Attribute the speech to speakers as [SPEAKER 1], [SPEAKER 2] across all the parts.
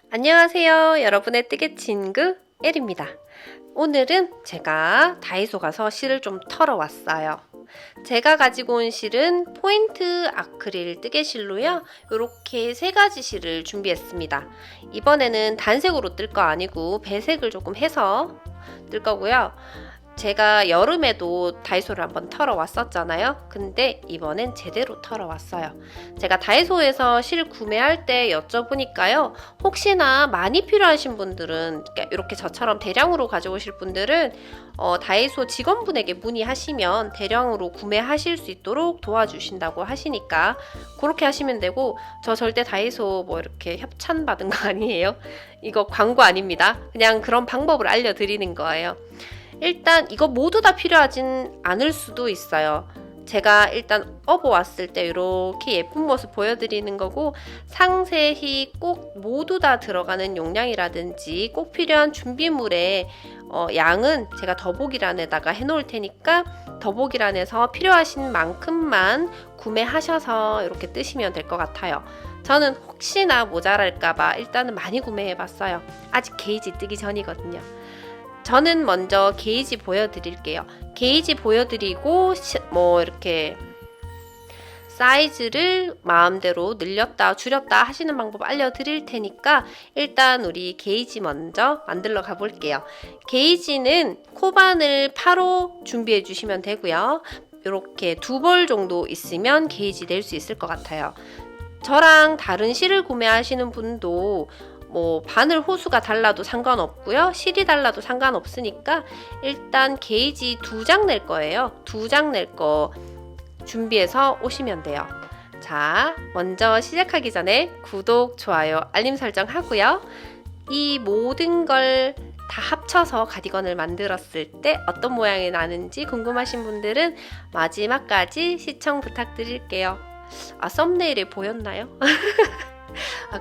[SPEAKER 1] 안녕하세요. 여러분의 뜨개 친구 엘입니다. 오늘은 제가 다이소 가서 실을 좀 털어 왔어요. 제가 가지고 온 실은 포인트 아크릴 뜨개실로요. 이렇게 세 가지 실을 준비했습니다. 이번에는 단색으로 뜰 거 아니고 배색을 조금 해서 뜰 거고요. 제가 여름에도 다이소를 한번 털어 왔었잖아요. 근데 이번엔 제대로 털어 왔어요. 제가 다이소에서 실 구매할 때 여쭤보니까요. 혹시나 많이 필요하신 분들은 이렇게 저처럼 대량으로 가져오실 분들은 다이소 직원분에게 문의하시면 대량으로 구매하실 수 있도록 도와주신다고 하시니까 그렇게 하시면 되고, 저 절대 다이소 뭐 이렇게 협찬 받은 거 아니에요. 이거 광고 아닙니다. 그냥 그런 방법을 알려드리는 거예요. 일단 이거 모두 다 필요하진 않을 수도 있어요. 제가 일단 업어왔을 때 이렇게 예쁜 모습 보여드리는 거고, 상세히 꼭 모두 다 들어가는 용량이라든지 꼭 필요한 준비물의 양은 제가 더보기란에다가 해놓을 테니까 더보기란에서 필요하신 만큼만 구매하셔서 이렇게 뜨시면 될 것 같아요. 저는 혹시나 모자랄까봐 일단은 많이 구매해봤어요. 아직 게이지 뜨기 전이거든요. 저는 먼저 게이지 보여드릴게요. 게이지 보여드리고 뭐 이렇게 사이즈를 마음대로 늘렸다 줄였다 하시는 방법 알려드릴 테니까 일단 우리 게이지 먼저 만들러 가볼게요. 게이지는 코바늘 8호 준비해 주시면 되고요. 이렇게 2벌 정도 있으면 게이지 낼 수 있을 것 같아요. 저랑 다른 실을 구매하시는 분도 뭐 바늘 호수가 달라도 상관없고요. 실이 달라도 상관없으니까 일단 게이지 2장 낼 거예요. 2장 낼 거 준비해서 오시면 돼요. 자, 먼저 시작하기 전에 구독, 좋아요, 알림 설정 하고요. 이 모든 걸 다 합쳐서 가디건을 만들었을 때 어떤 모양이 나는지 궁금하신 분들은 마지막까지 시청 부탁드릴게요. 썸네일에 보였나요?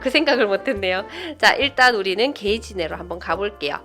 [SPEAKER 1] 그 생각을 못했네요. 자, 일단 우리는 게이지 내로 한번 가볼게요.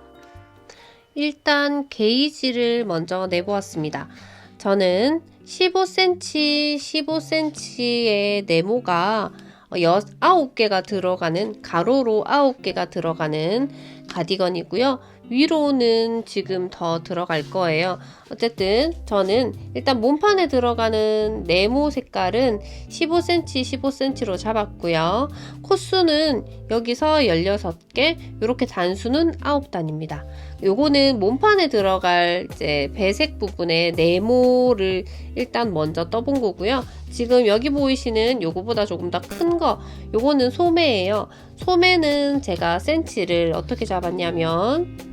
[SPEAKER 1] 일단 게이지를 먼저 내보았습니다. 저는 15cm, 15cm의 네모가 9개가 들어가는, 가로로 9개가 들어가는 가디건이고요. 위로는 지금 더 들어갈 거예요. 어쨌든 저는 일단 몸판에 들어가는 네모 색깔은 15cm, 15cm로 잡았고요. 코수는 여기서 16개, 이렇게 단수는 9단입니다. 요거는 몸판에 들어갈 이제 배색 부분에 네모를 일단 먼저 떠본 거고요. 지금 여기 보이시는 요거보다 조금 더 큰 거, 요거는 소매예요. 소매는 제가 센치를 어떻게 잡았냐면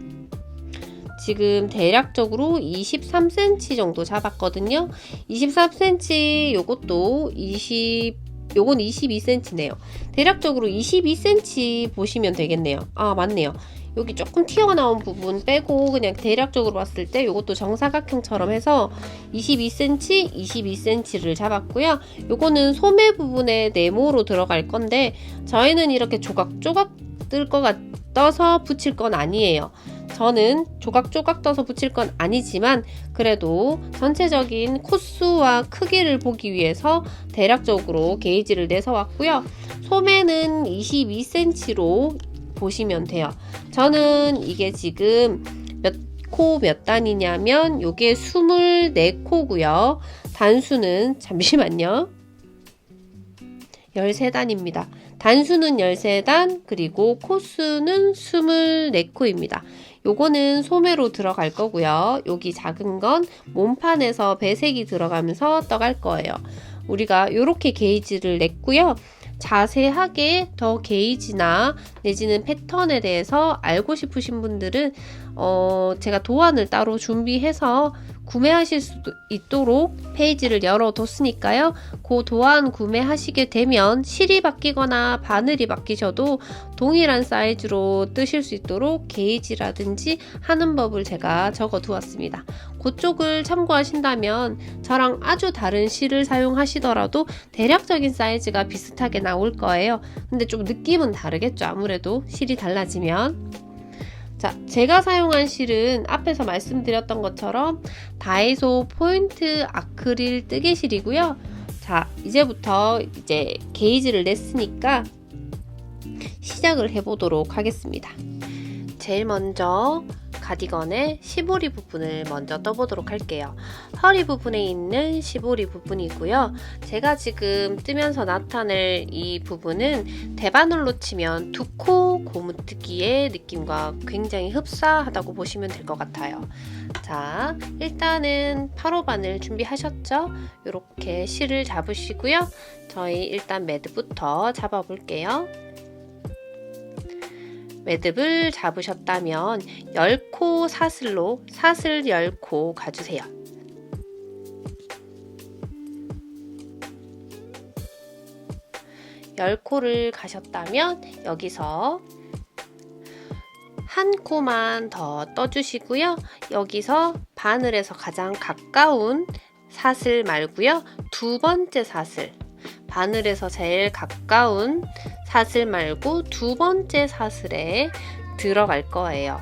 [SPEAKER 1] 지금 대략적으로 23cm 정도 잡았거든요. 23cm 요것도 요건 22cm네요. 대략적으로 22cm 보시면 되겠네요. 아, 맞네요. 여기 조금 튀어나온 부분 빼고 그냥 대략적으로 봤을 때 요것도 정사각형처럼 해서 22cm, 22cm를 잡았고요. 요거는 소매 부분에 네모로 들어갈 건데 저희는 이렇게 조각조각 뜰 것 같아서 붙일 건 아니에요. 저는 조각조각 떠서 붙일 건 아니지만 그래도 전체적인 코수와 크기를 보기 위해서 대략적으로 게이지를 내서 왔고요. 소매는 22cm로 보시면 돼요. 저는 이게 지금 몇 단이냐면 요게 24코고요. 단수는 잠시만요. 13단입니다. 단수는 13단, 그리고 코수는 24코입니다. 요거는 소매로 들어갈 거고요. 여기 작은 건 몸판에서 배색이 들어가면서 떠갈 거예요. 우리가 요렇게 게이지를 냈고요. 자세하게 더 게이지나 내지는 패턴에 대해서 알고 싶으신 분들은 제가 도안을 따로 준비해서 구매하실 수 있도록 페이지를 열어뒀으니까요. 그 도안 구매하시게 되면 실이 바뀌거나 바늘이 바뀌셔도 동일한 사이즈로 뜨실 수 있도록 게이지라든지 하는 법을 제가 적어 두었습니다. 그쪽을 참고하신다면 저랑 아주 다른 실을 사용하시더라도 대략적인 사이즈가 비슷하게 나올 거예요. 근데 좀 느낌은 다르겠죠. 아무래도 실이 달라지면. 자, 제가 사용한 실은 앞에서 말씀드렸던 것처럼 다이소 포인트 아크릴 뜨개실이고요. 자, 이제부터 이제 게이지를 냈으니까 시작을 해보도록 하겠습니다. 제일 먼저 가디건의 시보리 부분을 먼저 떠보도록 할게요. 허리 부분에 있는 시보리 부분이고요. 제가 지금 뜨면서 나타낼 이 부분은 대바늘로 치면 두코 고무뜨기의 느낌과 굉장히 흡사하다고 보시면 될 것 같아요. 자, 일단은 8호 바늘 준비하셨죠? 이렇게 실을 잡으시고요. 저희 일단 매듭부터 잡아볼게요. 매듭을 잡으셨다면 10코 사슬로 사슬 10코 가주세요. (10코를) 가셨다면 여기서 한 코만 더 떠주시고요. 여기서 바늘에서 가장 가까운 사슬 말고요. 두 번째 사슬, 바늘에서 제일 가까운 사슬 말고 두 번째 사슬에 들어갈 거예요.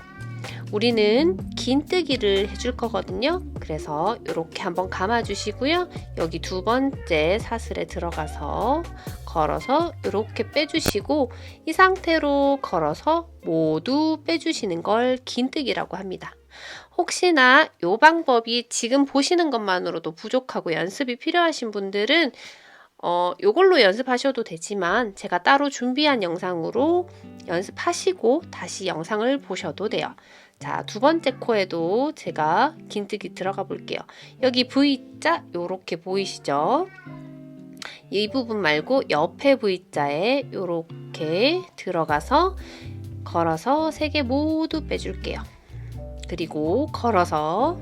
[SPEAKER 1] 우리는 긴뜨기를 해줄 거거든요. 그래서 이렇게 한번 감아 주시고요. 여기 두 번째 사슬에 들어가서 걸어서 이렇게 빼주시고, 이 상태로 걸어서 모두 빼주시는 걸 긴뜨기라고 합니다. 혹시나 이 방법이 지금 보시는 것만으로도 부족하고 연습이 필요하신 분들은 요걸로 연습하셔도 되지만 제가 따로 준비한 영상으로 연습하시고 다시 영상을 보셔도 돼요. 자, 두 번째 코에도 제가 긴뜨기 들어가 볼게요. 여기 V자 요렇게 보이시죠? 이 부분 말고 옆에 V자에 요렇게 들어가서 걸어서 3개 모두 빼줄게요. 그리고 걸어서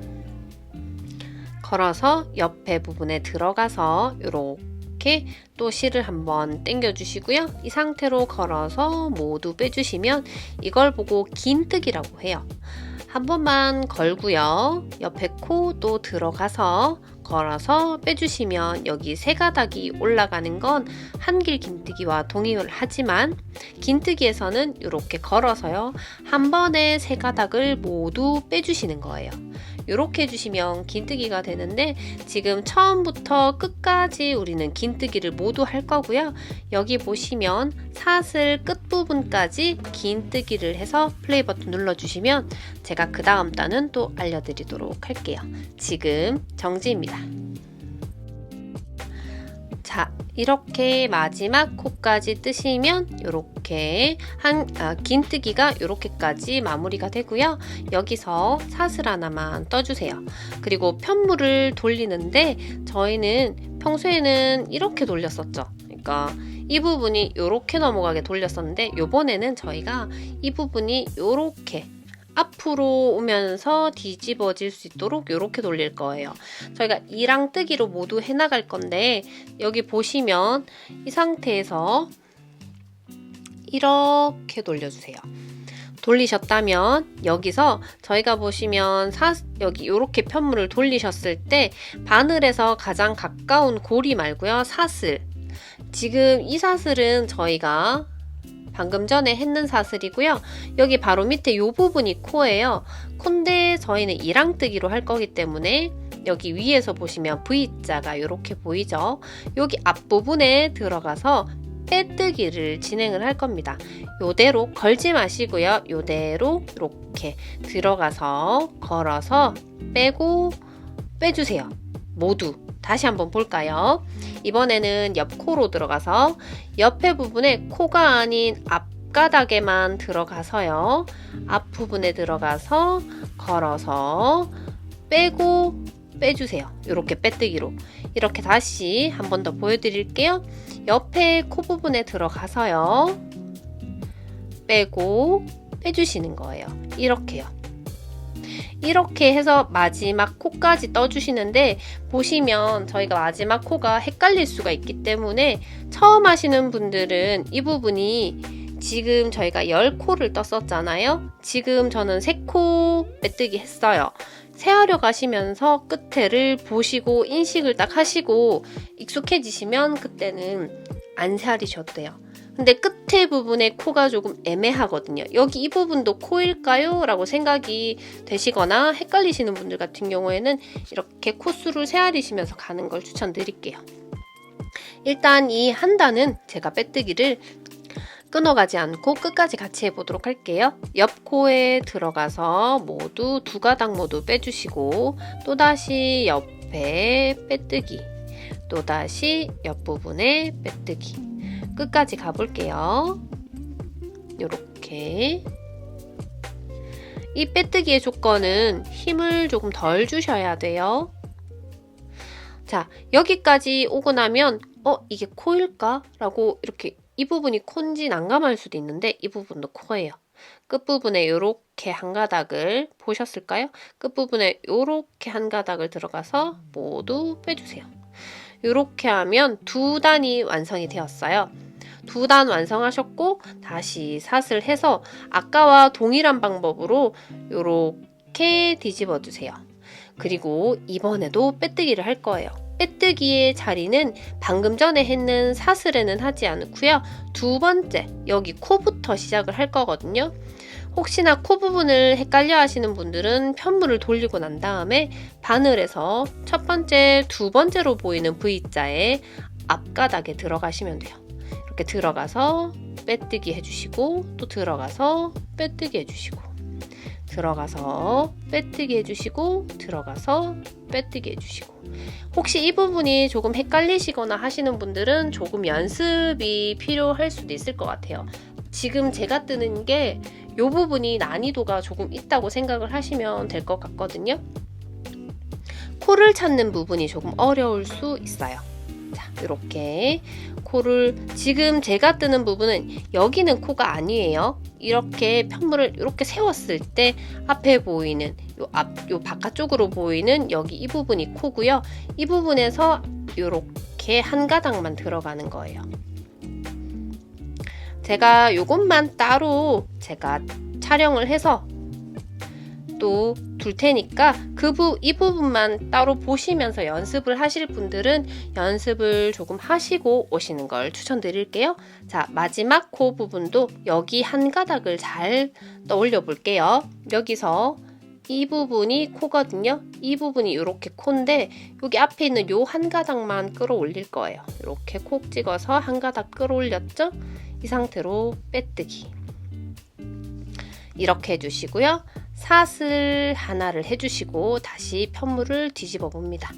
[SPEAKER 1] 옆에 부분에 들어가서 요렇게 또 실을 한번 당겨 주시고요. 이 상태로 걸어서 모두 빼주시면 이걸 보고 긴뜨기라고 해요. 한 번만 걸고요. 옆에 코 또 들어가서 걸어서 빼주시면 여기 세 가닥이 올라가는 건 한길 긴뜨기와 동일하지만 긴뜨기에서는 이렇게 걸어서요. 한 번에 세 가닥을 모두 빼주시는 거예요. 이렇게 해주시면 긴뜨기가 되는데 지금 처음부터 끝까지 우리는 긴뜨기를 모두 할 거고요. 여기 보시면 사슬 끝부분까지 긴뜨기를 해서 플레이 버튼 눌러주시면 제가 그 다음 단은 또 알려드리도록 할게요. 지금 정지입니다. 자, 이렇게 마지막 코까지 뜨시면 이렇게 긴뜨기가 이렇게까지 마무리가 되고요. 여기서 사슬 하나만 떠주세요. 그리고 편물을 돌리는데 저희는 평소에는 이렇게 돌렸었죠. 그러니까 이 부분이 이렇게 넘어가게 돌렸었는데 요번에는 저희가 이 부분이 이렇게 앞으로 오면서 뒤집어질 수 있도록 이렇게 돌릴 거예요. 저희가 이랑 뜨기로 모두 해나갈 건데 여기 보시면 이 상태에서 이렇게 돌려주세요. 돌리셨다면 여기서 저희가 보시면 여기 이렇게 편물을 돌리셨을 때 바늘에서 가장 가까운 고리 말고요. 사슬. 지금 이 사슬은 저희가 방금 전에 했는 사슬이고요. 여기 바로 밑에 이 부분이 코예요. 코인데 저희는 이랑뜨기로 할 거기 때문에 여기 위에서 보시면 V자가 이렇게 보이죠? 여기 앞부분에 들어가서 빼뜨기를 진행을 할 겁니다. 요대로 걸지 마시고요. 요대로 이렇게 들어가서 걸어서 빼고 빼주세요. 모두. 다시 한번 볼까요? 이번에는 옆코로 들어가서 옆에 부분에 코가 아닌 앞가닥에만 들어가서요. 앞부분에 들어가서 걸어서 빼고 빼주세요. 이렇게 빼뜨기로. 이렇게 다시 한 번 더 보여드릴게요. 옆에 코 부분에 들어가서요. 빼고 빼주시는 거예요. 이렇게요. 이렇게 해서 마지막 코까지 떠주시는데 보시면 저희가 마지막 코가 헷갈릴 수가 있기 때문에 처음 하시는 분들은 이 부분이 지금 저희가 10코를 떴었잖아요. 지금 저는 3코 빼뜨기 했어요. 세하려 가시면서 끝에를 보시고 인식을 딱 하시고 익숙해지시면 그때는 안 세하리셔도 돼요. 근데 끝에 부분에 코가 조금 애매하거든요. 여기 이 부분도 코일까요? 라고 생각이 되시거나 헷갈리시는 분들 같은 경우에는 이렇게 코수를 세아리시면서 가는 걸 추천드릴게요. 일단 이 한 단은 제가 빼뜨기를 끊어가지 않고 끝까지 같이 해보도록 할게요. 옆 코에 들어가서 모두 두 가닥 모두 빼주시고 또다시 옆에 빼뜨기, 또다시 옆부분에 빼뜨기, 끝까지 가볼게요. 요렇게. 이 빼뜨기의 조건은 힘을 조금 덜 주셔야 돼요. 자, 여기까지 오고 나면 이게 코일까? 라고 이렇게 이 부분이 코인지 난감할 수도 있는데 이 부분도 코예요. 끝부분에 이렇게 한 가닥을 보셨을까요? 끝부분에 이렇게 한 가닥을 들어가서 모두 빼주세요. 이렇게 하면 두 단이 완성이 되었어요. 두 단 완성하셨고 다시 삿을 해서 아까와 동일한 방법으로 이렇게 뒤집어 주세요. 그리고 이번에도 빼뜨기를 할 거예요. 빼뜨기의 자리는 방금 전에 했는 사슬에는 하지 않고요. 두 번째, 여기 코부터 시작을 할 거거든요. 혹시나 코 부분을 헷갈려 하시는 분들은 편물을 돌리고 난 다음에 바늘에서 첫 번째, 두 번째로 보이는 V자의 앞가닥에 들어가시면 돼요. 이렇게 들어가서 빼뜨기 해주시고 또 들어가서 빼뜨기 해주시고 들어가서 빼뜨기 해주시고 들어가서 빼뜨기 해주시고 혹시 이 부분이 조금 헷갈리시거나 하시는 분들은 조금 연습이 필요할 수도 있을 것 같아요. 지금 제가 뜨는 게 이 부분이 난이도가 조금 있다고 생각을 하시면 될 것 같거든요. 코를 찾는 부분이 조금 어려울 수 있어요. 자, 이렇게 코를 지금 제가 뜨는 부분은 여기는 코가 아니에요. 이렇게 편물을 이렇게 세웠을 때 앞에 보이는 요 바깥쪽으로 보이는 여기 이 부분이 코고요. 이 부분에서 이렇게 한 가닥만 들어가는 거예요. 제가 요것만 따로 제가 촬영을 해서 또 둘 테니까 이 부분만 따로 보시면서 연습을 하실 분들은 연습을 조금 하시고 오시는 걸 추천드릴게요. 자, 마지막 코 부분도 여기 한 가닥을 잘 떠올려 볼게요. 여기서 이 부분이 코거든요. 이 부분이 이렇게 코인데 여기 앞에 있는 요 한 가닥만 끌어올릴 거예요. 이렇게 콕 찍어서 한 가닥 끌어올렸죠? 이 상태로 빼뜨기. 이렇게 해주시고요. 삿을 하나를 해주시고 다시 편물을 뒤집어 봅니다.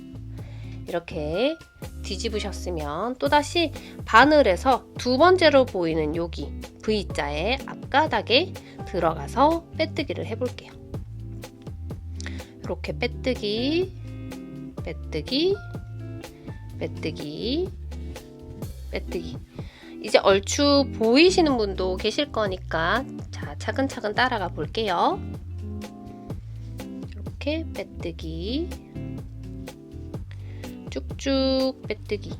[SPEAKER 1] 이렇게 뒤집으셨으면 또다시 바늘에서 두 번째로 보이는 여기 V자의 앞가닥에 들어가서 빼뜨기를 해볼게요. 이렇게 빼뜨기, 빼뜨기, 빼뜨기, 빼뜨기. 이제 얼추 보이시는 분도 계실 거니까 자, 차근차근 따라가 볼게요. 이렇게 빼뜨기, 쭉쭉 빼뜨기,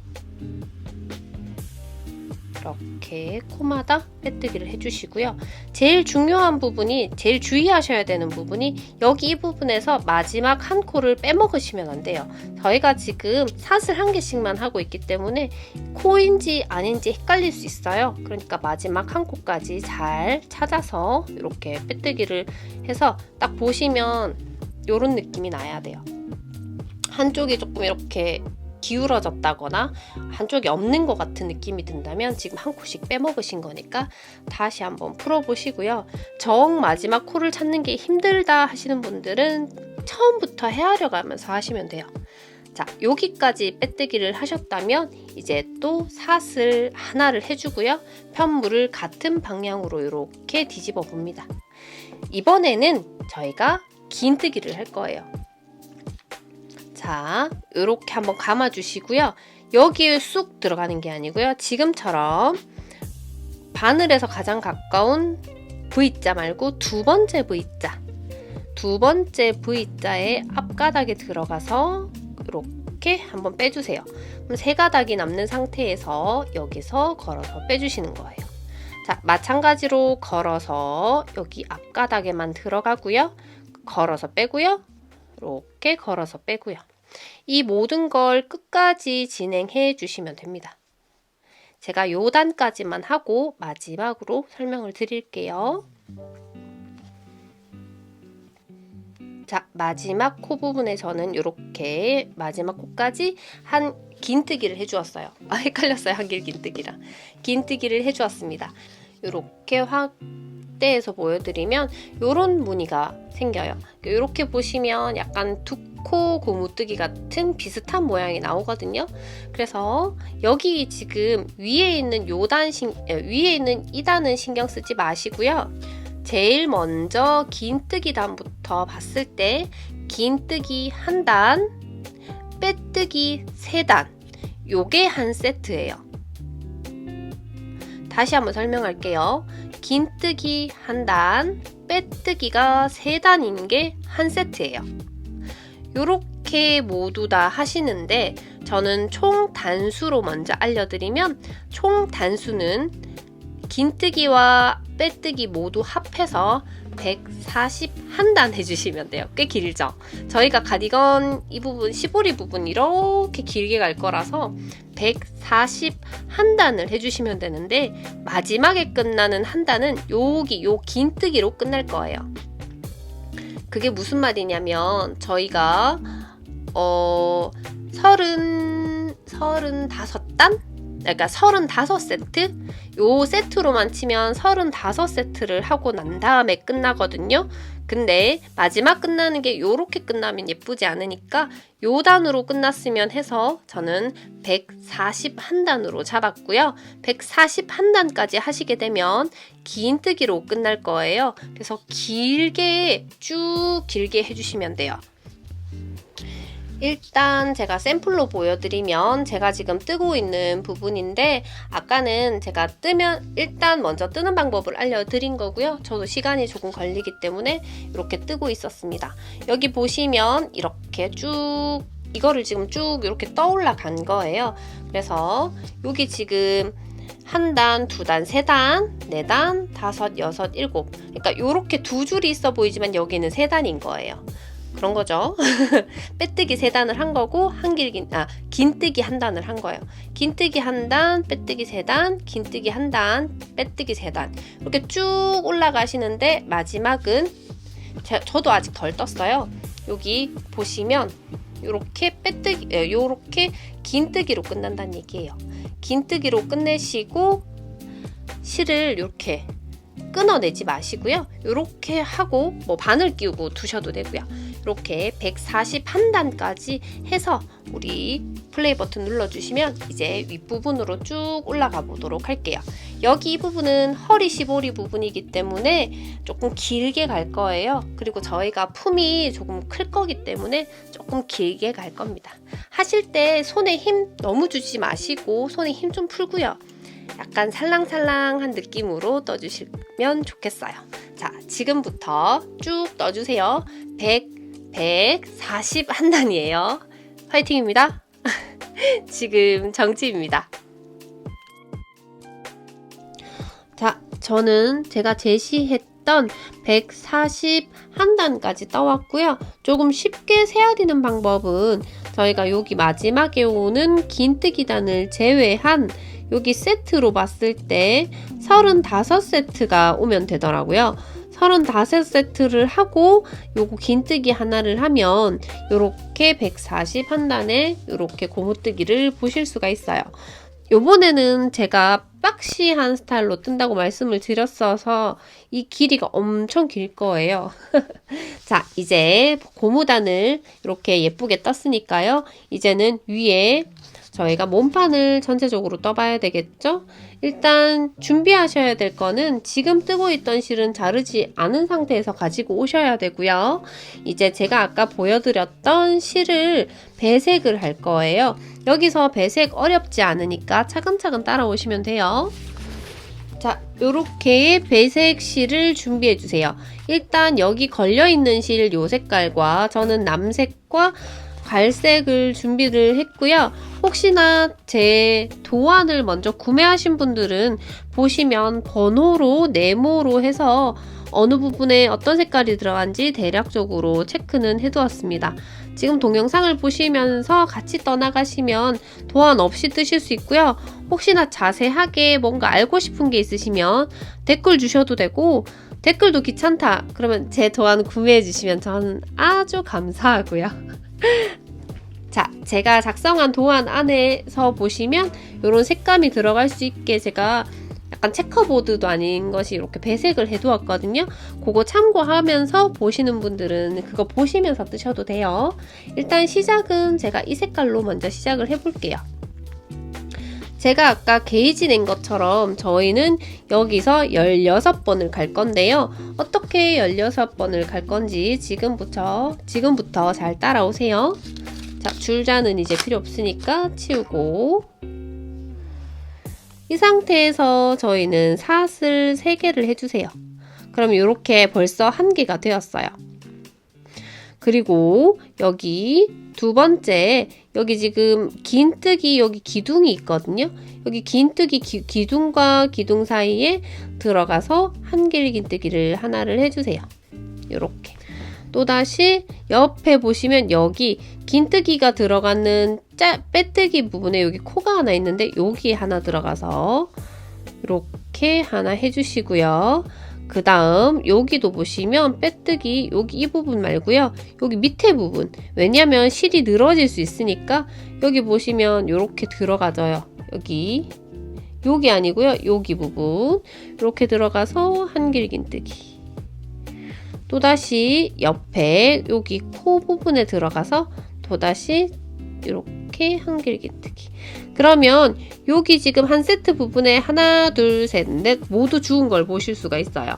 [SPEAKER 1] 이렇게 코마다 빼뜨기를 해주시고요. 제일 중요한 부분이, 제일 주의하셔야 되는 부분이 여기 이 부분에서 마지막 한 코를 빼먹으시면 안 돼요. 저희가 지금 삿을 한 개씩만 하고 있기 때문에 코인지 아닌지 헷갈릴 수 있어요. 그러니까 마지막 한 코까지 잘 찾아서 이렇게 빼뜨기를 해서 딱 보시면 이런 느낌이 나야 돼요. 한쪽이 조금 이렇게 기울어졌다거나 한쪽이 없는 것 같은 느낌이 든다면 지금 한 코씩 빼먹으신 거니까 다시 한번 풀어보시고요. 정 마지막 코를 찾는 게 힘들다 하시는 분들은 처음부터 헤아려 가면서 하시면 돼요. 자, 여기까지 빼뜨기를 하셨다면 이제 또 삿을 하나를 해주고요. 편물을 같은 방향으로 이렇게 뒤집어 봅니다. 이번에는 저희가 긴뜨기를 할 거예요. 자, 이렇게 한번 감아주시고요. 여기에 쑥 들어가는 게 아니고요. 지금처럼 바늘에서 가장 가까운 V자 말고 두 번째 V자의 앞가닥에 들어가서 이렇게 한번 빼주세요. 그럼 세 가닥이 남는 상태에서 여기서 걸어서 빼주시는 거예요. 자, 마찬가지로 걸어서 여기 앞가닥에만 들어가고요. 걸어서 빼고요. 이렇게 걸어서 빼고요. 이 모든 걸 끝까지 진행해 주시면 됩니다. 제가 요 단까지만 하고 마지막으로 설명을 드릴게요. 자, 마지막 코 부분에 저는 이렇게 마지막 코까지 한 긴뜨기를 해주었어요. 헷갈렸어요. 한길 긴뜨기랑. 긴뜨기를 해주었습니다. 이렇게 확대해서 보여드리면 이런 무늬가 생겨요. 이렇게 보시면 약간 두코 고무뜨기 같은 비슷한 모양이 나오거든요. 그래서 여기 지금 위에 있는 위에 있는 이 단은 신경 쓰지 마시고요. 제일 먼저 긴뜨기 단부터 봤을 때 긴뜨기 한 단, 빼뜨기 3단, 요게 한 세트예요. 다시 한번 설명할게요. 긴뜨기 한 단, 빼뜨기가 3단인 게 한 세트예요. 요렇게 모두 다 하시는데 저는 총 단수로 먼저 알려드리면 총 단수는 긴뜨기와 빼뜨기 모두 합해서 141단 해주시면 돼요. 꽤 길죠? 저희가 가디건 이 부분, 시보리 부분 이렇게 길게 갈 거라서 141단을 해주시면 되는데 마지막에 끝나는 한 단은 여기 요 긴뜨기로 끝날 거예요. 그게 무슨 말이냐면 저희가 35단? 그러니까 35세트? 요 세트로만 치면 35세트를 하고 난 다음에 끝나거든요. 근데 마지막 끝나는 게 요렇게 끝나면 예쁘지 않으니까 요 단으로 끝났으면 해서 저는 141단으로 잡았고요. 141단까지 하시게 되면 긴뜨기로 끝날 거예요. 그래서 길게 쭉 길게 해주시면 돼요. 일단 제가 샘플로 보여드리면 제가 지금 뜨고 있는 부분인데 아까는 제가 뜨면 일단 먼저 뜨는 방법을 알려드린 거고요. 저도 시간이 조금 걸리기 때문에 이렇게 뜨고 있었습니다. 여기 보시면 이렇게 쭉 이거를 지금 쭉 이렇게 떠올라 간 거예요. 그래서 여기 지금 한 단, 두 단, 세 단, 네 단, 다섯, 여섯, 일곱 그러니까 이렇게 두 줄이 있어 보이지만 여기는 세 단인 거예요. 그런 거죠. 빼뜨기 3단을 한 거고 긴뜨기 한 단을 한 거예요. 긴뜨기 한 단, 빼뜨기 3단, 긴뜨기 한 단, 빼뜨기 3단 이렇게 쭉 올라가시는데 마지막은 저도 아직 덜 떴어요. 여기 보시면 요렇게 긴뜨기로 끝난다는 얘기예요. 긴뜨기로 끝내시고 실을 이렇게 끊어내지 마시고요. 이렇게 하고 바늘 끼우고 두셔도 되고요. 이렇게 141단까지 해서 우리 플레이 버튼 눌러주시면 이제 윗부분으로 쭉 올라가 보도록 할게요. 여기 이 부분은 허리 시보리 부분이기 때문에 조금 길게 갈 거예요. 그리고 저희가 품이 조금 클 거기 때문에 조금 길게 갈 겁니다. 하실 때 손에 힘 너무 주지 마시고 손에 힘 좀 풀고요. 약간 살랑살랑한 느낌으로 떠주시면 좋겠어요. 자, 지금부터 쭉 떠주세요. 141단이에요. 화이팅입니다. 지금 정지입니다. 자, 저는 제가 제시했던 141단까지 떠왔고요. 조금 쉽게 세야 되는 방법은 저희가 여기 마지막에 오는 긴뜨기단을 제외한 여기 세트로 봤을 때 35세트가 오면 되더라고요. 35세트를 하고 요거 긴뜨기 하나를 하면 요렇게 141단에 요렇게 고무뜨기를 보실 수가 있어요. 요번에는 제가 박시한 스타일로 뜬다고 말씀을 드렸어서 이 길이가 엄청 길 거예요. 자, 이제 고무단을 이렇게 예쁘게 떴으니까요. 이제는 위에 저희가 몸판을 전체적으로 떠봐야 되겠죠? 일단 준비하셔야 될 거는 지금 뜨고 있던 실은 자르지 않은 상태에서 가지고 오셔야 되고요. 이제 제가 아까 보여드렸던 실을 배색을 할 거예요. 여기서 배색 어렵지 않으니까 차근차근 따라오시면 돼요. 자, 요렇게 배색 실을 준비해 주세요. 일단 여기 걸려있는 실 요 색깔과 저는 남색과 갈색을 준비를 했고요. 혹시나 제 도안을 먼저 구매하신 분들은 보시면 번호로 네모로 해서 어느 부분에 어떤 색깔이 들어간지 대략적으로 체크는 해두었습니다. 지금 동영상을 보시면서 같이 떠나가시면 도안 없이 뜨실 수 있고요. 혹시나 자세하게 뭔가 알고 싶은 게 있으시면 댓글 주셔도 되고 댓글도 귀찮다 그러면 제 도안 구매해 주시면 저는 아주 감사하고요. 자, 제가 작성한 도안 안에서 보시면 이런 색감이 들어갈 수 있게 제가 약간 체커보드도 아닌 것이 이렇게 배색을 해두었거든요. 그거 참고하면서 보시는 분들은 그거 보시면서 뜨셔도 돼요. 일단 시작은 제가 이 색깔로 먼저 시작을 해볼게요. 제가 아까 게이지 낸 것처럼 저희는 여기서 16번을 갈 건데요. 어떻게 16번을 갈 건지 지금부터 잘 따라오세요. 자, 줄자는 이제 필요 없으니까 치우고, 이 상태에서 저희는 사슬 3개를 해주세요. 그럼 이렇게 벌써 1개가 되었어요. 그리고 여기 두 번째, 여기 지금 긴뜨기 여기 기둥이 있거든요. 여기 긴뜨기 기둥과 기둥 사이에 들어가서 한길 긴뜨기를 하나를 해주세요. 이렇게. 또다시 옆에 보시면 여기 긴뜨기가 들어가는 빼뜨기 부분에 여기 코가 하나 있는데 여기 하나 들어가서 이렇게 하나 해주시고요. 그 다음 여기도 보시면 빼뜨기 여기 이 부분 말고요. 여기 밑에 부분, 왜냐면 실이 늘어질 수 있으니까 여기 보시면 이렇게 들어가져요. 여기 아니고요. 여기 부분 이렇게 들어가서 한길 긴뜨기. 또다시 옆에 여기 코 부분에 들어가서 또다시 이렇게 한길 긴뜨기. 그러면 여기 지금 한 세트 부분에 하나, 둘, 셋, 넷 모두 주운 걸 보실 수가 있어요.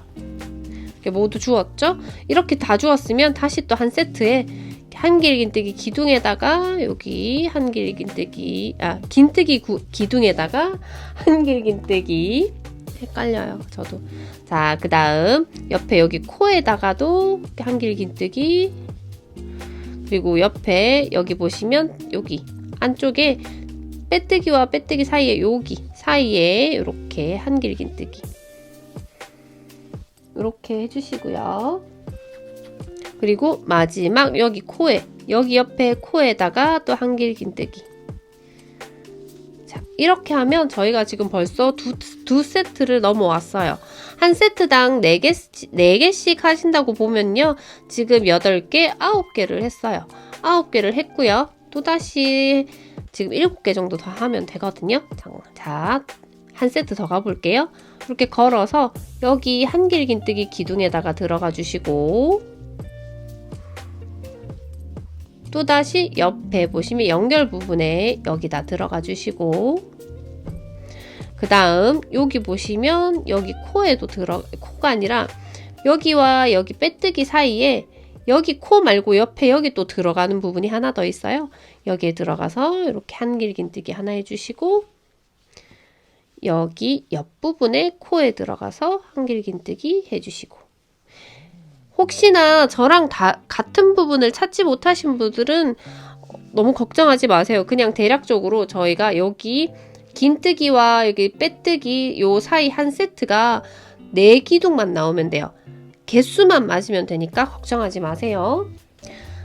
[SPEAKER 1] 이렇게 모두 주웠죠? 이렇게 다 주웠으면 다시 또 한 세트에 한길 긴뜨기 기둥에다가 여기 한길 긴뜨기, 긴뜨기 기둥에다가 한길 긴뜨기. 헷갈려요, 저도. 자, 그 다음 옆에 여기 코에다가도 한길 긴뜨기. 그리고 옆에 여기 보시면 여기 안쪽에 빼뜨기와 빼뜨기 사이에 여기 사이에 이렇게 한길 긴뜨기 이렇게 해주시고요. 그리고 마지막 여기 코에, 여기 옆에 코에다가 또 한길 긴뜨기. 자, 이렇게 하면 저희가 지금 벌써 두 세트를 넘어왔어요. 한 세트당 4개씩 하신다고 보면요. 지금 8개, 9개를 했어요. 9개를 했고요. 또다시 지금 7개 정도 더 하면 되거든요. 자, 한 세트 더 가볼게요. 이렇게 걸어서 여기 한길 긴뜨기 기둥에다가 들어가 주시고, 또다시 옆에 보시면 연결 부분에 여기다 들어가 주시고, 그 다음 여기 보시면 여기 코에도 코가 아니라 여기와 여기 빼뜨기 사이에 여기 코 말고 옆에 여기 또 들어가는 부분이 하나 더 있어요. 여기에 들어가서 이렇게 한길 긴뜨기 하나 해주시고, 여기 옆부분에 코에 들어가서 한길 긴뜨기 해주시고, 혹시나 저랑 같은 부분을 찾지 못하신 분들은 너무 걱정하지 마세요. 그냥 대략적으로 저희가 여기 긴뜨기와 여기 빼뜨기 요 사이 한 세트가 4기둥만 나오면 돼요. 개수만 맞으면 되니까 걱정하지 마세요.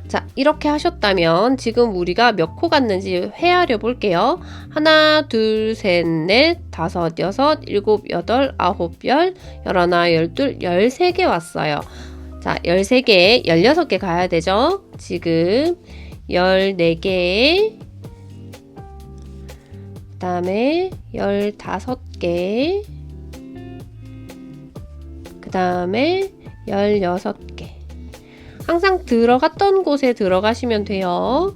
[SPEAKER 1] 자, 이렇게 하셨다면 지금 우리가 몇 코 갔는지 헤아려 볼게요. 하나, 둘, 셋, 넷, 다섯, 여섯, 일곱, 여덟, 아홉, 열, 열하나, 열둘, 13개 왔어요. 자, 13개, 16개 가야 되죠? 지금 14개, 그 다음에 15개, 그 다음에 16개. 항상 들어갔던 곳에 들어가시면 돼요.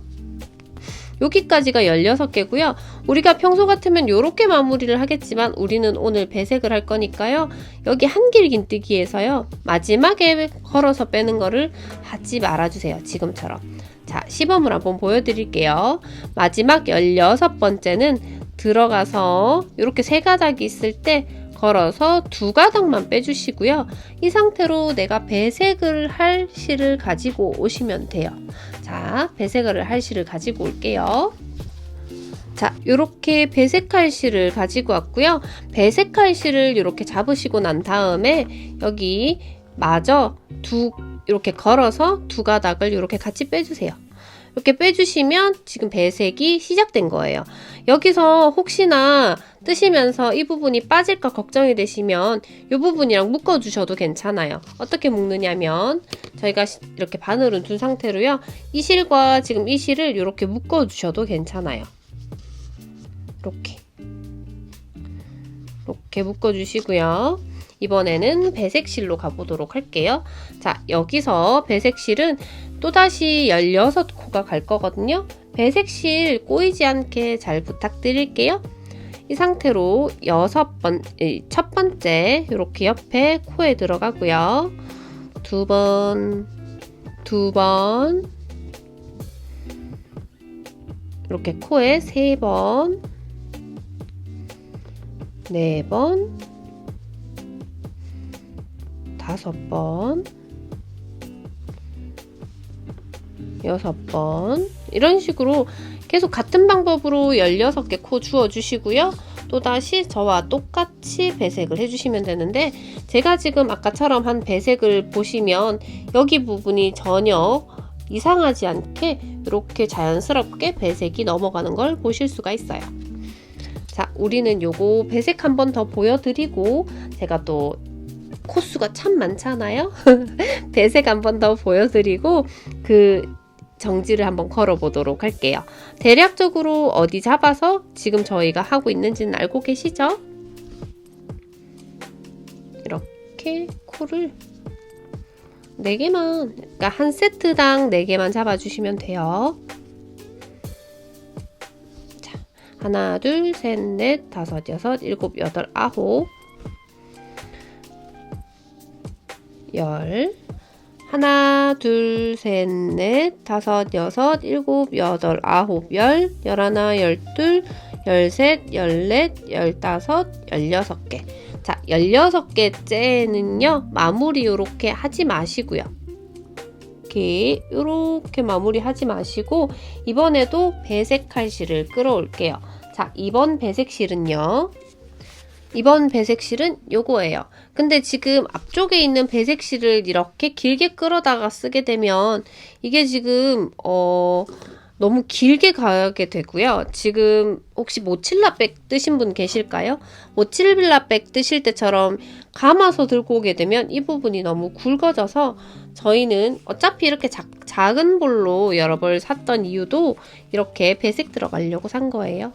[SPEAKER 1] 여기까지가 16개고요. 우리가 평소 같으면 이렇게 마무리를 하겠지만 우리는 오늘 배색을 할 거니까요. 여기 한길 긴뜨기에서요. 마지막에 걸어서 빼는 거를 하지 말아주세요. 지금처럼. 자, 시범을 한번 보여드릴게요. 마지막 16번째는 들어가서 이렇게 3가닥이 있을 때 걸어서 2가닥만 빼주시고요. 이 상태로 내가 배색을 할 실을 가지고 오시면 돼요. 자, 배색을 할 실을 가지고 올게요. 자, 이렇게 배색할 실을 가지고 왔고요. 배색할 실을 이렇게 잡으시고 난 다음에 여기 마저 이렇게 걸어서 2가닥을 이렇게 같이 빼주세요. 이렇게 빼주시면 지금 배색이 시작된 거예요. 여기서 혹시나 뜨시면서 이 부분이 빠질까 걱정이 되시면 이 부분이랑 묶어주셔도 괜찮아요. 어떻게 묶느냐면 저희가 이렇게 바늘은 둔 상태로요. 이 실과 지금 이 실을 이렇게 묶어주셔도 괜찮아요. 이렇게. 이렇게 묶어주시고요. 이번에는 배색실로 가보도록 할게요. 자, 여기서 배색실은 또다시 16코가 갈 거거든요. 배색실 꼬이지 않게 잘 부탁드릴게요. 이 상태로 첫 번째 이렇게 옆에 코에 들어가고요. 두 번, 이렇게 코에 3번, 4번, 5번, 6번 이런 식으로 계속 같은 방법으로 16개 코 주어주시고요. 또다시 저와 똑같이 배색을 해주시면 되는데, 제가 지금 아까처럼 한 배색을 보시면 여기 부분이 전혀 이상하지 않게 이렇게 자연스럽게 배색이 넘어가는 걸 보실 수가 있어요. 자, 우리는 요거 배색 한 번 더 보여드리고, 제가 또 코수가 참 많잖아요. 배색 한 번 더 보여드리고 그 정지를 한번 걸어보도록 할게요. 대략적으로 어디 잡아서 지금 저희가 하고 있는지는 알고 계시죠? 이렇게 코를 4개만, 그러니까 한 세트당 4개만 잡아주시면 돼요. 자, 하나, 둘, 셋, 넷, 다섯, 여섯, 일곱, 여덟, 아홉, 열. 하나, 둘, 셋, 넷, 다섯, 여섯, 일곱, 여덟, 아홉, 열, 열하나, 열둘, 열셋, 열넷, 열다섯, 16개. 자, 16개째는요, 마무리 요렇게 하지 마시고요. 이렇게 마무리 하지 마시고, 이번에도 배색할 실을 끌어올게요. 자, 이번 배색실은 요거예요. 근데 지금 앞쪽에 있는 배색실을 이렇게 길게 끌어다가 쓰게 되면 이게 지금 너무 길게 가게 되고요. 지금 혹시 모칠라백 뜨신 분 계실까요? 모칠라백 뜨실 때처럼 감아서 들고 오게 되면 이 부분이 너무 굵어져서, 저희는 어차피 이렇게 작은 볼로 여러 벌 샀던 이유도 이렇게 배색 들어가려고 산 거예요.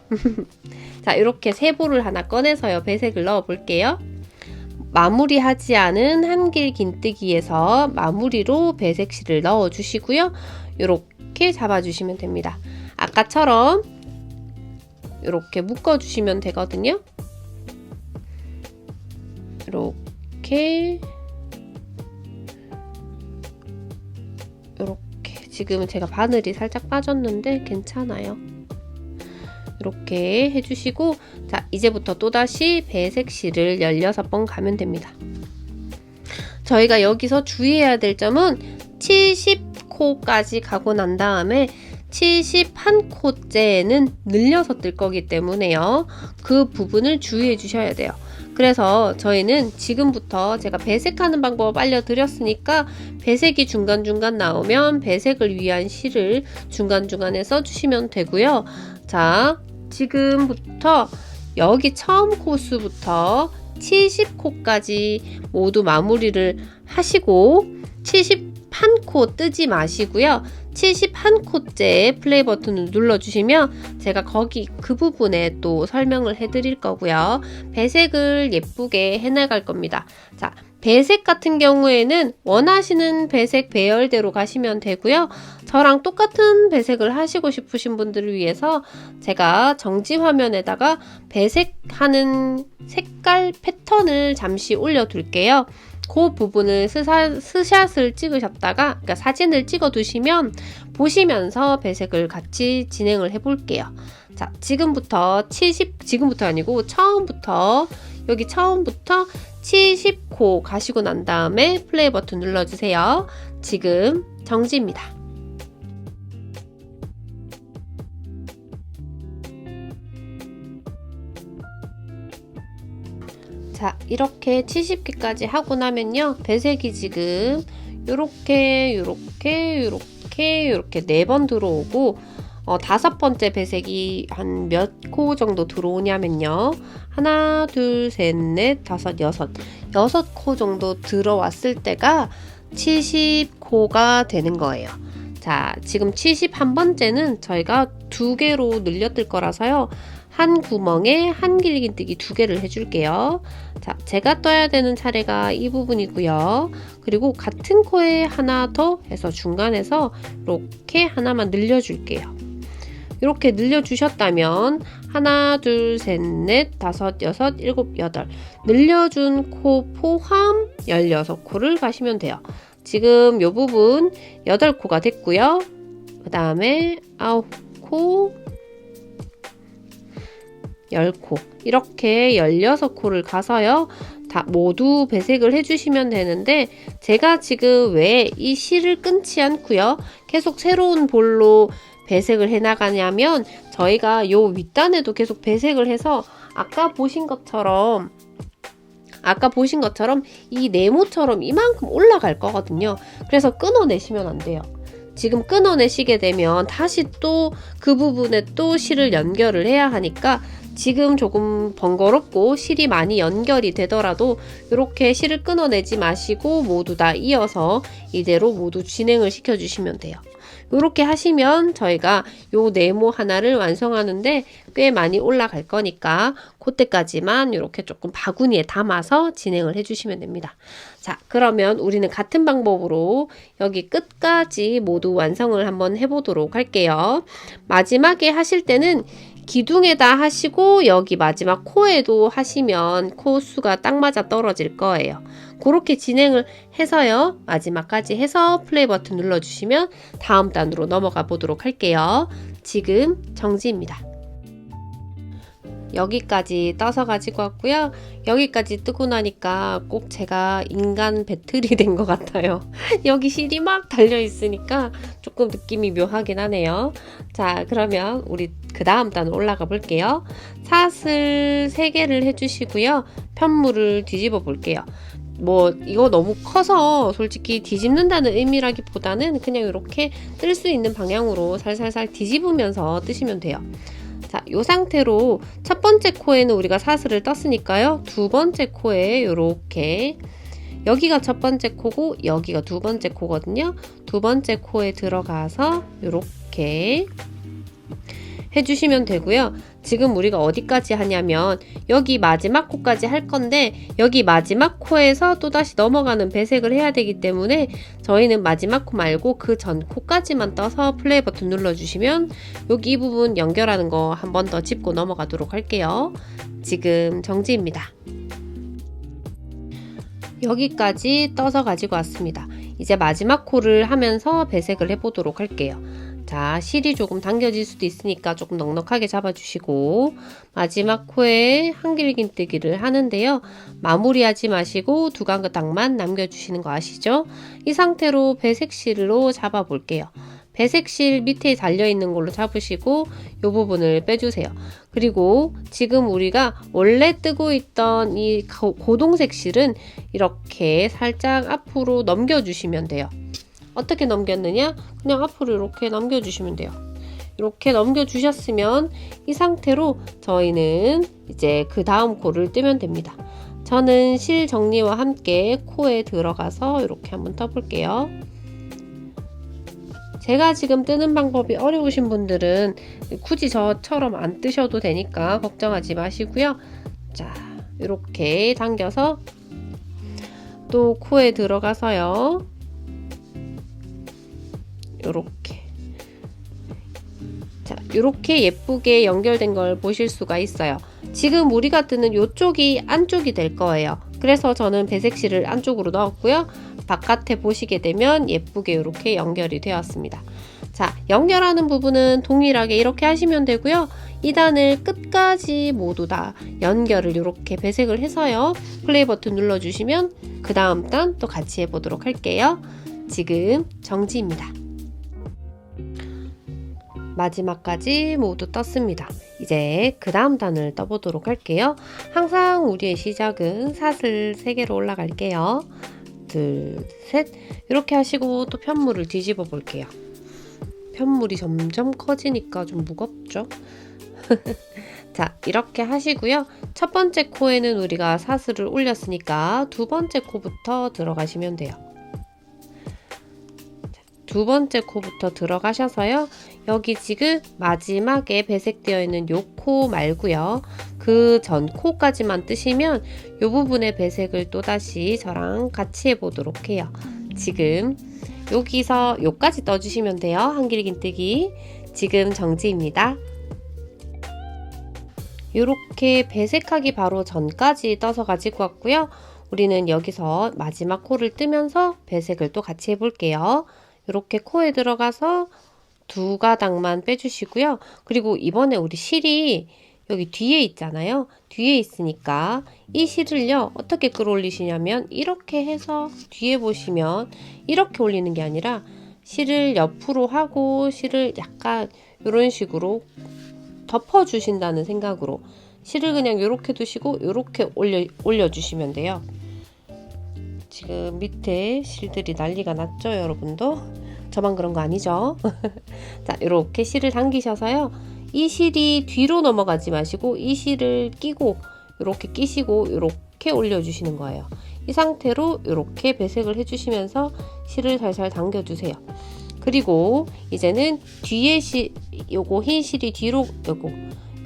[SPEAKER 1] 자, 이렇게 3볼을 하나 꺼내서요, 배색을 넣어 볼게요. 마무리하지 않은 한길 긴뜨기에서 마무리로 배색실을 넣어 주시고요. 이렇게 잡아주시면 됩니다. 아까처럼 이렇게 묶어 주시면 되거든요. 이렇게 지금은 제가 바늘이 살짝 빠졌는데 괜찮아요. 이렇게 해주시고, 자, 이제부터 또다시 배색실을 16번 가면 됩니다. 저희가 여기서 주의해야 될 점은 70코까지 가고 난 다음에 71코째는 늘려서 뜰 거기 때문에요. 그 부분을 주의해 주셔야 돼요. 그래서 저희는 지금부터 제가 배색하는 방법 알려드렸으니까 배색이 중간중간 나오면 배색을 위한 실을 중간중간에 써주시면 되고요. 자, 지금부터 여기 처음 코수부터 70코까지 모두 마무리를 하시고 71코 뜨지 마시고요. 71코째 플레이 버튼을 눌러주시면 제가 그 부분에 또 설명을 해드릴 거고요. 배색을 예쁘게 해나갈 겁니다. 자, 배색 같은 경우에는 원하시는 배색 배열대로 가시면 되고요. 저랑 똑같은 배색을 하시고 싶으신 분들을 위해서 제가 정지 화면에다가 배색하는 색깔 패턴을 잠시 올려둘게요. 그 부분을 스샷을 찍으셨다가, 그러니까 사진을 찍어 두시면 보시면서 배색을 같이 진행을 해 볼게요. 자, 지금부터 아니고 여기 처음부터 70코 가시고 난 다음에 플레이 버튼 눌러주세요. 지금 정지입니다. 자, 이렇게 70개까지 하고 나면요, 배색이 지금 요렇게 4번 들어오고, 5번째 배색이 한 몇 코 정도 들어오냐면요, 하나, 둘, 셋, 넷, 다섯, 여섯 6코 정도 들어왔을 때가 70코가 되는 거예요. 자, 지금 71번째는 저희가 2개로 늘려뜰 거라서요, 한 구멍에 한 길긴뜨기 2개를 해줄게요. 자, 제가 떠야 되는 차례가 이 부분이고요. 그리고 같은 코에 하나 더 해서 중간에서 이렇게 하나만 늘려줄게요. 이렇게 늘려주셨다면 하나, 둘, 셋, 넷, 다섯, 여섯, 일곱, 여덟 늘려준 코 포함 16코를 가시면 돼요. 지금 이 부분 8코가 됐고요. 그 다음에 9코, 10코 이렇게 16코를 가서요. 다 모두 배색을 해주시면 되는데 제가 지금 왜 이 실을 끊지 않고요. 계속 새로운 볼로 배색을 해 나가냐면 저희가 요 윗단에도 계속 배색을 해서 아까 보신 것처럼 이 네모처럼 이만큼 올라갈 거거든요. 그래서 끊어내시면 안 돼요. 지금 끊어내시게 되면 다시 또 그 부분에 또 실을 연결을 해야 하니까 지금 조금 번거롭고 실이 많이 연결이 되더라도 이렇게 실을 끊어내지 마시고 모두 다 이어서 이대로 모두 진행을 시켜주시면 돼요. 이렇게 하시면 저희가 요 네모 하나를 완성하는데 꽤 많이 올라갈 거니까 그때까지만 이렇게 조금 바구니에 담아서 진행을 해주시면 됩니다. 자, 그러면 우리는 같은 방법으로 여기 끝까지 모두 완성을 한번 해보도록 할게요. 마지막에 하실 때는 기둥에다 하시고 여기 마지막 코에도 하시면 코 수가 딱 맞아 떨어질 거예요. 그렇게 진행을 해서요. 마지막까지 해서 플레이 버튼 눌러주시면 다음 단으로 넘어가 보도록 할게요. 지금 정지입니다. 여기까지 떠서 가지고 왔고요. 여기까지 뜨고 나니까 꼭 제가 인간 배틀이 된 것 같아요. 여기 실이 막 달려 있으니까 조금 느낌이 묘하긴 하네요. 자, 그러면 우리 그 다음 단 올라가 볼게요. 사슬 3개를 해주시고요. 편물을 뒤집어 볼게요. 이거 너무 커서 솔직히 뒤집는다는 의미라기보다는 그냥 이렇게 뜰 수 있는 방향으로 살살살 뒤집으면서 뜨시면 돼요. 자, 이 상태로 첫 번째 코에는 우리가 사슬을 떴으니까요. 두 번째 코에 이렇게 여기가 첫 번째 코고 여기가 두 번째 코거든요. 두 번째 코에 들어가서 이렇게 해주시면 되고요. 지금 우리가 어디까지 하냐면 여기 마지막 코까지 할 건데 여기 마지막 코에서 또다시 넘어가는 배색을 해야 되기 때문에 저희는 마지막 코 말고 그 전 코까지만 떠서 플레이 버튼 눌러주시면 여기 이 부분 연결하는 거 한 번 더 짚고 넘어가도록 할게요. 지금 정지입니다. 여기까지 떠서 가지고 왔습니다. 이제 마지막 코를 하면서 배색을 해보도록 할게요. 자, 실이 조금 당겨질 수도 있으니까 조금 넉넉하게 잡아주시고 마지막 코에 한길긴뜨기를 하는데요. 마무리하지 마시고 두 가닥만 남겨주시는 거 아시죠? 이 상태로 배색실로 잡아볼게요. 배색실 밑에 달려있는 걸로 잡으시고 이 부분을 빼주세요. 그리고 지금 우리가 원래 뜨고 있던 이 고동색 실은 이렇게 살짝 앞으로 넘겨주시면 돼요. 어떻게 넘겼느냐? 그냥 앞으로 이렇게 넘겨주시면 돼요. 이렇게 넘겨주셨으면 이 상태로 저희는 이제 그 다음 코를 뜨면 됩니다. 저는 실 정리와 함께 코에 들어가서 이렇게 한번 떠볼게요. 제가 지금 뜨는 방법이 어려우신 분들은 굳이 저처럼 안 뜨셔도 되니까 걱정하지 마시고요. 자, 이렇게 당겨서 또 코에 들어가서요. 요렇게. 자, 요렇게 예쁘게 연결된 걸 보실 수가 있어요. 지금 우리가 뜨는 요쪽이 안쪽이 될 거예요. 그래서 저는 배색실을 안쪽으로 넣었고요. 바깥에 보시게 되면 예쁘게 이렇게 연결이 되었습니다. 자, 연결하는 부분은 동일하게 이렇게 하시면 되고요. 2단을 끝까지 모두 다 연결을 이렇게 배색을 해서요. 플레이 버튼 눌러주시면 그 다음 단 또 같이 해보도록 할게요. 지금 정지입니다. 마지막까지 모두 떴습니다. 이제 그 다음 단을 떠보도록 할게요. 항상 우리의 시작은 사슬 3개로 올라갈게요. 둘, 셋 이렇게 하시고 또 편물을 뒤집어 볼게요. 편물이 점점 커지니까 좀 무겁죠? 자, 이렇게 하시고요. 첫 번째 코에는 우리가 사슬을 올렸으니까 두 번째 코부터 들어가시면 돼요. 두 번째 코부터 들어가셔서요. 여기 지금 마지막에 배색되어 있는 요 코 말고요. 그 전 코까지만 뜨시면 요 부분의 배색을 또다시 저랑 같이 해보도록 해요. 지금 여기서 요까지 떠주시면 돼요. 한길긴뜨기. 지금 정지입니다. 요렇게 배색하기 바로 전까지 떠서 가지고 왔고요. 우리는 여기서 마지막 코를 뜨면서 배색을 또 같이 해볼게요. 이렇게 코에 들어가서 두 가닥만 빼주시고요. 그리고 이번에 우리 실이 여기 뒤에 있잖아요. 뒤에 있으니까 이 실을요, 어떻게 끌어올리시냐면 이렇게 해서 뒤에 보시면 이렇게 올리는 게 아니라 실을 옆으로 하고 실을 약간 이런 식으로 덮어주신다는 생각으로 실을 그냥 이렇게 두시고 이렇게 올려주시면 돼요. 지금 밑에 실들이 난리가 났죠, 여러분도? 저만 그런 거 아니죠? 자, 이렇게 실을 당기셔서요. 이 실이 뒤로 넘어가지 마시고 이 실을 끼고 이렇게 끼시고 이렇게 올려주시는 거예요. 이 상태로 이렇게 배색을 해주시면서 실을 살살 당겨주세요. 그리고 이제는 뒤에 요거 흰 실이 뒤로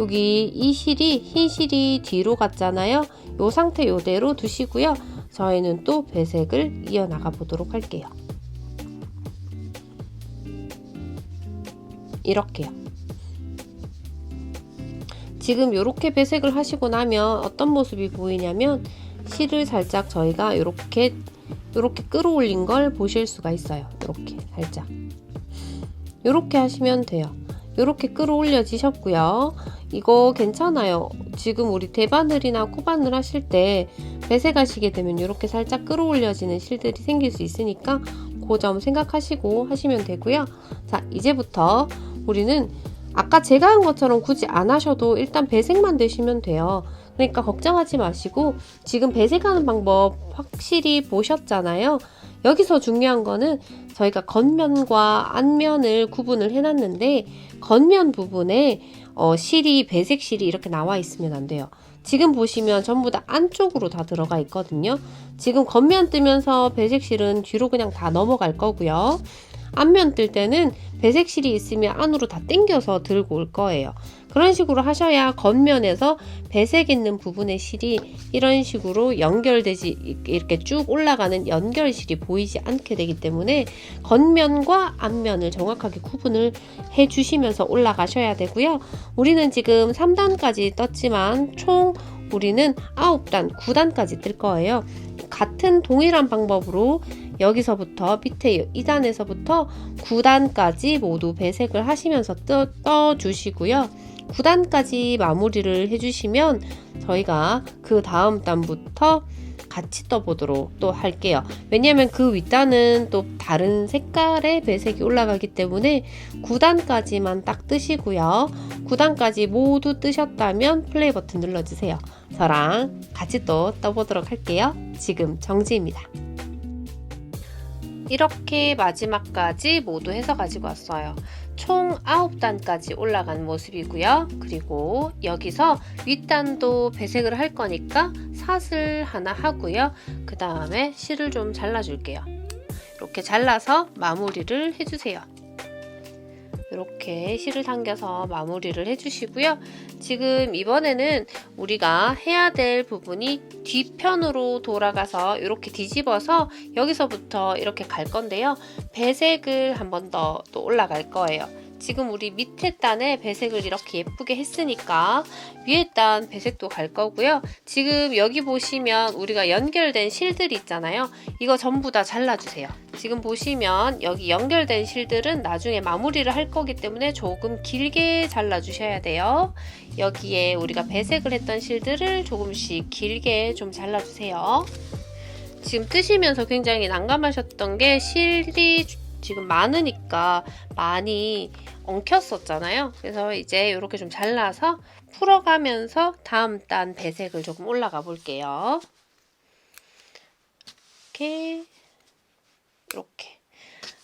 [SPEAKER 1] 여기 이 실이 흰 실이 뒤로 갔잖아요. 요 상태 이대로 두시고요. 저희는 또 배색을 이어나가 보도록 할게요. 이렇게요. 지금 이렇게 배색을 하시고 나면 어떤 모습이 보이냐면 실을 살짝 저희가 이렇게 끌어올린 걸 보실 수가 있어요. 이렇게 살짝 이렇게 하시면 돼요. 이렇게 끌어올려지셨고요. 이거 괜찮아요. 지금 우리 대바늘이나 코바늘 하실 때 배색하시게 되면 이렇게 살짝 끌어올려지는 실들이 생길 수 있으니까 그 점 생각하시고 하시면 되고요. 자, 이제부터 우리는 아까 제가 한 것처럼 굳이 안 하셔도 일단 배색만 되시면 돼요. 그러니까 걱정하지 마시고 지금 배색하는 방법 확실히 보셨잖아요. 여기서 중요한 거는 저희가 겉면과 앞면을 구분을 해놨는데 겉면 부분에 실이 배색 실이 이렇게 나와 있으면 안 돼요. 지금 보시면 전부 다 안쪽으로 다 들어가 있거든요. 지금 겉면 뜨면서 배색 실은 뒤로 그냥 다 넘어갈 거고요. 앞면 뜰 때는 배색 실이 있으면 안으로 다 당겨서 들고 올 거예요. 그런 식으로 하셔야 겉면에서 배색 있는 부분의 실이 이런 식으로 연결되지 이렇게 쭉 올라가는 연결실이 보이지 않게 되기 때문에 겉면과 앞면을 정확하게 구분을 해 주시면서 올라가셔야 되고요. 우리는 지금 3단까지 떴지만 총 우리는 9단, 9단까지 뜰 거예요. 같은 동일한 방법으로 여기서부터 밑에 2단에서부터 9단까지 모두 배색을 하시면서 떠주시고요. 9단까지 마무리를 해주시면 저희가 그 다음 단부터 같이 떠보도록 또 할게요. 왜냐하면 그 윗단은 또 다른 색깔의 배색이 올라가기 때문에 9단까지만 딱 뜨시고요. 9단까지 모두 뜨셨다면 플레이 버튼 눌러주세요. 저랑 같이 또 떠보도록 할게요. 지금 정지입니다. 이렇게 마지막까지 모두 해서 가지고 왔어요. 총 9단까지 올라간 모습이고요. 그리고 여기서 윗단도 배색을 할 거니까 사슬 하나 하고요. 그 다음에 실을 좀 잘라줄게요. 이렇게 잘라서 마무리를 해주세요. 이렇게 실을 당겨서 마무리를 해주시고요. 지금 이번에는 우리가 해야 될 부분이 뒤편으로 돌아가서 이렇게 뒤집어서 여기서부터 이렇게 갈 건데요. 배색을 한 번 더 또 올라갈 거예요. 지금 우리 밑에 단에 배색을 이렇게 예쁘게 했으니까 위에 단 배색도 갈 거고요. 지금 여기 보시면 우리가 연결된 실들이 있잖아요. 이거 전부 다 잘라주세요. 지금 보시면 여기 연결된 실들은 나중에 마무리를 할 거기 때문에 조금 길게 잘라주셔야 돼요. 여기에 우리가 배색을 했던 실들을 조금씩 길게 좀 잘라주세요. 지금 뜨시면서 굉장히 난감하셨던 게 실이 지금 많으니까 많이 엉켰었잖아요. 그래서 이제 이렇게 좀 잘라서 풀어가면서 다음 단 배색을 조금 올라가 볼게요. 이렇게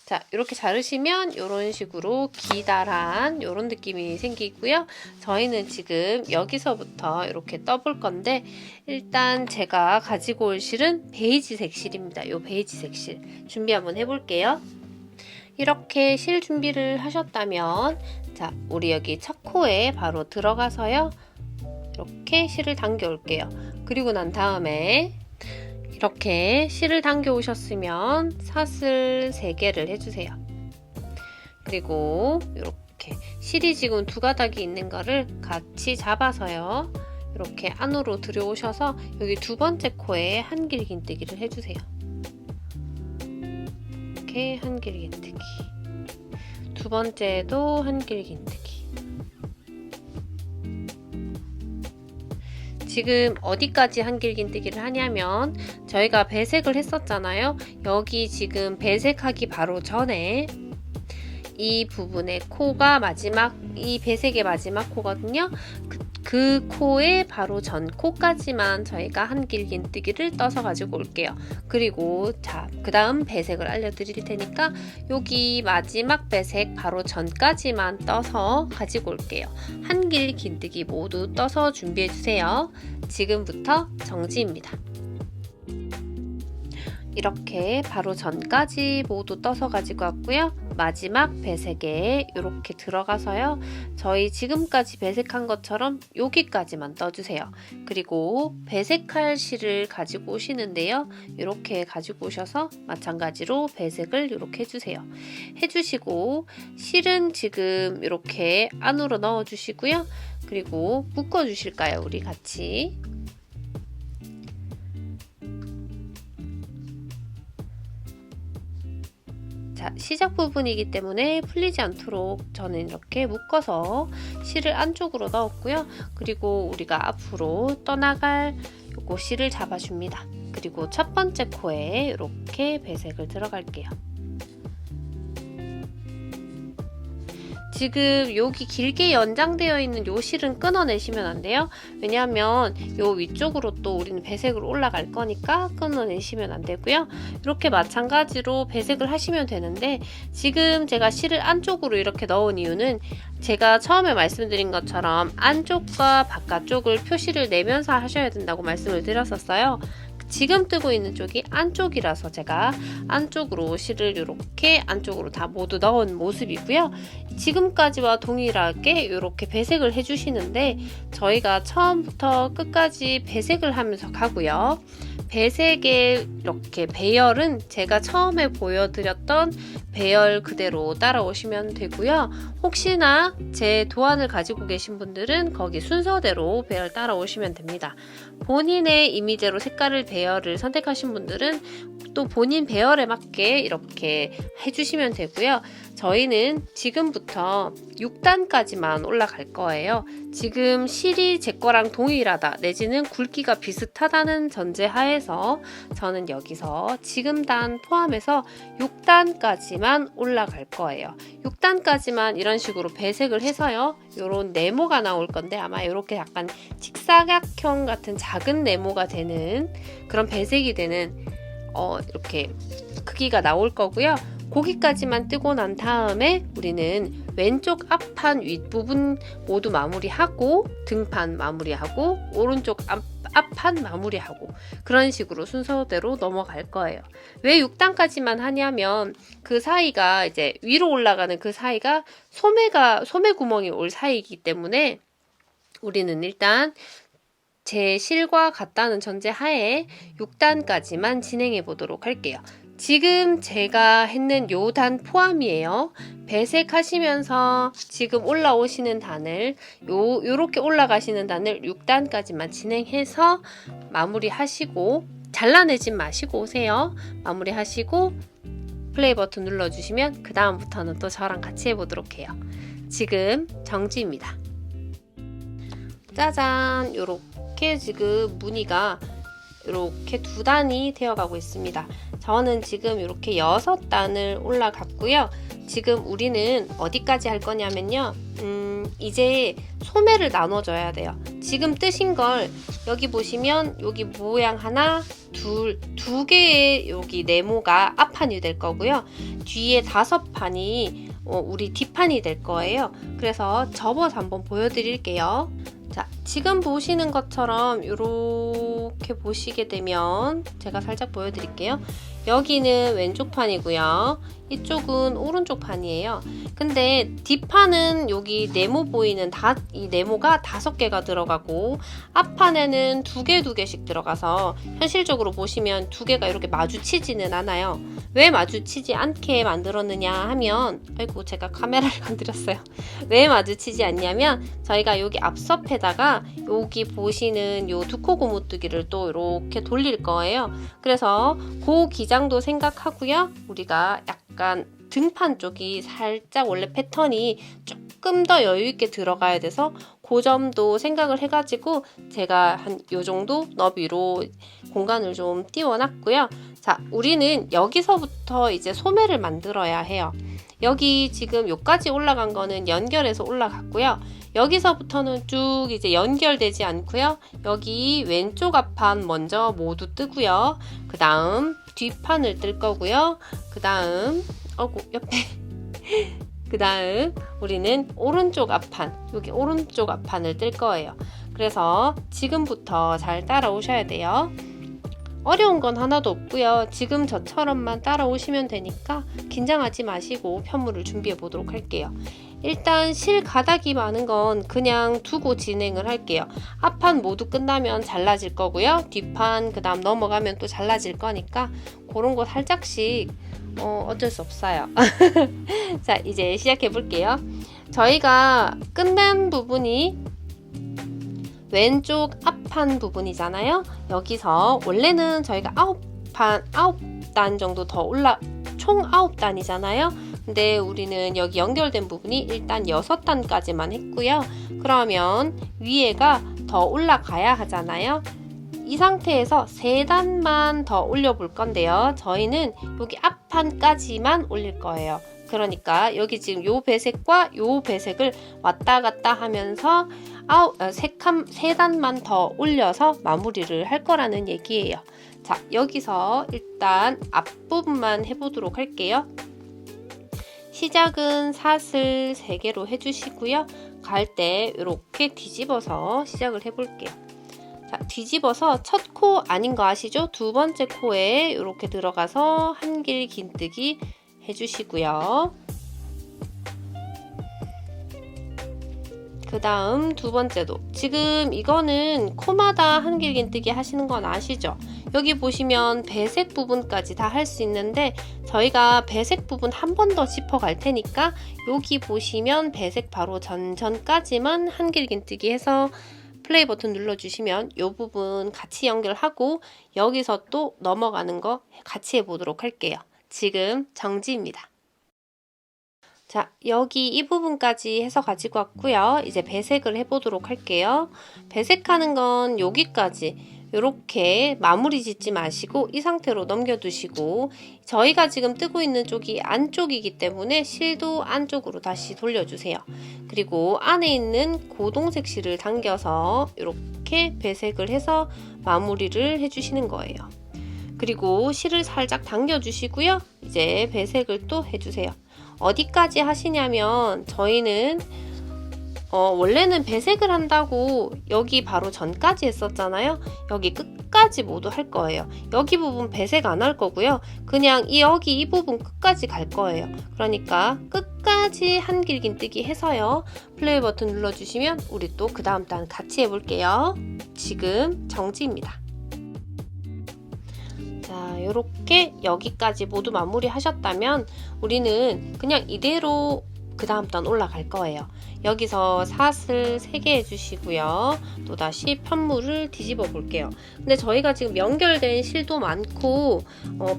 [SPEAKER 1] 자, 이렇게 자르시면 이런 식으로 기다란 이런 느낌이 생기고요. 저희는 지금 여기서부터 이렇게 떠볼 건데 일단 제가 가지고 올 실은 베이지색 실입니다. 이 베이지색 실 준비 한번 해볼게요. 이렇게 실 준비를 하셨다면 자, 우리 여기 첫 코에 바로 들어가서요. 이렇게 실을 당겨 올게요. 그리고 난 다음에 이렇게 실을 당겨 오셨으면 사슬 3개를 해주세요. 그리고 이렇게 실이 지금 2가닥이 있는 거를 같이 잡아서요. 이렇게 안으로 들여오셔서 여기 2번째 코에 한길긴뜨기를 해주세요. 이렇게 한길긴뜨기. 2번째도 한길긴뜨기. 지금 어디까지 한길긴뜨기를 하냐면 저희가 배색을 했었잖아요. 여기 지금 배색하기 바로 전에 이 부분의 코가 마지막, 이 배색의 마지막 코거든요. 그 코의 바로 전 코까지만 저희가 한길긴뜨기를 떠서 가지고 올게요. 그리고 자, 그 다음 배색을 알려드릴 테니까 여기 마지막 배색 바로 전까지만 떠서 가지고 올게요. 한길긴뜨기 모두 떠서 준비해주세요. 지금부터 정지입니다. 이렇게 바로 전까지 모두 떠서 가지고 왔고요. 마지막 배색에 이렇게 들어가서요. 저희 지금까지 배색한 것처럼 여기까지만 떠주세요. 그리고 배색할 실을 가지고 오시는데요. 이렇게 가지고 오셔서 마찬가지로 배색을 이렇게 해주세요. 해주시고 실은 지금 이렇게 안으로 넣어주시고요. 그리고 묶어주실까요? 우리 같이. 자, 시작 부분이기 때문에 풀리지 않도록 저는 이렇게 묶어서 실을 안쪽으로 넣었고요. 그리고 우리가 앞으로 떠나갈 요거 실을 잡아줍니다. 그리고 첫 번째 코에 이렇게 배색을 들어갈게요. 지금 여기 길게 연장되어 있는 요 실은 끊어내시면 안 돼요. 왜냐하면 요 위쪽으로 또 우리는 배색으로 올라갈 거니까 끊어내시면 안 되고요. 이렇게 마찬가지로 배색을 하시면 되는데 지금 제가 실을 안쪽으로 이렇게 넣은 이유는 제가 처음에 말씀드린 것처럼 안쪽과 바깥쪽을 표시를 내면서 하셔야 된다고 말씀을 드렸었어요. 지금 뜨고 있는 쪽이 안쪽이라서 제가 안쪽으로 실을 이렇게 안쪽으로 다 모두 넣은 모습이고요. 지금까지와 동일하게 이렇게 배색을 해주시는데 저희가 처음부터 끝까지 배색을 하면서 가고요. 배색의 이렇게 배열은 제가 처음에 보여드렸던 배열 그대로 따라오시면 되고요. 혹시나 제 도안을 가지고 계신 분들은 거기 순서대로 배열 따라오시면 됩니다. 본인의 이미지로 색깔을 배열을 선택하신 분들은 또 본인 배열에 맞게 이렇게 해주시면 되고요. 저희는 지금부터 6단까지만 올라갈 거예요. 지금 실이 제 거랑 동일하다 내지는 굵기가 비슷하다는 전제하에서 저는 여기서 지금 단 포함해서 6단까지만 올라갈 거예요. 6단까지만 이런 식으로 배색을 해서요. 요런 네모가 나올 건데 아마 이렇게 약간 직사각형 같은 작은 네모가 되는 그런 배색이 되는 이렇게 크기가 나올 거고요. 거기까지만 뜨고 난 다음에 우리는 왼쪽 앞판 윗부분 모두 마무리하고 등판 마무리하고 오른쪽 앞판 마무리하고 그런 식으로 순서대로 넘어갈 거예요. 왜 6단까지만 하냐면 그 사이가 이제 위로 올라가는 그 사이가 소매 구멍이 올 사이이기 때문에 우리는 일단 제 실과 같다는 전제 하에 6단까지만 진행해 보도록 할게요. 지금 제가 했는 요 단 포함이에요. 배색하시면서 지금 올라오시는 단을 요렇게 올라가시는 단을 6단까지만 진행해서 마무리하시고 잘라내지 마시고 오세요. 마무리하시고 플레이 버튼 눌러주시면 그 다음부터는 또 저랑 같이 해보도록 해요. 지금 정지입니다. 짜잔, 요렇게 지금 무늬가 이렇게 2단이 되어가고 있습니다. 저는 지금 이렇게 6단을 올라갔고요. 지금 우리는 어디까지 할 거냐면요. 이제 소매를 나눠줘야 돼요. 지금 뜨신 걸 여기 보시면 여기 모양 하나, 두 개의 여기 네모가 앞판이 될 거고요. 뒤에 5판이 우리 뒷판이 될 거예요. 그래서 접어서 한번 보여드릴게요. 자, 지금 보시는 것처럼 이렇게 보시게 되면 제가 살짝 보여드릴게요. 여기는 왼쪽 판이고요. 이쪽은 오른쪽 판이에요. 근데 뒷판은 여기 네모 보이는 이 네모가 5개가 들어가고 앞판에는 2개씩 들어가서 현실적으로 보시면 2개가 이렇게 마주치지는 않아요. 왜 마주치지 않게 만들었느냐 하면, 아이고 제가 카메라를 건드렸어요. 왜 마주치지 않냐면 저희가 여기 앞섭에다가 여기 보시는 요 두코 고무뜨기를 또 이렇게 돌릴 거예요. 그래서 그 기장도 생각하고요. 우리가 약간 등판 쪽이 살짝 원래 패턴이 조금 더 여유 있게 들어가야 돼서 그 점도 생각을 해가지고 제가 한 요 정도 너비로 공간을 좀 띄워놨고요. 자, 우리는 여기서부터 이제 소매를 만들어야 해요. 여기 지금 여기까지 올라간 거는 연결해서 올라갔고요. 여기서부터는 쭉 이제 연결되지 않고요. 여기 왼쪽 앞판 먼저 모두 뜨고요. 그 다음 뒷판을 뜰 거고요. 그 다음 옆에 그 다음 우리는 오른쪽 앞판, 여기 오른쪽 앞판을 뜰 거예요. 그래서 지금부터 잘 따라오셔야 돼요. 어려운 건 하나도 없고요. 지금 저처럼만 따라오시면 되니까 긴장하지 마시고 편물을 준비해 보도록 할게요. 일단 실 가닥이 많은 건 그냥 두고 진행을 할게요. 앞판 모두 끝나면 잘라질 거고요. 뒷판 그 다음 넘어가면 또 잘라질 거니까 그런 거 살짝씩 어쩔 수 없어요. 자, 이제 시작해 볼게요. 저희가 끝난 부분이 왼쪽 앞판 부분이잖아요. 여기서 원래는 저희가 9단 정도 더 총 9단이잖아요. 근데 우리는 여기 연결된 부분이 일단 6단까지만 했고요. 그러면 위에가 더 올라가야 하잖아요. 이 상태에서 3단만 더 올려 볼 건데요. 저희는 여기 앞판까지만 올릴 거예요. 그러니까 여기 지금 요 배색과 요 배색을 왔다 갔다 하면서 3단만 더 올려서 마무리를 할 거라는 얘기예요. 자, 여기서 일단 앞부분만 해보도록 할게요. 시작은 사슬 3개로 해주시고요. 갈 때 이렇게 뒤집어서 시작을 해볼게요. 자, 뒤집어서 첫 코 아닌 거 아시죠? 두 번째 코에 이렇게 들어가서 한길 긴뜨기 해주시고요. 그 다음 두 번째도 지금 이거는 코마다 한길 긴뜨기 하시는 건 아시죠? 여기 보시면 배색 부분까지 다 할 수 있는데 저희가 배색 부분 한 번 더 짚어 갈 테니까 여기 보시면 배색 바로 전까지만 한길 긴뜨기 해서 플레이 버튼 눌러주시면 이 부분 같이 연결하고 여기서 또 넘어가는 거 같이 해보도록 할게요. 지금 정지입니다. 자, 여기 이 부분까지 해서 가지고 왔고요. 이제 배색을 해보도록 할게요. 배색하는 건 여기까지 이렇게 마무리 짓지 마시고 이 상태로 넘겨두시고 저희가 지금 뜨고 있는 쪽이 안쪽이기 때문에 실도 안쪽으로 다시 돌려주세요. 그리고 안에 있는 고동색 실을 당겨서 이렇게 배색을 해서 마무리를 해주시는 거예요. 그리고 실을 살짝 당겨주시고요. 이제 배색을 또 해주세요. 어디까지 하시냐면 저희는 원래는 배색을 한다고 여기 바로 전까지 했었잖아요. 여기 끝까지 모두 할 거예요. 여기 부분 배색 안 할 거고요. 그냥 여기 이 부분 끝까지 갈 거예요. 그러니까 끝까지 한길 긴뜨기 해서요. 플레이 버튼 눌러주시면 우리 또 그 다음 단 같이 해볼게요. 지금 정지입니다. 자, 이렇게 여기까지 모두 마무리 하셨다면 우리는 그냥 이대로 그 다음 단 올라갈 거예요. 여기서 사슬 3개 해주시고요. 또다시 편물을 뒤집어 볼게요. 근데 저희가 지금 연결된 실도 많고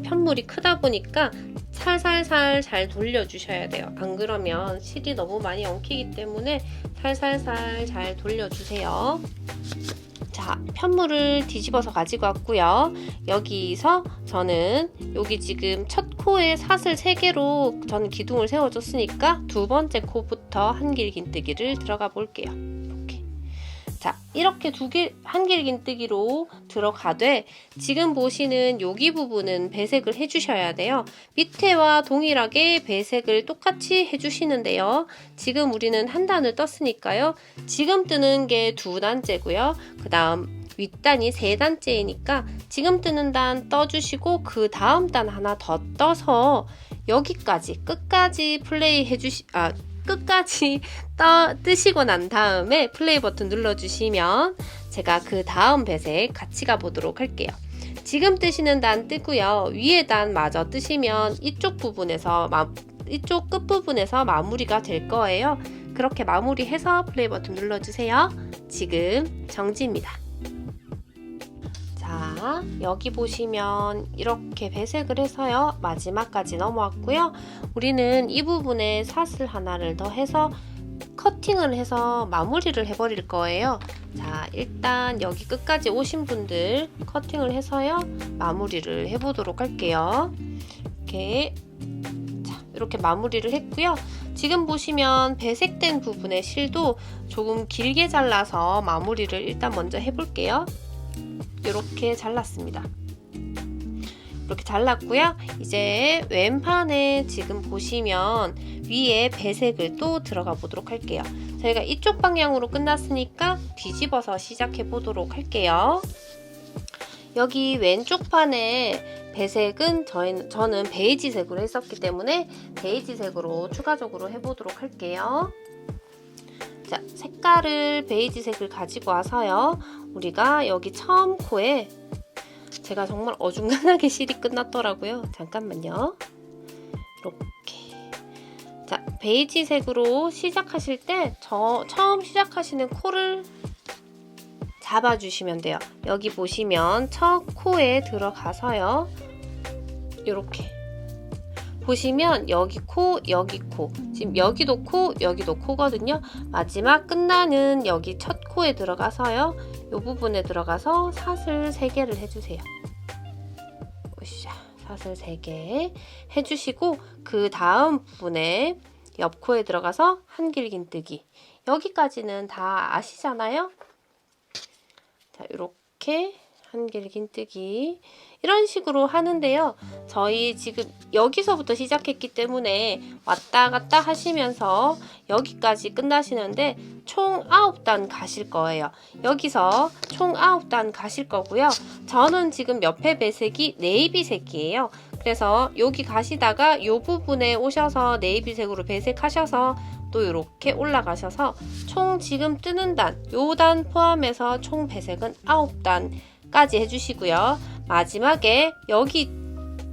[SPEAKER 1] 편물이 크다 보니까 살살살 잘 돌려주셔야 돼요. 안 그러면 실이 너무 많이 엉키기 때문에 살살살 잘 돌려주세요. 자, 편물을 뒤집어서 가지고 왔고요. 여기서 저는 여기 지금 첫 코에 사슬 3개로 저는 기둥을 세워줬으니까 두 번째 코부터 한길 긴뜨기를 들어가 볼게요. 이렇게. 자, 이렇게 한길 긴뜨기로 들어가되 지금 보시는 여기 부분은 배색을 해주셔야 돼요. 밑에와 동일하게 배색을 똑같이 해주시는데요. 지금 우리는 한 단을 떴으니까요. 지금 뜨는 게 2단째고요. 그 다음 윗단이 3단째이니까 지금 뜨는 단 떠주시고 그 다음 단 하나 더 떠서 여기까지 끝까지 플레이 끝까지 뜨시고 난 다음에 플레이 버튼 눌러주시면 제가 그 다음 배색 같이 가보도록 할게요. 지금 뜨시는 단 뜨고요. 위에 단 마저 뜨시면 이쪽 부분에서 이쪽 끝부분에서 마무리가 될 거예요. 그렇게 마무리해서 플레이 버튼 눌러주세요. 지금 정지입니다. 자, 여기 보시면 이렇게 배색을 해서요. 마지막까지 넘어왔고요. 우리는 이 부분에 사슬 하나를 더 해서 커팅을 해서 마무리를 해버릴 거예요. 자, 일단 여기 끝까지 오신 분들 커팅을 해서요. 마무리를 해보도록 할게요. 이렇게 마무리를 했고요. 지금 보시면 배색된 부분의 실도 조금 길게 잘라서 마무리를 일단 먼저 해볼게요. 이렇게 잘랐습니다. 이렇게 잘랐고요. 이제 왼판에 지금 보시면 위에 배색을 또 들어가 보도록 할게요. 저희가 이쪽 방향으로 끝났으니까 뒤집어서 시작해 보도록 할게요. 여기 왼쪽 판에 배색은 저는 베이지색으로 했었기 때문에 베이지색으로 추가적으로 해보도록 할게요. 자, 색깔을 베이지색을 가지고 와서요. 우리가 여기 처음 코에 제가 정말 어중간하게 실이 끝났더라고요. 잠깐만요. 이렇게. 자, 베이지색으로 시작하실 때 처음 시작하시는 코를 잡아주시면 돼요. 여기 보시면 첫 코에 들어가서요. 이렇게 보시면 여기 코, 여기 코. 지금 여기도 코, 여기도 코거든요. 마지막 끝나는 여기 첫 코에 들어가서요. 이 부분에 들어가서 사슬 3개를 해주세요. 으쌰, 사슬 3개 해주시고 그 다음 부분에 옆 코에 들어가서 한길긴뜨기. 여기까지는 다 아시잖아요? 자, 이렇게 한길긴뜨기 이런 식으로 하는데요. 저희 지금 여기서부터 시작했기 때문에 왔다 갔다 하시면서 여기까지 끝나시는데 총 9단 가실 거예요. 여기서 총 9단 가실 거고요. 저는 지금 옆에 배색이 네이비색이에요. 그래서 여기 가시다가 이 부분에 오셔서 네이비색으로 배색하셔서 또 이렇게 올라가셔서 총 지금 뜨는 단, 요 단 포함해서 총 배색은 9단까지 해주시고요. 마지막에 여기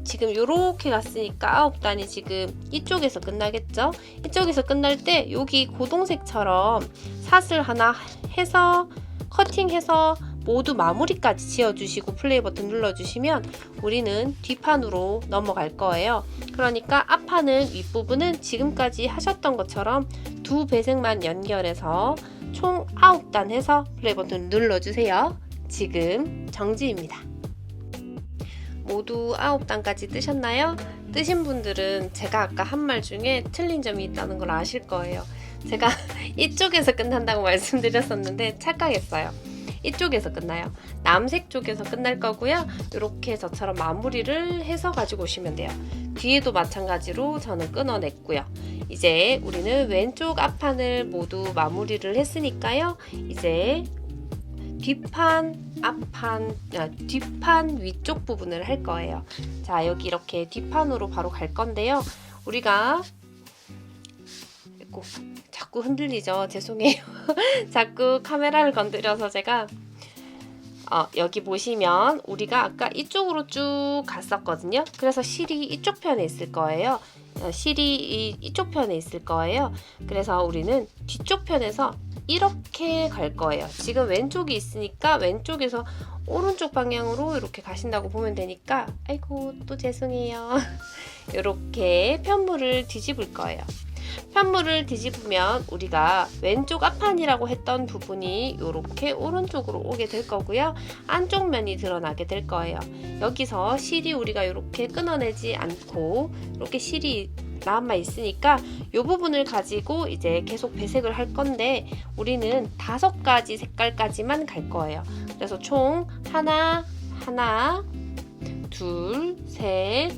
[SPEAKER 1] 지금 이렇게 갔으니까 9단이 지금 이쪽에서 끝나겠죠? 이쪽에서 끝날 때 여기 고동색처럼 사슬 하나 해서 커팅해서 모두 마무리까지 지어주시고 플레이 버튼 눌러주시면 우리는 뒷판으로 넘어갈 거예요. 그러니까 앞판은 윗부분은 지금까지 하셨던 것처럼 두 배색만 연결해서 총 9단 해서 플레이 버튼 눌러주세요. 지금 정지입니다. 모두 9단까지 뜨셨나요? 뜨신 분들은 제가 아까 한 말 중에 틀린 점이 있다는 걸 아실 거예요. 제가 이쪽에서 끝난다고 말씀드렸었는데 착각했어요. 이쪽에서 끝나요. 남색 쪽에서 끝날 거고요. 이렇게 저처럼 마무리를 해서 가지고 오시면 돼요. 뒤에도 마찬가지로 저는 끊어냈고요. 이제 우리는 왼쪽 앞판을 모두 마무리를 했으니까요. 이제 뒷판 위쪽 부분을 할 거예요. 자, 여기 이렇게 뒷판으로 바로 갈 건데요. 우리가 자꾸 흔들리죠. 죄송해요. 자꾸 카메라를 건드려서 제가 여기 보시면 우리가 아까 이쪽으로 쭉 갔었거든요. 그래서 실이 이쪽 편에 있을 거예요. 실이 이쪽 편에 있을 거예요. 그래서 우리는 뒤쪽 편에서 이렇게 갈 거예요. 지금 왼쪽이 있으니까 왼쪽에서 오른쪽 방향으로 이렇게 가신다고 보면 되니까 아이고 또 죄송해요. 이렇게 편물을 뒤집을 거예요. 편물을 뒤집으면 우리가 왼쪽 앞판이라고 했던 부분이 이렇게 오른쪽으로 오게 될 거고요. 안쪽 면이 드러나게 될 거예요. 여기서 실이 우리가 이렇게 끊어내지 않고 이렇게 실이 남아 있으니까 이 부분을 가지고 이제 계속 배색을 할 건데 우리는 5가지 색깔까지만 갈 거예요. 그래서 총 하나, 둘, 셋,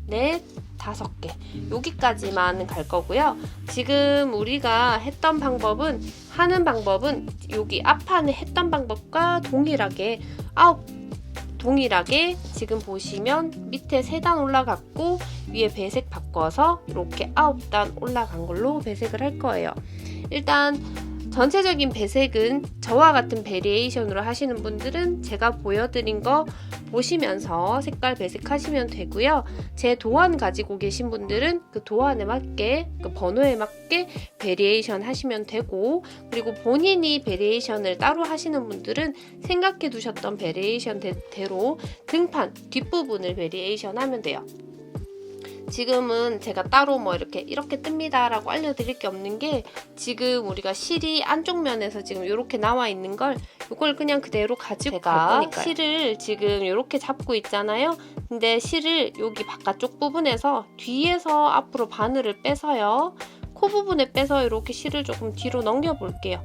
[SPEAKER 1] 넷, 5개 여기까지만 갈 거고요. 지금 우리가 했던 방법은 여기 앞판에 했던 방법과 동일하게 지금 보시면 밑에 3단 올라갔고 위에 배색 바꿔서 이렇게 9단 올라간 걸로 배색을 할 거예요. 일단 전체적인 배색은 저와 같은 베리에이션으로 하시는 분들은 제가 보여드린 거 보시면서 색깔 배색하시면 되고요. 제 도안 가지고 계신 분들은 그 도안에 맞게, 그 번호에 맞게 베리에이션 하시면 되고, 그리고 본인이 베리에이션을 따로 하시는 분들은 생각해 두셨던 베리에이션대로 등판 뒷부분을 베리에이션 하면 돼요. 지금은 제가 따로 뭐 이렇게 뜹니다 라고 알려드릴 게 없는 게, 지금 우리가 실이 안쪽 면에서 지금 이렇게 나와 있는 걸 이걸 그냥 그대로 가지고 갈 거니까요. 실을 지금 이렇게 잡고 있잖아요. 근데 실을 여기 바깥쪽 부분에서 뒤에서 앞으로 바늘을 빼서요, 코 부분에 빼서 이렇게 실을 조금 뒤로 넘겨 볼게요.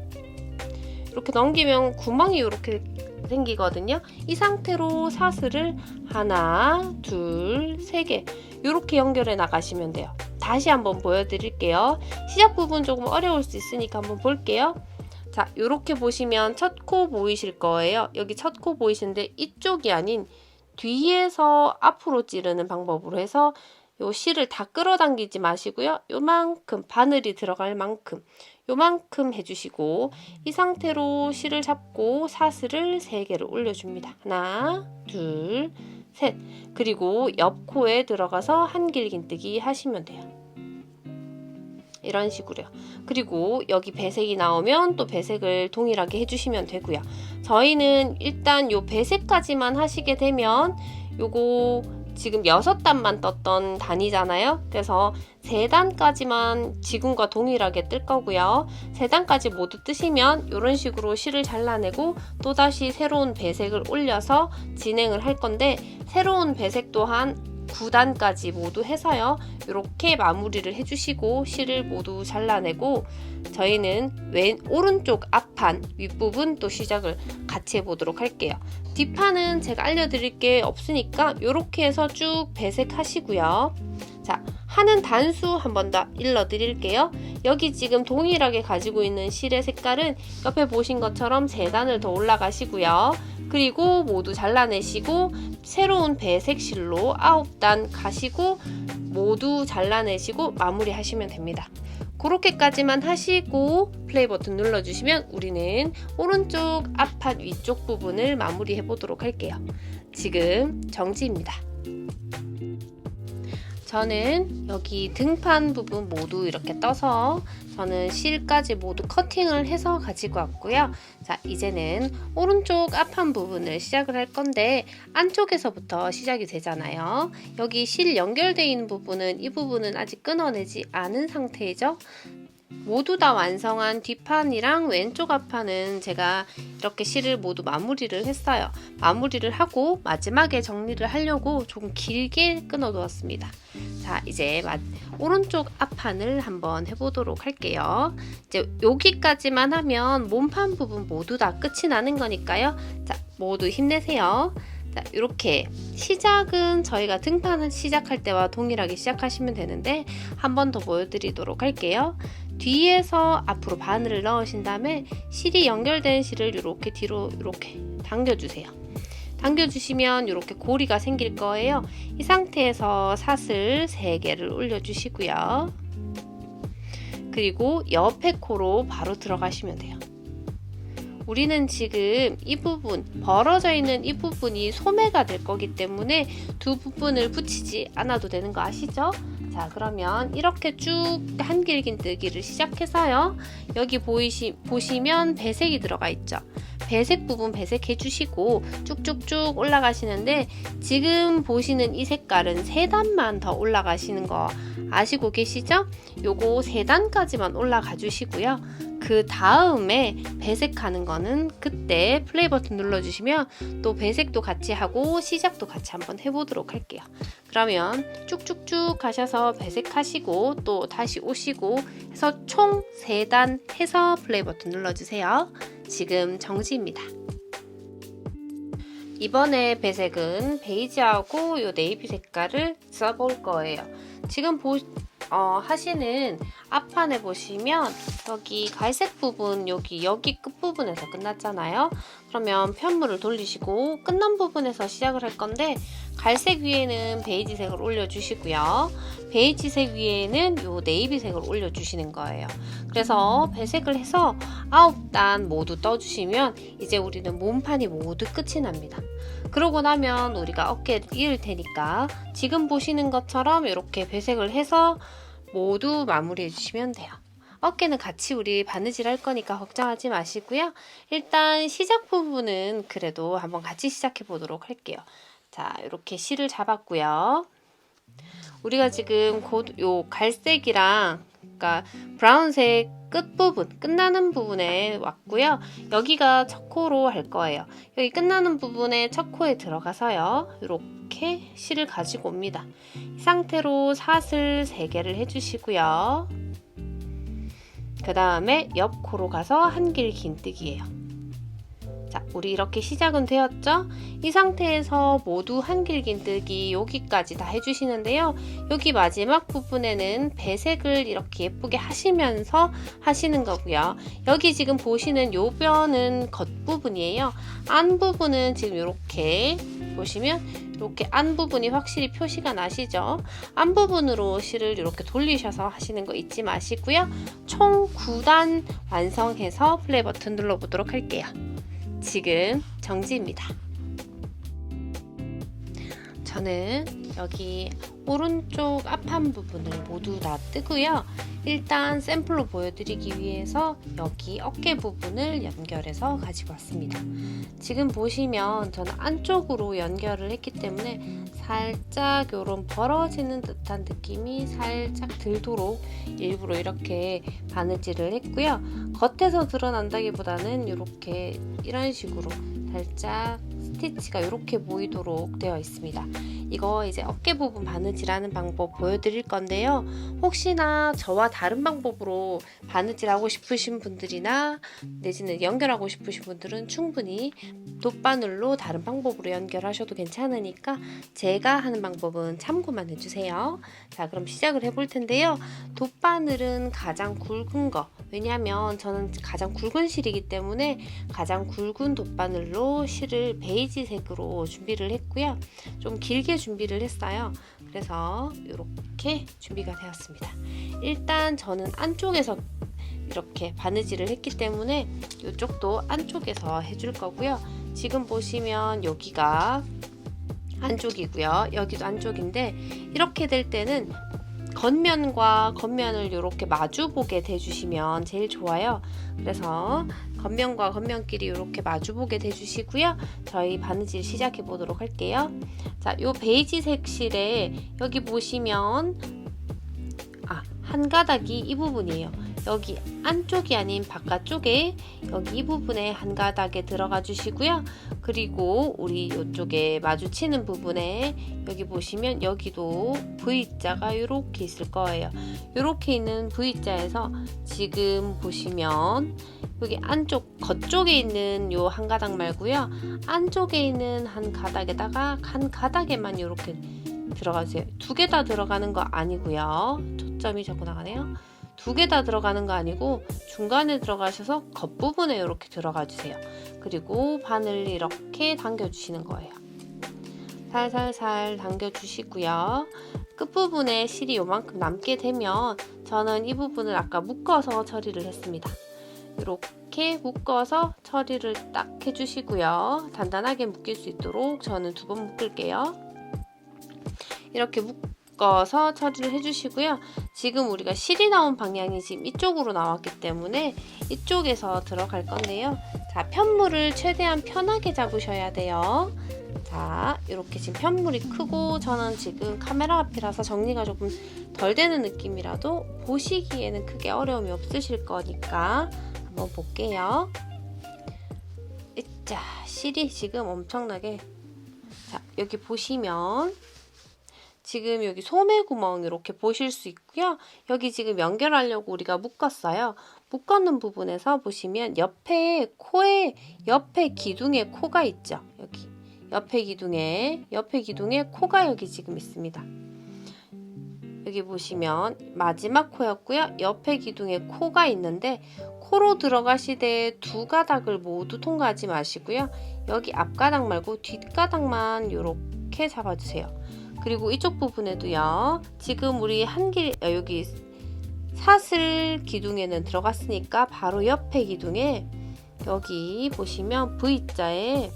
[SPEAKER 1] 이렇게 넘기면 구멍이 이렇게 생기거든요. 이 상태로 사슬을 하나, 둘, 세 개 이렇게 연결해 나가시면 돼요. 다시 한번 보여드릴게요. 시작 부분 조금 어려울 수 있으니까 한번 볼게요. 자, 이렇게 보시면 첫 코 보이실 거예요. 여기 첫 코 보이시는데 이쪽이 아닌 뒤에서 앞으로 찌르는 방법으로 해서 요 실을 다 끌어당기지 마시고요. 요만큼 바늘이 들어갈 만큼 요만큼 해주시고, 이 상태로 실을 잡고 사슬을 3개를 올려줍니다. 하나, 둘, 셋. 그리고 옆 코에 들어가서 한길긴뜨기 하시면 돼요. 이런 식으로요. 그리고 여기 배색이 나오면 또 배색을 동일하게 해주시면 되고요. 저희는 일단 요 배색까지만 하시게 되면 요거 지금 6단만 떴던 단이잖아요. 그래서 3단까지만 지금과 동일하게 뜰 거고요. 3단까지 모두 뜨시면 이런 식으로 실을 잘라내고 또다시 새로운 배색을 올려서 진행을 할 건데, 새로운 배색 또한 9단까지 모두 해서요, 이렇게 마무리를 해주시고 실을 모두 잘라내고, 저희는 오른쪽 앞판 윗부분 또 시작을 같이 해보도록 할게요. 뒷판은 제가 알려드릴 게 없으니까 이렇게 해서 쭉 배색하시고요. 자, 하는 단수 한 번 더 일러드릴게요. 여기 지금 동일하게 가지고 있는 실의 색깔은 옆에 보신 것처럼 3단을 더 올라가시고요. 그리고 모두 잘라내시고 새로운 배색실로 9단 가시고 모두 잘라내시고 마무리 하시면 됩니다. 그렇게까지만 하시고 플레이 버튼 눌러주시면 우리는 오른쪽 앞판 위쪽 부분을 마무리 해보도록 할게요. 지금 정지입니다. 저는 여기 등판 부분 모두 이렇게 떠서 저는 실까지 모두 커팅을 해서 가지고 왔고요. 자, 이제는 오른쪽 앞판 부분을 시작을 할 건데, 안쪽에서부터 시작이 되잖아요. 여기 실 연결되어 있는 부분은, 이 부분은 아직 끊어내지 않은 상태이죠. 모두 다 완성한 뒷판이랑 왼쪽 앞판은 제가 이렇게 실을 모두 마무리를 했어요. 마무리를 하고 마지막에 정리를 하려고 조금 길게 끊어 놓았습니다. 자, 이제 오른쪽 앞판을 한번 해보도록 할게요. 이제 여기까지만 하면 몸판 부분 모두 다 끝이 나는 거니까요. 자, 모두 힘내세요. 자, 이렇게 시작은 저희가 등판을 시작할 때와 동일하게 시작하시면 되는데, 한 번 더 보여드리도록 할게요. 뒤에서 앞으로 바늘을 넣으신 다음에 실이 연결된 실을 이렇게 뒤로 이렇게 당겨주세요. 당겨주시면 이렇게 고리가 생길 거예요. 이 상태에서 사슬 3개를 올려주시고요. 그리고 옆에 코로 바로 들어가시면 돼요. 우리는 지금 이 부분, 벌어져 있는 이 부분이 소매가 될 거기 때문에 두 부분을 붙이지 않아도 되는 거 아시죠? 자, 그러면 이렇게 쭉 한길긴뜨기를 시작해서요. 여기 보시면 배색이 들어가 있죠. 배색 부분 배색해 주시고 쭉쭉쭉 올라가시는데, 지금 보시는 이 색깔은 3단만 더 올라가시는 거 아시고 계시죠? 요거 3단까지만 올라가 주시고요. 그 다음에 배색하는 거는 그때 플레이 버튼 눌러주시면 또 배색도 같이 하고 시작도 같이 한번 해보도록 할게요. 그러면 쭉쭉쭉 가셔서 배색하시고 또 다시 오시고 해서 총 3단 해서 플레이 버튼 눌러주세요. 지금 정지입니다. 이번에 배색은 베이지하고 요 네이비 색깔을 써볼 거예요. 지금 하시는 앞판에 보시면 여기 갈색 부분 여기 끝부분에서 끝났잖아요. 그러면 편물을 돌리시고 끝난 부분에서 시작을 할 건데, 갈색 위에는 베이지색을 올려주시고요. 베이지색 위에는 요 네이비색을 올려주시는 거예요. 그래서 배색을 해서 9단 모두 떠주시면 이제 우리는 몸판이 모두 끝이 납니다. 그러고 나면 우리가 어깨를 이을 테니까 지금 보시는 것처럼 이렇게 배색을 해서 모두 마무리해 주시면 돼요. 어깨는 같이 우리 바느질 할 거니까 걱정하지 마시고요. 일단 시작 부분은 그래도 한번 같이 시작해 보도록 할게요. 자, 이렇게 실을 잡았고요. 우리가 지금 곧 요 갈색이랑 그러니까 브라운색 끝부분, 끝나는 부분에 왔고요. 여기가 첫 코로 할 거예요. 여기 끝나는 부분에 첫 코에 들어가서요. 이렇게 실을 가지고 옵니다. 이 상태로 사슬 3개를 해주시고요. 그 다음에 옆 코로 가서 한길 긴뜨기예요. 자, 우리 이렇게 시작은 되었죠? 이 상태에서 모두 한길 긴뜨기 여기까지 다 해주시는데요. 여기 마지막 부분에는 배색을 이렇게 예쁘게 하시면서 하시는 거고요. 여기 지금 보시는 요 변은 겉부분이에요. 안 부분은 지금 이렇게 보시면 이렇게 안 부분이 확실히 표시가 나시죠? 안 부분으로 실을 이렇게 돌리셔서 하시는 거 잊지 마시고요. 총 9단 완성해서 플레이 버튼 눌러보도록 할게요. 지금 정지입니다. 저는 여기 오른쪽 앞판 부분을 모두 다 뜨고요. 일단 샘플로 보여드리기 위해서 여기 어깨 부분을 연결해서 가지고 왔습니다. 지금 보시면 저는 안쪽으로 연결을 했기 때문에 살짝 이런 벌어지는 듯한 느낌이 살짝 들도록 일부러 이렇게 바느질을 했고요. 겉에서 드러난다기보다는 이렇게 이런 식으로 살짝 스티치가 이렇게 보이도록 되어 있습니다. 이거 이제 어깨 부분 바느질하는 방법 보여드릴 건데요. 혹시나 저와 다른 방법으로 바느질하고 싶으신 분들이나 내지는 연결하고 싶으신 분들은 충분히 돗바늘로 다른 방법으로 연결하셔도 괜찮으니까 제가 하는 방법은 참고만 해주세요. 자, 그럼 시작을 해볼 텐데요. 돗바늘은 가장 굵은 거, 왜냐하면 저는 가장 굵은 실이기 때문에 가장 굵은 돗바늘로 실을 베이지색으로 준비를 했고요. 좀 길게 준비를 했어요. 그래서 이렇게 준비가 되었습니다. 일단 저는 안쪽에서 이렇게 바느질을 했기 때문에 이쪽도 안쪽에서 해줄 거고요. 지금 보시면 여기가 안쪽이고요. 여기도 안쪽인데 이렇게 될 때는 겉면과 겉면을 이렇게 마주보게 대주시면 제일 좋아요. 그래서 겉면과 겉면끼리 이렇게 마주보게 대주시고요. 저희 바느질 시작해 보도록 할게요. 자, 요 베이지색 실에 여기 보시면 한 가닥이 이 부분이에요. 여기 안쪽이 아닌 바깥쪽에 여기 이 부분에 한 가닥에 들어가 주시고요. 그리고 우리 이쪽에 마주치는 부분에 여기 보시면 여기도 V자가 이렇게 있을 거예요. 이렇게 있는 V자에서 지금 보시면 여기 안쪽 겉쪽에 있는 요 한 가닥 말고요. 안쪽에 있는 한 가닥에다가 한 가닥에만 이렇게 들어가세요. 2개 다 들어가는 거 아니고요. 초점이 자꾸 나가네요. 2개 다 들어가는 거 아니고 중간에 들어가셔서 겉부분에 이렇게 들어가 주세요. 그리고 바늘 이렇게 당겨 주시는 거예요. 살살살 당겨 주시고요. 끝부분에 실이 요만큼 남게 되면 저는 이 부분을 아까 묶어서 처리를 했습니다. 이렇게 묶어서 처리를 딱 해주시고요. 단단하게 묶일 수 있도록 저는 2번 묶을게요. 이렇게 묶어서 처리를 해주시고요. 지금 우리가 실이 나온 방향이 지금 이쪽으로 나왔기 때문에 이쪽에서 들어갈 건데요. 자, 편물을 최대한 편하게 잡으셔야 돼요. 자, 이렇게 지금 편물이 크고 저는 지금 카메라 앞이라서 정리가 조금 덜 되는 느낌이라도 보시기에는 크게 어려움이 없으실 거니까 한번 볼게요. 자, 실이 지금 엄청나게, 자, 여기 보시면 지금 여기 소매구멍 이렇게 보실 수 있고요. 여기 지금 연결하려고 우리가 묶었어요. 묶었는 부분에서 보시면 옆에 코에, 옆에 기둥에 코가 있죠. 여기 옆에 기둥에 코가 여기 지금 있습니다. 여기 보시면 마지막 코였고요. 옆에 기둥에 코가 있는데 코로 들어가시되 2가닥을 모두 통과하지 마시고요. 여기 앞가닥 말고 뒷가닥만 이렇게 이렇게 잡아주세요. 그리고 이쪽 부분에도요. 지금 우리 여기 사슬 기둥에는 들어갔으니까 바로 옆에 기둥에 여기 보시면 V자에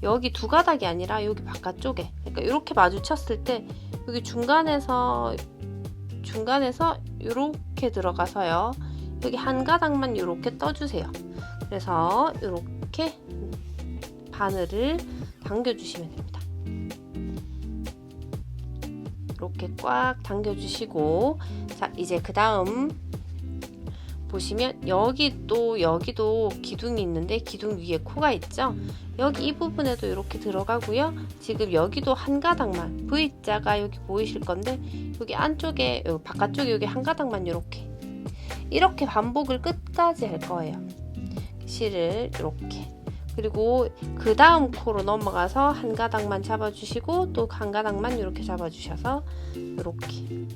[SPEAKER 1] 여기 두 가닥이 아니라 여기 바깥쪽에, 그러니까 이렇게 마주쳤을 때 여기 중간에서 이렇게 들어가서요. 여기 한 가닥만 이렇게 떠주세요. 그래서 이렇게 바늘을 당겨주시면 됩니다. 이렇게 꽉 당겨주시고, 자 이제 그 다음 보시면 여기도 기둥이 있는데 기둥 위에 코가 있죠. 여기 이 부분에도 이렇게 들어가고요. 지금 여기도 한 가닥만, V자가 여기 보이실 건데 여기 안쪽에, 여기 바깥쪽에 여기 한 가닥만 이렇게 반복을 끝까지 할 거예요. 실을 이렇게. 그리고 그 다음 코로 넘어가서 한 가닥만 잡아주시고 또 한 가닥만 이렇게 잡아주셔서 이렇게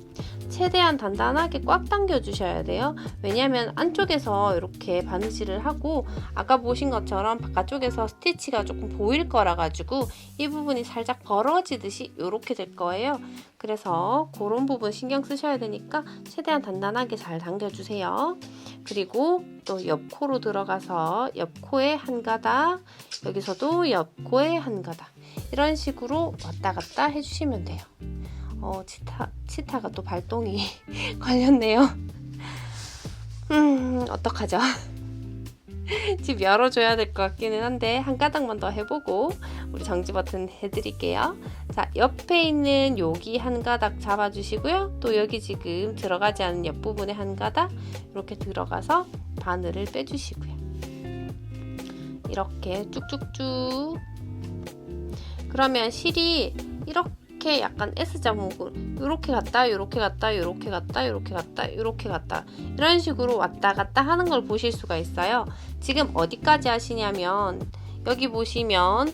[SPEAKER 1] 최대한 단단하게 꽉 당겨 주셔야 돼요. 왜냐하면 안쪽에서 이렇게 바느질을 하고 아까 보신 것처럼 바깥쪽에서 스티치가 조금 보일 거라 가지고 이 부분이 살짝 벌어지듯이 이렇게 될 거예요. 그래서 그런 부분 신경 쓰셔야 되니까 최대한 단단하게 잘 당겨 주세요. 그리고 또 옆코로 들어가서 옆코에 한 가닥, 여기서도 옆코에 한 가닥, 이런 식으로 왔다 갔다 해주시면 돼요. 치타가 또 발동이 걸렸네요. 어떡하죠? 집 열어줘야 될 것 같기는 한데 한 가닥만 더 해보고 우리 정지 버튼 해드릴게요. 자, 옆에 있는 여기 한 가닥 잡아주시고요. 또 여기 지금 들어가지 않은 옆부분에 한 가닥 이렇게 들어가서 바늘을 빼주시고요. 이렇게 쭉쭉쭉. 그러면 실이 이렇게 약간 S자목으로 이렇게 갔다 이렇게 갔다 이렇게 갔다 이렇게 갔다 이렇게 갔다 이런 식으로 왔다 갔다 하는 걸 보실 수가 있어요. 지금 어디까지 하시냐면 여기 보시면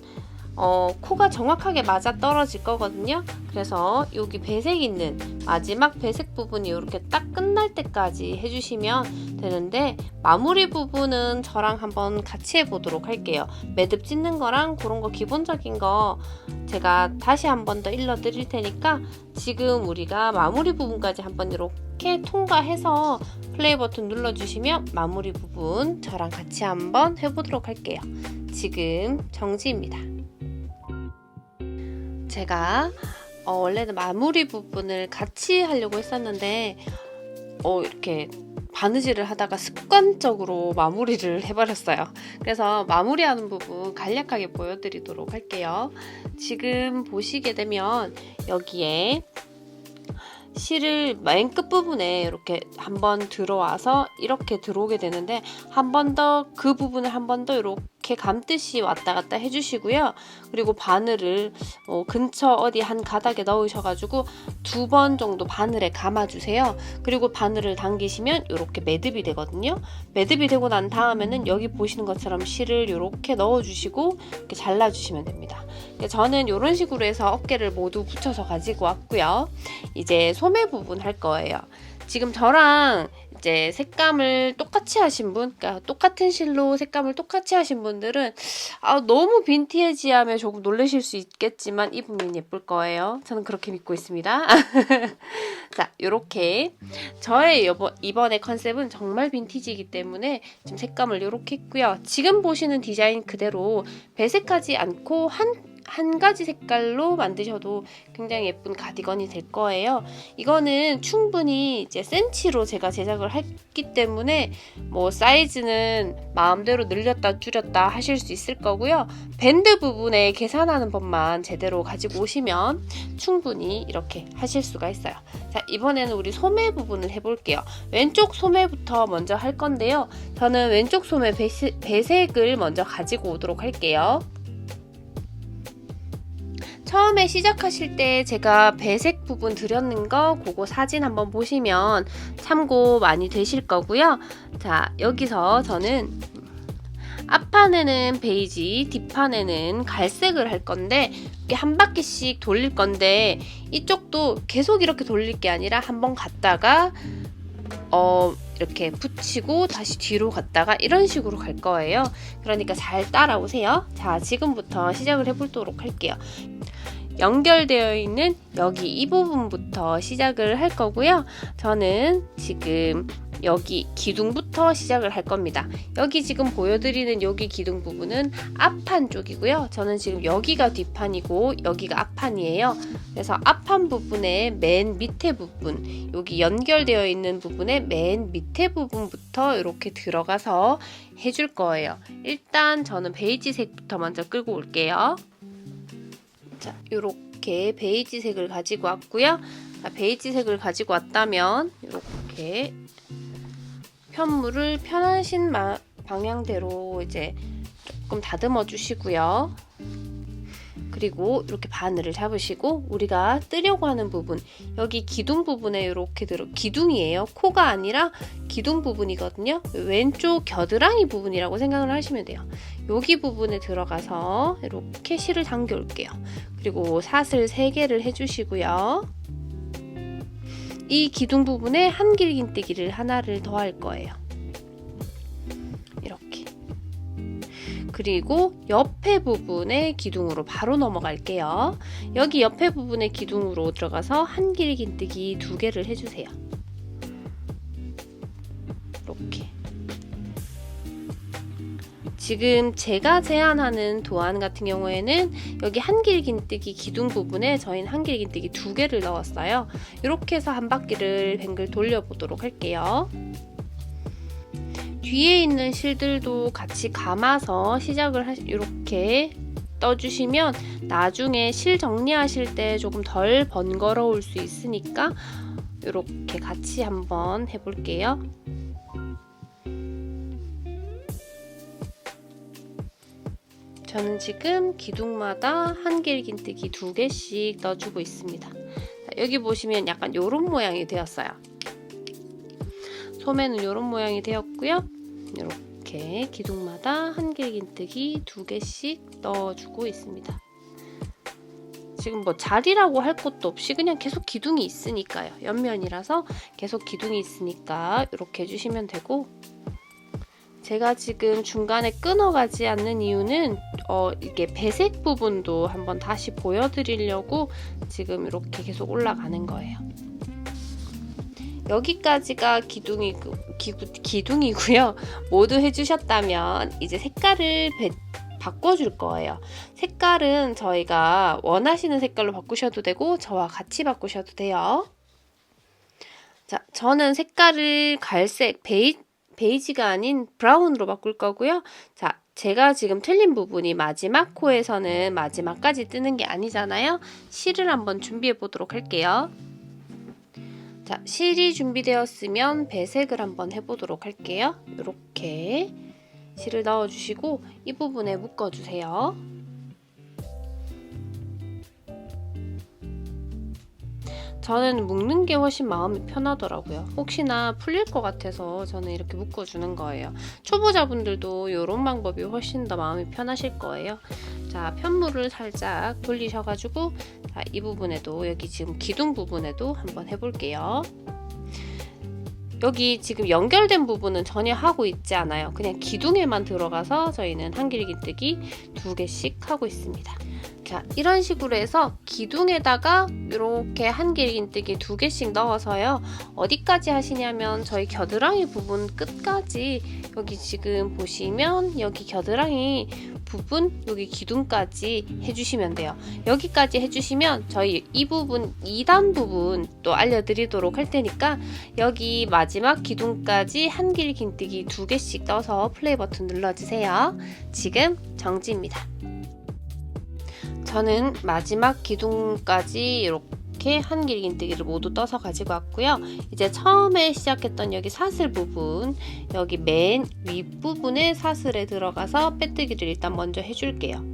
[SPEAKER 1] 코가 정확하게 맞아 떨어질 거거든요. 그래서 여기 배색 있는 마지막 배색 부분이 이렇게 딱 끝날 때까지 해주시면 되는데, 마무리 부분은 저랑 한번 같이 해보도록 할게요. 매듭 찢는 거랑 그런 거 기본적인 거 제가 다시 한번 더 일러 드릴 테니까 지금 우리가 마무리 부분까지 한번 이렇게 통과해서 플레이 버튼 눌러주시면 마무리 부분 저랑 같이 한번 해보도록 할게요. 지금 정지입니다. 제가 원래는 마무리 부분을 같이 하려고 했었는데 이렇게 바느질을 하다가 습관적으로 마무리를 해버렸어요. 그래서 마무리하는 부분 간략하게 보여드리도록 할게요. 지금 보시게 되면 여기에 실을 맨 끝부분에 이렇게 한번 들어와서 이렇게 들어오게 되는데 한 번 더 그 부분을 한 번 더 이렇게 감듯이 왔다 갔다 해주시고요. 그리고 바늘을 근처 어디 한 가닥에 넣으셔가지고 2번 정도 바늘에 감아주세요. 그리고 바늘을 당기시면 이렇게 매듭이 되거든요. 매듭이 되고 난 다음에는 여기 보시는 것처럼 실을 이렇게 넣어주시고 이렇게 잘라주시면 됩니다. 저는 이런 식으로 해서 어깨를 모두 붙여서 가지고 왔고요. 이제 소매 부분 할 거예요. 지금 저랑 이제 색감을 똑같이 하신 분, 그러니까 똑같은 실로 색감을 똑같이 하신 분들은 너무 빈티지하면 조금 놀라실 수 있겠지만 입으면 예쁠 거예요. 저는 그렇게 믿고 있습니다. 자, 요렇게 저의 이번에 컨셉은 정말 빈티지이기 때문에 지금 색감을 요렇게 했고요. 지금 보시는 디자인 그대로 배색하지 않고 한 가지 색깔로 만드셔도 굉장히 예쁜 가디건이 될 거예요. 이거는 충분히 이제 센치로 제가 제작을 했기 때문에 뭐 사이즈는 마음대로 늘렸다 줄였다 하실 수 있을 거고요. 밴드 부분에 계산하는 법만 제대로 가지고 오시면 충분히 이렇게 하실 수가 있어요. 자, 이번에는 우리 소매 부분을 해볼게요. 왼쪽 소매부터 먼저 할 건데요. 저는 왼쪽 소매 배색을 먼저 가지고 오도록 할게요. 처음에 시작하실 때 제가 배색 부분 드렸는 거 그거 사진 한번 보시면 참고 많이 되실 거고요. 자, 여기서 저는 앞판에는 베이지, 뒷판에는 갈색을 할 건데 이렇게 한 바퀴씩 돌릴 건데 이쪽도 계속 이렇게 돌릴 게 아니라 한번 갔다가 이렇게 붙이고 다시 뒤로 갔다가 이런 식으로 갈 거예요. 그러니까 잘 따라오세요. 자, 지금부터 시작을 해보도록 할게요. 연결되어 있는 여기 이 부분부터 시작을 할 거고요. 저는 지금 여기 기둥부터 시작을 할 겁니다. 여기 지금 보여드리는 여기 기둥 부분은 앞판 쪽이고요. 저는 지금 여기가 뒷판이고 여기가 앞판이에요. 그래서 앞판 부분의 맨 밑에 부분, 여기 연결되어 있는 부분의 맨 밑에 부분부터 이렇게 들어가서 해줄 거예요. 일단 저는 베이지색부터 먼저 끌고 올게요. 자, 이렇게 베이지색을 가지고 왔고요. 베이지색을 가지고 왔다면 이렇게 편물을 편하신 방향대로 이제 조금 다듬어 주시고요. 그리고 이렇게 바늘을 잡으시고 우리가 뜨려고 하는 부분, 여기 기둥 부분에 이렇게 기둥이에요. 코가 아니라 기둥 부분이거든요. 왼쪽 겨드랑이 부분이라고 생각을 하시면 돼요. 여기 부분에 들어가서 이렇게 실을 당겨 올게요. 그리고 사슬 3개를 해주시고요. 이 기둥 부분에 한길긴뜨기를 하나를 더 할 거예요. 이렇게. 그리고 옆에 부분의 기둥으로 바로 넘어갈게요. 여기 옆에 부분의 기둥으로 들어가서 한길긴뜨기 2개를 해주세요. 이렇게. 지금 제가 제안하는 도안 같은 경우에는 여기 한길긴뜨기 기둥 부분에 저희는 한길긴뜨기 2개를 넣었어요. 이렇게 해서 한 바퀴를 뱅글 돌려보도록 할게요. 뒤에 있는 실들도 같이 감아서 시작을 이렇게 떠주시면 나중에 실 정리하실 때 조금 덜 번거로울 수 있으니까 이렇게 같이 한번 해볼게요. 저는 지금 기둥마다 한길긴뜨기 2개씩 넣어주고 있습니다. 자, 여기 보시면 약간 요런 모양이 되었어요. 소매는 요런 모양이 되었고요. 이렇게 기둥마다 한길긴뜨기 2개씩 넣어주고 있습니다. 지금 뭐 자리라고 할 것도 없이 그냥 계속 기둥이 있으니까요. 옆면이라서 계속 기둥이 있으니까 이렇게 해주시면 되고, 제가 지금 중간에 끊어가지 않는 이유는 이게 배색 부분도 한번 다시 보여드리려고 지금 이렇게 계속 올라가는 거예요. 여기까지가 기둥이고요. 모두 해주셨다면 이제 색깔을 바꿔줄 거예요. 색깔은 저희가 원하시는 색깔로 바꾸셔도 되고 저와 같이 바꾸셔도 돼요. 자, 저는 색깔을 갈색, 베이지가 아닌 브라운으로 바꿀 거고요. 자, 제가 지금 틀린 부분이 마지막 코에서는 마지막까지 뜨는 게 아니잖아요. 실을 한번 준비해 보도록 할게요. 자, 실이 준비되었으면 배색을 한번 해보도록 할게요. 이렇게 실을 넣어주시고 이 부분에 묶어주세요. 저는 묶는 게 훨씬 마음이 편하더라고요. 혹시나 풀릴 것 같아서 저는 이렇게 묶어주는 거예요. 초보자분들도 이런 방법이 훨씬 더 마음이 편하실 거예요. 자, 편물을 살짝 돌리셔가지고 이 부분에도, 여기 지금 기둥 부분에도 한번 해볼게요. 여기 지금 연결된 부분은 전혀 하고 있지 않아요. 그냥 기둥에만 들어가서 저희는 한길긴뜨기 2개씩 하고 있습니다. 자, 이런 식으로 해서 기둥에다가 이렇게 한길긴뜨기 2개씩 넣어서요. 어디까지 하시냐면 저희 겨드랑이 부분 끝까지, 여기 지금 보시면 여기 겨드랑이 부분, 여기 기둥까지 해주시면 돼요. 여기까지 해주시면 저희 이 부분 2단 부분 또 알려드리도록 할 테니까 여기 마지막 기둥까지 한길긴뜨기 2개씩 떠서 플레이 버튼 눌러주세요. 지금 정지입니다. 저는 마지막 기둥까지 이렇게 한길긴뜨기를 모두 떠서 가지고 왔고요. 이제 처음에 시작했던 여기 사슬 부분, 여기 맨 윗부분에 사슬에 들어가서 빼뜨기를 일단 먼저 해줄게요.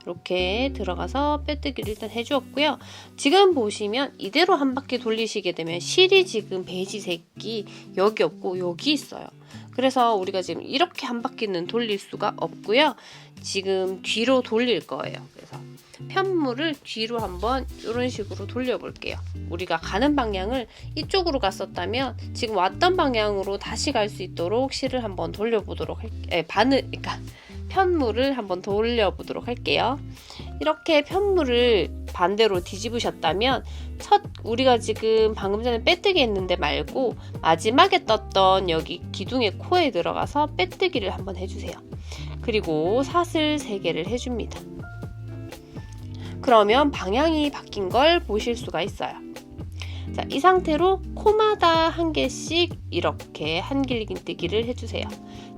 [SPEAKER 1] 이렇게 들어가서 빼뜨기를 일단 해주었고요. 지금 보시면 이대로 한 바퀴 돌리시게 되면 실이 지금 베이지색이 여기 없고 여기 있어요. 그래서 우리가 지금 이렇게 한 바퀴는 돌릴 수가 없고요. 지금 뒤로 돌릴 거예요. 그래서 편물을 뒤로 한번 이런 식으로 돌려볼게요. 우리가 가는 방향을 이쪽으로 갔었다면 지금 왔던 방향으로 다시 갈 수 있도록 실을 한번 돌려보도록 할게요. 그러니까 편물을 한번 돌려보도록 할게요. 이렇게 편물을 반대로 뒤집으셨다면 우리가 지금 방금 전에 빼뜨기 했는데 말고 마지막에 떴던 여기 기둥의 코에 들어가서 빼뜨기를 한번 해주세요. 그리고 사슬 3개를 해줍니다. 그러면 방향이 바뀐 걸 보실 수가 있어요. 자, 이 상태로 코마다 한 개씩 이렇게 한길긴뜨기를 해주세요.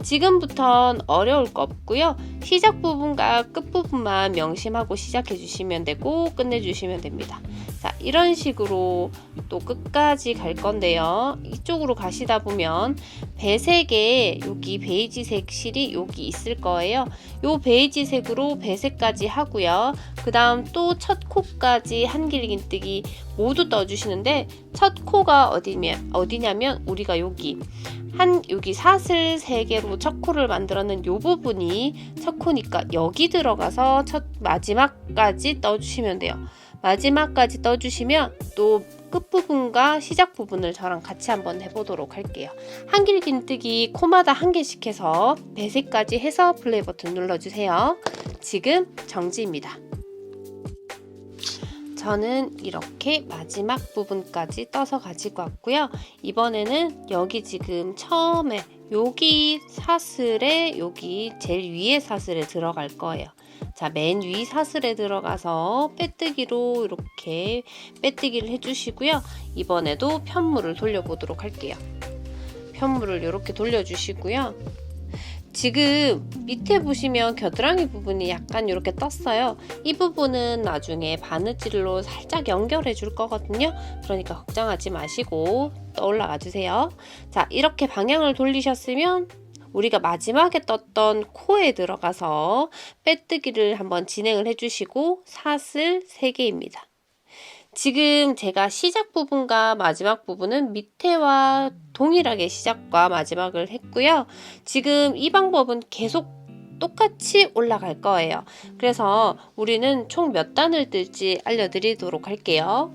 [SPEAKER 1] 지금부턴 어려울 거 없고요. 시작 부분과 끝 부분만 명심하고 시작해 주시면 되고 끝내 주시면 됩니다. 자, 이런 식으로 또 끝까지 갈 건데요. 이쪽으로 가시다 보면 배색에 여기 베이지색 실이 여기 있을 거예요. 요 베이지색으로 배색까지 하고요. 그 다음 또 첫 코까지 한길긴뜨기 모두 떠주시는데 첫 코가 어디냐면 우리가 여기 사슬 3개로 첫 코를 만들었는 요 부분이 첫 코니까 여기 들어가서 마지막까지 떠주시면 돼요. 마지막까지 떠주시면 또 끝부분과 시작 부분을 저랑 같이 한번 해보도록 할게요. 한길긴뜨기 코마다 한 개씩 해서 배색까지 해서 플레이 버튼 눌러주세요. 지금 정지입니다. 저는 이렇게 마지막 부분까지 떠서 가지고 왔고요. 이번에는 여기 지금 처음에 여기 사슬에 여기 제일 위에 사슬에 들어갈 거예요. 자, 맨 위 사슬에 들어가서 빼뜨기로 이렇게 빼뜨기를 해주시고요. 이번에도 편물을 돌려보도록 할게요. 편물을 이렇게 돌려주시고요. 지금 밑에 보시면 겨드랑이 부분이 약간 이렇게 떴어요. 이 부분은 나중에 바느질로 살짝 연결해 줄 거거든요. 그러니까 걱정하지 마시고 올라가 주세요. 자, 이렇게 방향을 돌리셨으면 우리가 마지막에 떴던 코에 들어가서 빼뜨기를 한번 진행을 해주시고 사슬 3개입니다. 지금 제가 시작 부분과 마지막 부분은 밑에와 동일하게 시작과 마지막을 했고요. 지금 이 방법은 계속 똑같이 올라갈 거예요. 그래서 우리는 총 몇 단을 뜰지 알려드리도록 할게요.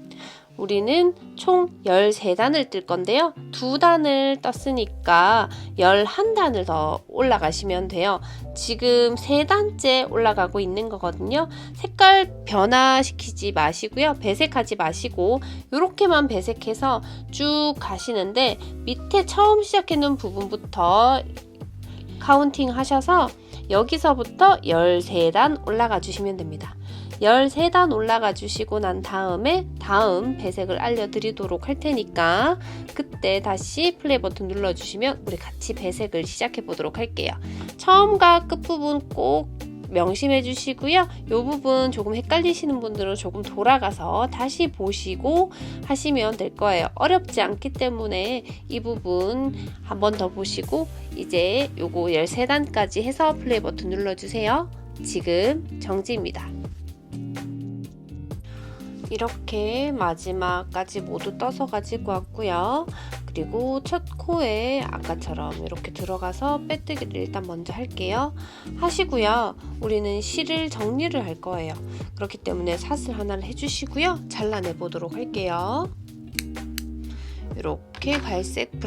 [SPEAKER 1] 우리는 총 13단을 뜰 건데요. 2단을 떴으니까 11단을 더 올라가시면 돼요. 지금 3단째 올라가고 있는 거거든요. 색깔 변화시키지 마시고요. 배색하지 마시고 이렇게만 배색해서 쭉 가시는데 밑에 처음 시작해놓은 부분부터 카운팅 하셔서 여기서부터 13단 올라가 주시면 됩니다. 13단 올라가 주시고 난 다음에 다음 배색을 알려드리도록 할 테니까 그때 다시 플레이 버튼 눌러주시면 우리 같이 배색을 시작해 보도록 할게요. 처음과 끝부분 꼭 명심해 주시고요. 이 부분 조금 헷갈리시는 분들은 조금 돌아가서 다시 보시고 하시면 될 거예요. 어렵지 않기 때문에 이 부분 한 번 더 보시고 이제 요거 13단까지 해서 플레이 버튼 눌러주세요. 지금 정지입니다. 이렇게 마지막까지 모두 떠서 가지고 왔고요. 그리고 첫 코에 아까처럼 이렇게 들어가서 빼뜨기를 일단 먼저 할게요. 하시고요. 우리는 실을 정리를 할 거예요. 그렇기 때문에 사슬 하나를 해주시고요. 잘라내 보도록 할게요. 이렇게 갈색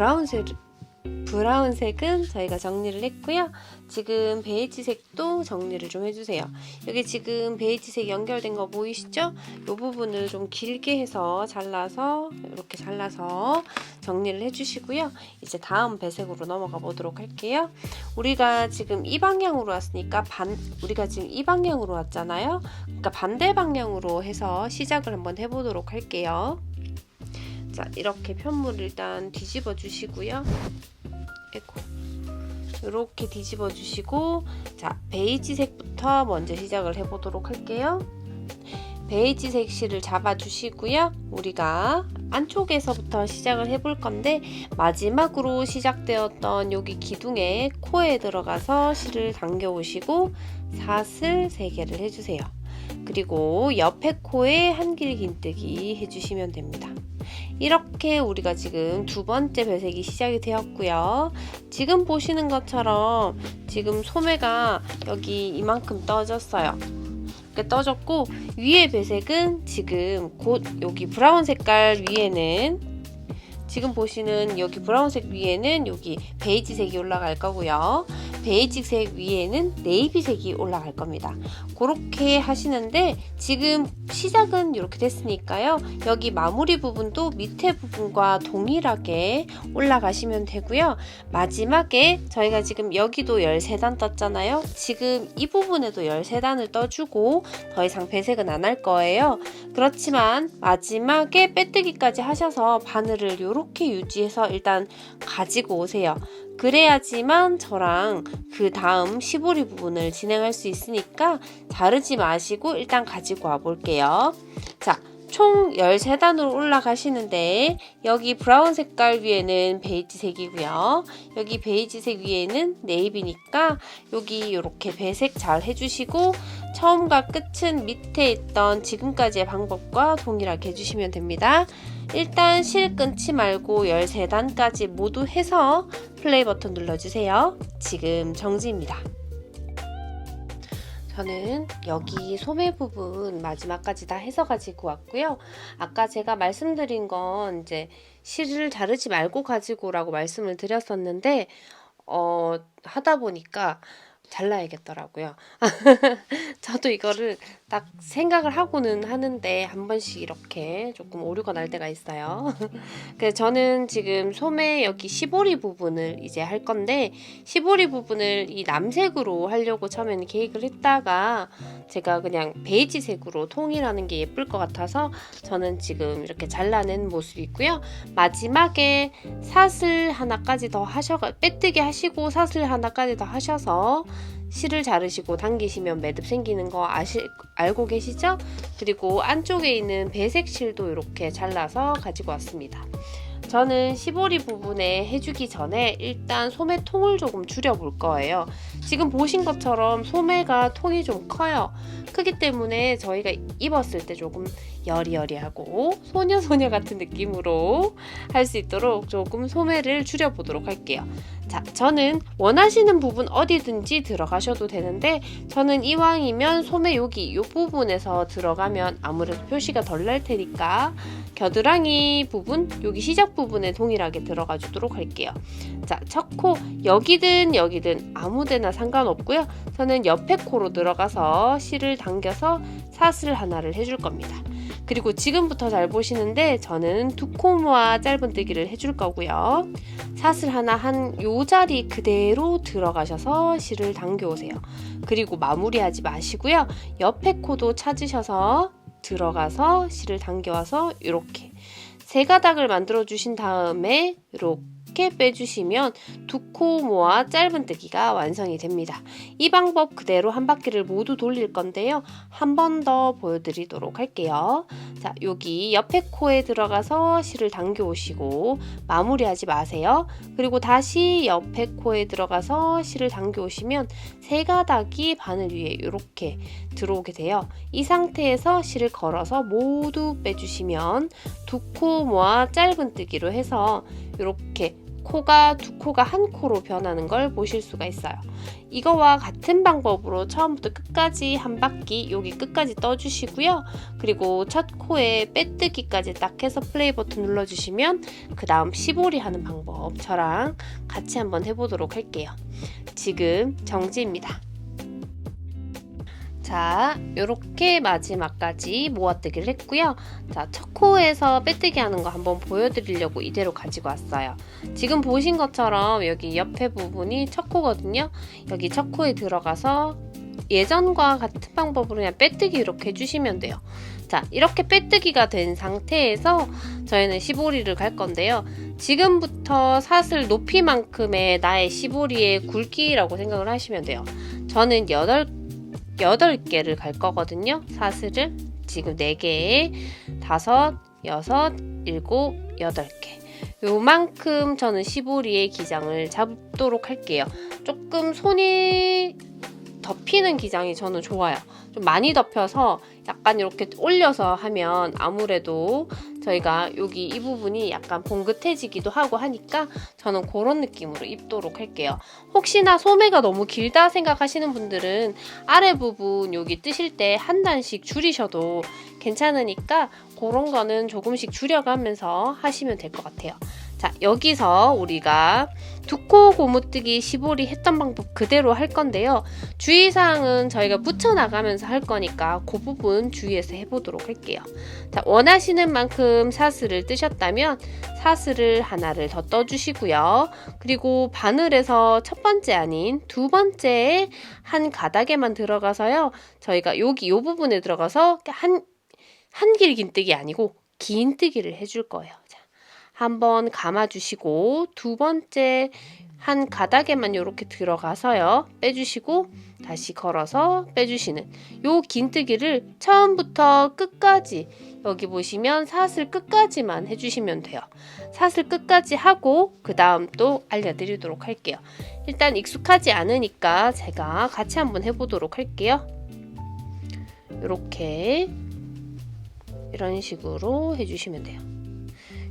[SPEAKER 1] 브라운색은 저희가 정리를 했고요. 지금 베이지색도 정리를 좀 해주세요. 여기 지금 베이지색 연결된 거 보이시죠? 이 부분을 좀 길게 해서 이렇게 잘라서 정리를 해주시고요. 이제 다음 배색으로 넘어가 보도록 할게요. 우리가 지금 이 방향으로 왔으니까 우리가 지금 이 방향으로 왔잖아요. 그러니까 반대 방향으로 해서 시작을 한번 해보도록 할게요. 자, 이렇게 편물을 일단 뒤집어 주시고요. 이렇게 뒤집어 주시고, 자, 베이지색부터 먼저 시작을 해보도록 할게요. 베이지색 실을 잡아 주시고요. 우리가 안쪽에서부터 시작을 해볼 건데 마지막으로 시작되었던 여기 기둥에 코에 들어가서 실을 당겨 오시고 사슬 3개를 해주세요. 그리고 옆에 코에 한길긴뜨기 해주시면 됩니다. 이렇게 우리가 지금 2번째 배색이 시작이 되었고요. 지금 보시는 것처럼 지금 소매가 여기 이만큼 떠졌어요. 이렇게 떠졌고 위에 배색은 지금 곧 여기 브라운 색깔 위에는 지금 보시는 여기 브라운색 위에는 여기 베이지색이 올라갈 거고요. 베이지색 위에는 네이비색이 올라갈 겁니다. 그렇게 하시는데 지금 시작은 이렇게 됐으니까요. 여기 마무리 부분도 밑에 부분과 동일하게 올라가시면 되고요. 마지막에 저희가 지금 여기도 13단 떴잖아요. 지금 이 부분에도 13단을 떠주고 더 이상 배색은 안 할 거예요. 그렇지만 마지막에 빼뜨기까지 하셔서 바늘을 이렇게 유지해서 일단 가지고 오세요. 그래야지만 저랑 그 다음 시보리 부분을 진행할 수 있으니까 자르지 마시고 일단 가지고 와 볼게요. 자, 총 13단으로 올라가시는데 여기 브라운 색깔 위에는 베이지색이고요. 여기 베이지색 위에는 네이비니까 여기 이렇게 배색 잘 해주시고 처음과 끝은 밑에 있던 지금까지의 방법과 동일하게 해주시면 됩니다. 일단 실 끊지 말고 13단까지 모두 해서 플레이 버튼 눌러주세요. 지금 정지입니다. 저는 여기 소매 부분 마지막까지 다 해서 가지고 왔고요. 아까 제가 말씀드린 건 이제 실을 자르지 말고 가지고 오라고 말씀을 드렸었는데 하다 보니까 잘라야겠더라고요. 저도 이거를 딱 생각을 하고는 하는데 한 번씩 이렇게 조금 오류가 날 때가 있어요. 그래서 저는 지금 소매 여기 시보리 부분을 이제 할 건데 시보리 부분을 이 남색으로 하려고 처음에는 계획을 했다가 제가 그냥 베이지색으로 통일하는 게 예쁠 것 같아서 저는 지금 이렇게 잘라낸 모습이고요. 마지막에 사슬 하나까지 더 빼뜨기 하시고 사슬 하나까지 더 하셔서 실을 자르시고 당기시면 매듭 생기는 거 알고 계시죠? 그리고 안쪽에 있는 배색 실도 이렇게 잘라서 가지고 왔습니다. 저는 시보리 부분에 해주기 전에 일단 소매 통을 조금 줄여볼 거예요. 지금 보신 것처럼 소매가 통이 좀 커요. 크기 때문에 저희가 입었을 때 조금 여리여리하고 소녀소녀 같은 느낌으로 할 수 있도록 조금 소매를 줄여보도록 할게요. 자, 저는 원하시는 부분 어디든지 들어가셔도 되는데 저는 이왕이면 소매 여기 이 부분에서 들어가면 아무래도 표시가 덜 날 테니까 겨드랑이 부분 여기 시작 부분에 동일하게 들어가 주도록 할게요. 자, 첫 코 여기든 여기든 아무데나 상관없고요. 저는 옆에 코로 들어가서 실을 당겨서 사슬 하나를 해줄 겁니다. 그리고 지금부터 잘 보시는데 저는 두 코 모아 짧은뜨기를 해줄 거고요. 사슬 하나 한 요 자리 그대로 들어가셔서 실을 당겨 오세요. 그리고 마무리하지 마시고요. 옆에 코도 찾으셔서 들어가서 실을 당겨와서 이렇게 세 가닥을 만들어 주신 다음에 이렇게 빼주시면 두 코 모아 짧은뜨기가 완성이 됩니다. 이 방법 그대로 한 바퀴를 모두 돌릴 건데요. 한 번 더 보여드리도록 할게요. 자, 여기 옆에 코에 들어가서 실을 당겨 오시고 마무리하지 마세요. 그리고 다시 옆에 코에 들어가서 실을 당겨 오시면 세 가닥이 바늘 위에 이렇게 들어오게 돼요. 이 상태에서 실을 걸어서 모두 빼주시면 두 코 모아 짧은뜨기로 해서 이렇게 두 코가 한 코로 변하는 걸 보실 수가 있어요. 이거와 같은 방법으로 처음부터 끝까지 한 바퀴 여기 끝까지 떠주시고요. 그리고 첫 코에 빼뜨기까지 딱 해서 플레이 버튼 눌러주시면 그 다음 시보리 하는 방법 저랑 같이 한번 해보도록 할게요. 지금 정지입니다. 자, 요렇게 마지막까지 모아뜨기를 했고요. 자, 첫 코에서 빼뜨기 하는 거 한번 보여드리려고 이대로 가지고 왔어요. 지금 보신 것처럼 여기 옆에 부분이 첫 코거든요. 여기 첫 코에 들어가서 예전과 같은 방법으로 그냥 빼뜨기 이렇게 해주시면 돼요. 자, 이렇게 빼뜨기가 된 상태에서 저희는 시보리를 갈 건데요. 지금부터 사슬 높이만큼의 나의 시보리의 굵기라고 생각을 하시면 돼요. 저는 8개를 갈 거거든요. 사슬을 지금 4개에 5, 6, 7, 8개 요만큼 저는 시보리의 기장을 잡도록 할게요. 조금 손이 덮이는 기장이 저는 좋아요. 좀 많이 덮여서 약간 이렇게 올려서 하면 아무래도 저희가 여기 이 부분이 약간 봉긋해지기도 하고 하니까 저는 그런 느낌으로 입도록 할게요. 혹시나 소매가 너무 길다 생각하시는 분들은 아래 부분 여기 뜨실 때 한 단씩 줄이셔도 괜찮으니까 그런 거는 조금씩 줄여가면서 하시면 될 것 같아요. 자, 여기서 우리가 두 코 고무뜨기 시보리 했던 방법 그대로 할 건데요. 주의사항은 저희가 붙여나가면서 할 거니까 그 부분 주의해서 해보도록 할게요. 자, 원하시는 만큼 사슬을 뜨셨다면 사슬을 하나를 더 떠주시고요. 그리고 바늘에서 첫 번째 아닌 두 번째에 한 가닥에만 들어가서요. 저희가 여기 요 부분에 들어가서 한길 긴뜨기 아니고 긴뜨기를 해줄 거예요. 자, 한번 감아주시고 두 번째 한 가닥에만 이렇게 들어가서요. 빼주시고 다시 걸어서 빼주시는 요 긴뜨기를 처음부터 끝까지 여기 보시면 사슬 끝까지만 해주시면 돼요. 사슬 끝까지 하고 그 다음 또 알려드리도록 할게요. 일단 익숙하지 않으니까 제가 같이 한번 해보도록 할게요. 이렇게 이런 식으로 해주시면 돼요.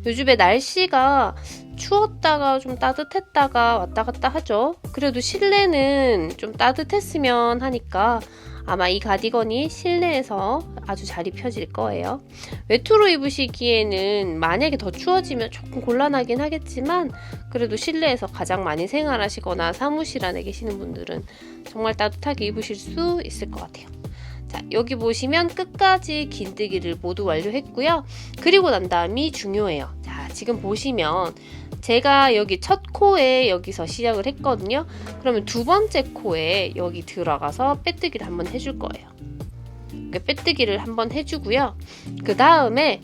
[SPEAKER 1] 요즘에 날씨가 추웠다가 좀 따뜻했다가 왔다 갔다 하죠. 그래도 실내는 좀 따뜻했으면 하니까 아마 이 가디건이 실내에서 아주 잘 입혀질 거예요. 외투로 입으시기에는 만약에 더 추워지면 조금 곤란하긴 하겠지만 그래도 실내에서 가장 많이 생활하시거나 사무실 안에 계시는 분들은 정말 따뜻하게 입으실 수 있을 것 같아요. 자, 여기 보시면 끝까지 긴뜨기를 모두 완료했고요. 그리고 난 다음이 중요해요. 자, 지금 보시면 제가 여기 첫 코에 여기서 시작을 했거든요. 그러면 두 번째 코에 여기 들어가서 빼뜨기를 한번 해줄 거예요. 빼뜨기를 한번 해주고요. 그 다음에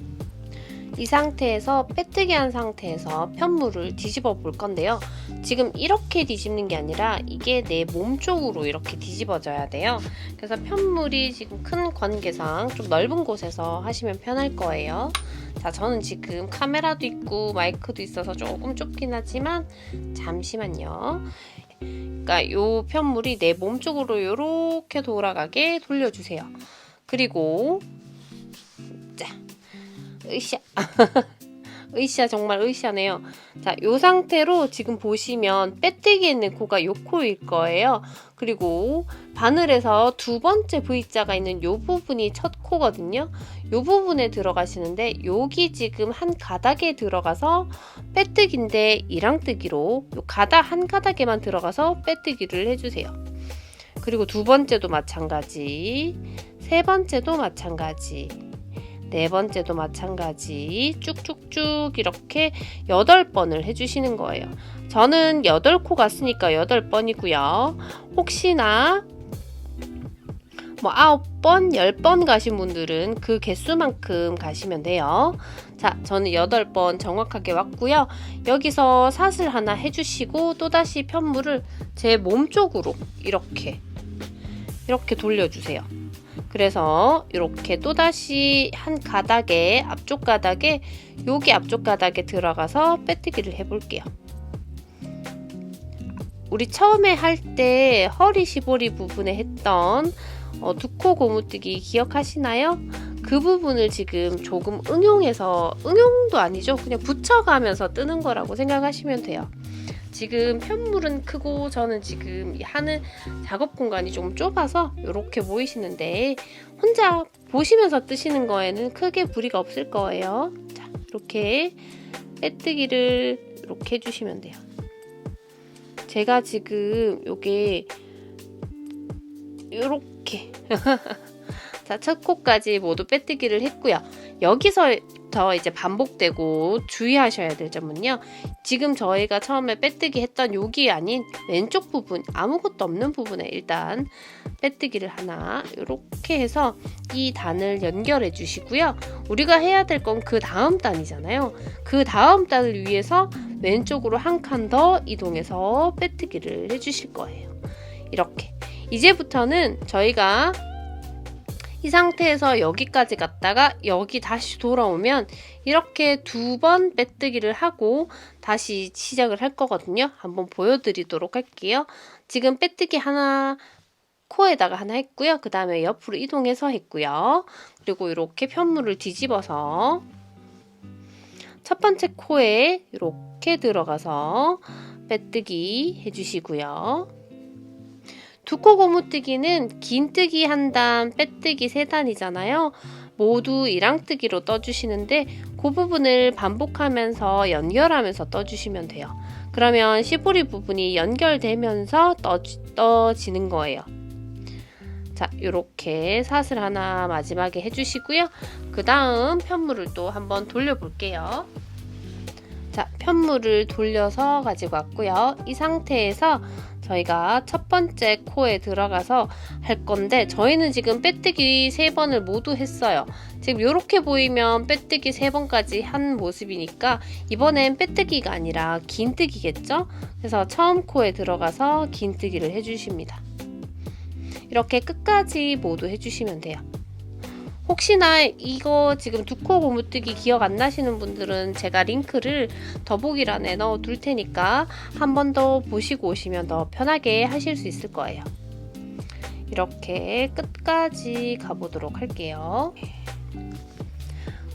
[SPEAKER 1] 이 상태에서 빼뜨기 한 상태에서 편물을 뒤집어 볼 건데요. 지금 이렇게 뒤집는 게 아니라 이게 내 몸 쪽으로 이렇게 뒤집어져야 돼요. 그래서 편물이 지금 큰 관계상 좀 넓은 곳에서 하시면 편할 거예요. 자, 저는 지금 카메라도 있고 마이크도 있어서 조금 좁긴 하지만 잠시만요. 그러니까 요 편물이 내 몸 쪽으로 이렇게 돌아가게 돌려주세요. 그리고 자, 으쌰 으쌰 정말 으쌰네요. 자, 요 상태로 지금 보시면 빼뜨기에 있는 코가 요 코일 거예요. 그리고 바늘에서 두 번째 V자가 있는 요 부분이 첫 코거든요. 요 부분에 들어가시는데 여기 지금 한 가닥에 들어가서 빼뜨기인데 이랑뜨기로 요 가닥 한 가닥에만 들어가서 빼뜨기를 해주세요. 그리고 두 번째도 마찬가지, 세 번째도 마찬가지, 네 번째도 마찬가지 쭉쭉쭉 이렇게 8번을 해주시는 거예요. 저는 8코가 쓰니까 8번이고요. 혹시나 뭐 9번, 10번 가신 분들은 그 개수만큼 가시면 돼요. 자, 저는 8번 정확하게 왔고요. 여기서 사슬 하나 해주시고 또다시 편물을 제 몸 쪽으로 이렇게 돌려주세요. 그래서 이렇게 또다시 한 가닥에 앞쪽 가닥에 여기 앞쪽 가닥에 들어가서 빼뜨기를 해볼게요. 우리 처음에 할 때 허리 시보리 부분에 했던 두 코 고무뜨기 기억하시나요? 그 부분을 지금 조금 응용도 아니죠. 그냥 붙여가면서 뜨는 거라고 생각하시면 돼요. 지금 편물은 크고 저는 지금 하는 작업 공간이 좀 좁아서 이렇게 보이시는데 혼자 보시면서 뜨시는 거에는 크게 무리가 없을 거예요. 자, 이렇게 빼뜨기를 이렇게 해주시면 돼요. 제가 지금 요게 이렇게 자, 첫 코까지 모두 빼뜨기를 했고요. 여기서 더 이제 반복되고 주의하셔야 될 점은요. 지금 저희가 처음에 빼뜨기 했던 여기 아닌 왼쪽 부분, 아무것도 없는 부분에 일단 빼뜨기를 하나 이렇게 해서 이 단을 연결해 주시고요. 우리가 해야 될 건 그 다음 단이잖아요. 그 다음 단을 위해서 왼쪽으로 한 칸 더 이동해서 빼뜨기를 해주실 거예요. 이렇게. 이제부터는 저희가 이 상태에서 여기까지 갔다가 여기 다시 돌아오면 이렇게 2번 빼뜨기를 하고 다시 시작을 할 거거든요. 한번 보여드리도록 할게요. 지금 빼뜨기 하나 코에다가 하나 했고요. 그 다음에 옆으로 이동해서 했고요. 그리고 이렇게 편물을 뒤집어서 첫 번째 코에 이렇게 들어가서 빼뜨기 해주시고요. 두 코 고무뜨기는 긴뜨기 한 단, 빼뜨기 3단이잖아요. 모두 이랑뜨기로 떠주시는데 그 부분을 반복하면서 연결하면서 떠주시면 돼요. 그러면 시보리 부분이 연결되면서 떠지는 거예요. 자, 이렇게 사슬 하나 마지막에 해주시고요. 그 다음 편물을 또 한번 돌려볼게요. 자, 편물을 돌려서 가지고 왔고요. 이 상태에서 저희가 첫 번째 코에 들어가서 할 건데, 저희는 지금 빼뜨기 3번을 모두 했어요. 지금 이렇게 보이면 빼뜨기 3번까지 한 모습이니까 이번엔 빼뜨기가 아니라 긴뜨기겠죠? 그래서 처음 코에 들어가서 긴뜨기를 해주십니다. 이렇게 끝까지 모두 해주시면 돼요. 혹시나 이거 지금 두 코 고무뜨기 기억 안 나시는 분들은 제가 링크를 더보기란에 넣어 둘 테니까 한 번 더 보시고 오시면 더 편하게 하실 수 있을 거예요. 이렇게 끝까지 가보도록 할게요.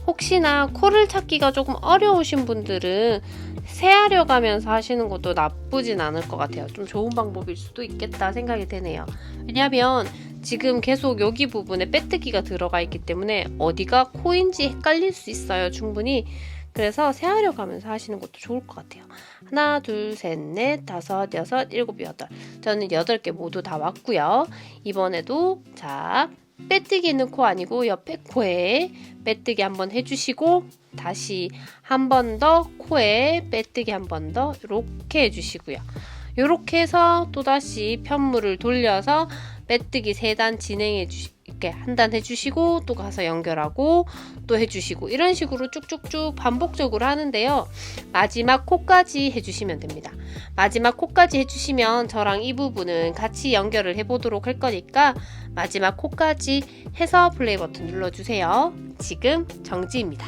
[SPEAKER 1] 혹시나 코를 찾기가 조금 어려우신 분들은 세하려 가면서 하시는 것도 나쁘진 않을 것 같아요. 좀 좋은 방법일 수도 있겠다 생각이 되네요. 왜냐하면 지금 계속 여기 부분에 빼뜨기가 들어가 있기 때문에 어디가 코인지 헷갈릴 수 있어요, 충분히. 그래서 세하려 가면서 하시는 것도 좋을 것 같아요. 하나, 둘, 셋, 넷, 다섯, 여섯, 일곱, 여덟. 저는 8개 모두 다 왔고요. 이번에도 자, 빼뜨기 있는 코 아니고 옆에 코에 빼뜨기 한번 해주시고, 다시 한 번 더 코에 빼뜨기 한 번 더 이렇게 해주시고요. 이렇게 해서 또다시 편물을 돌려서 빼뜨기 3단 진행해 이렇게 한 단 해주시고, 또 가서 연결하고 또 해주시고, 이런 식으로 쭉쭉쭉 반복적으로 하는데요. 마지막 코까지 해주시면 됩니다. 마지막 코까지 해주시면 저랑 이 부분은 같이 연결을 해보도록 할 거니까 마지막 코까지 해서 플레이 버튼 눌러주세요. 지금 정지입니다.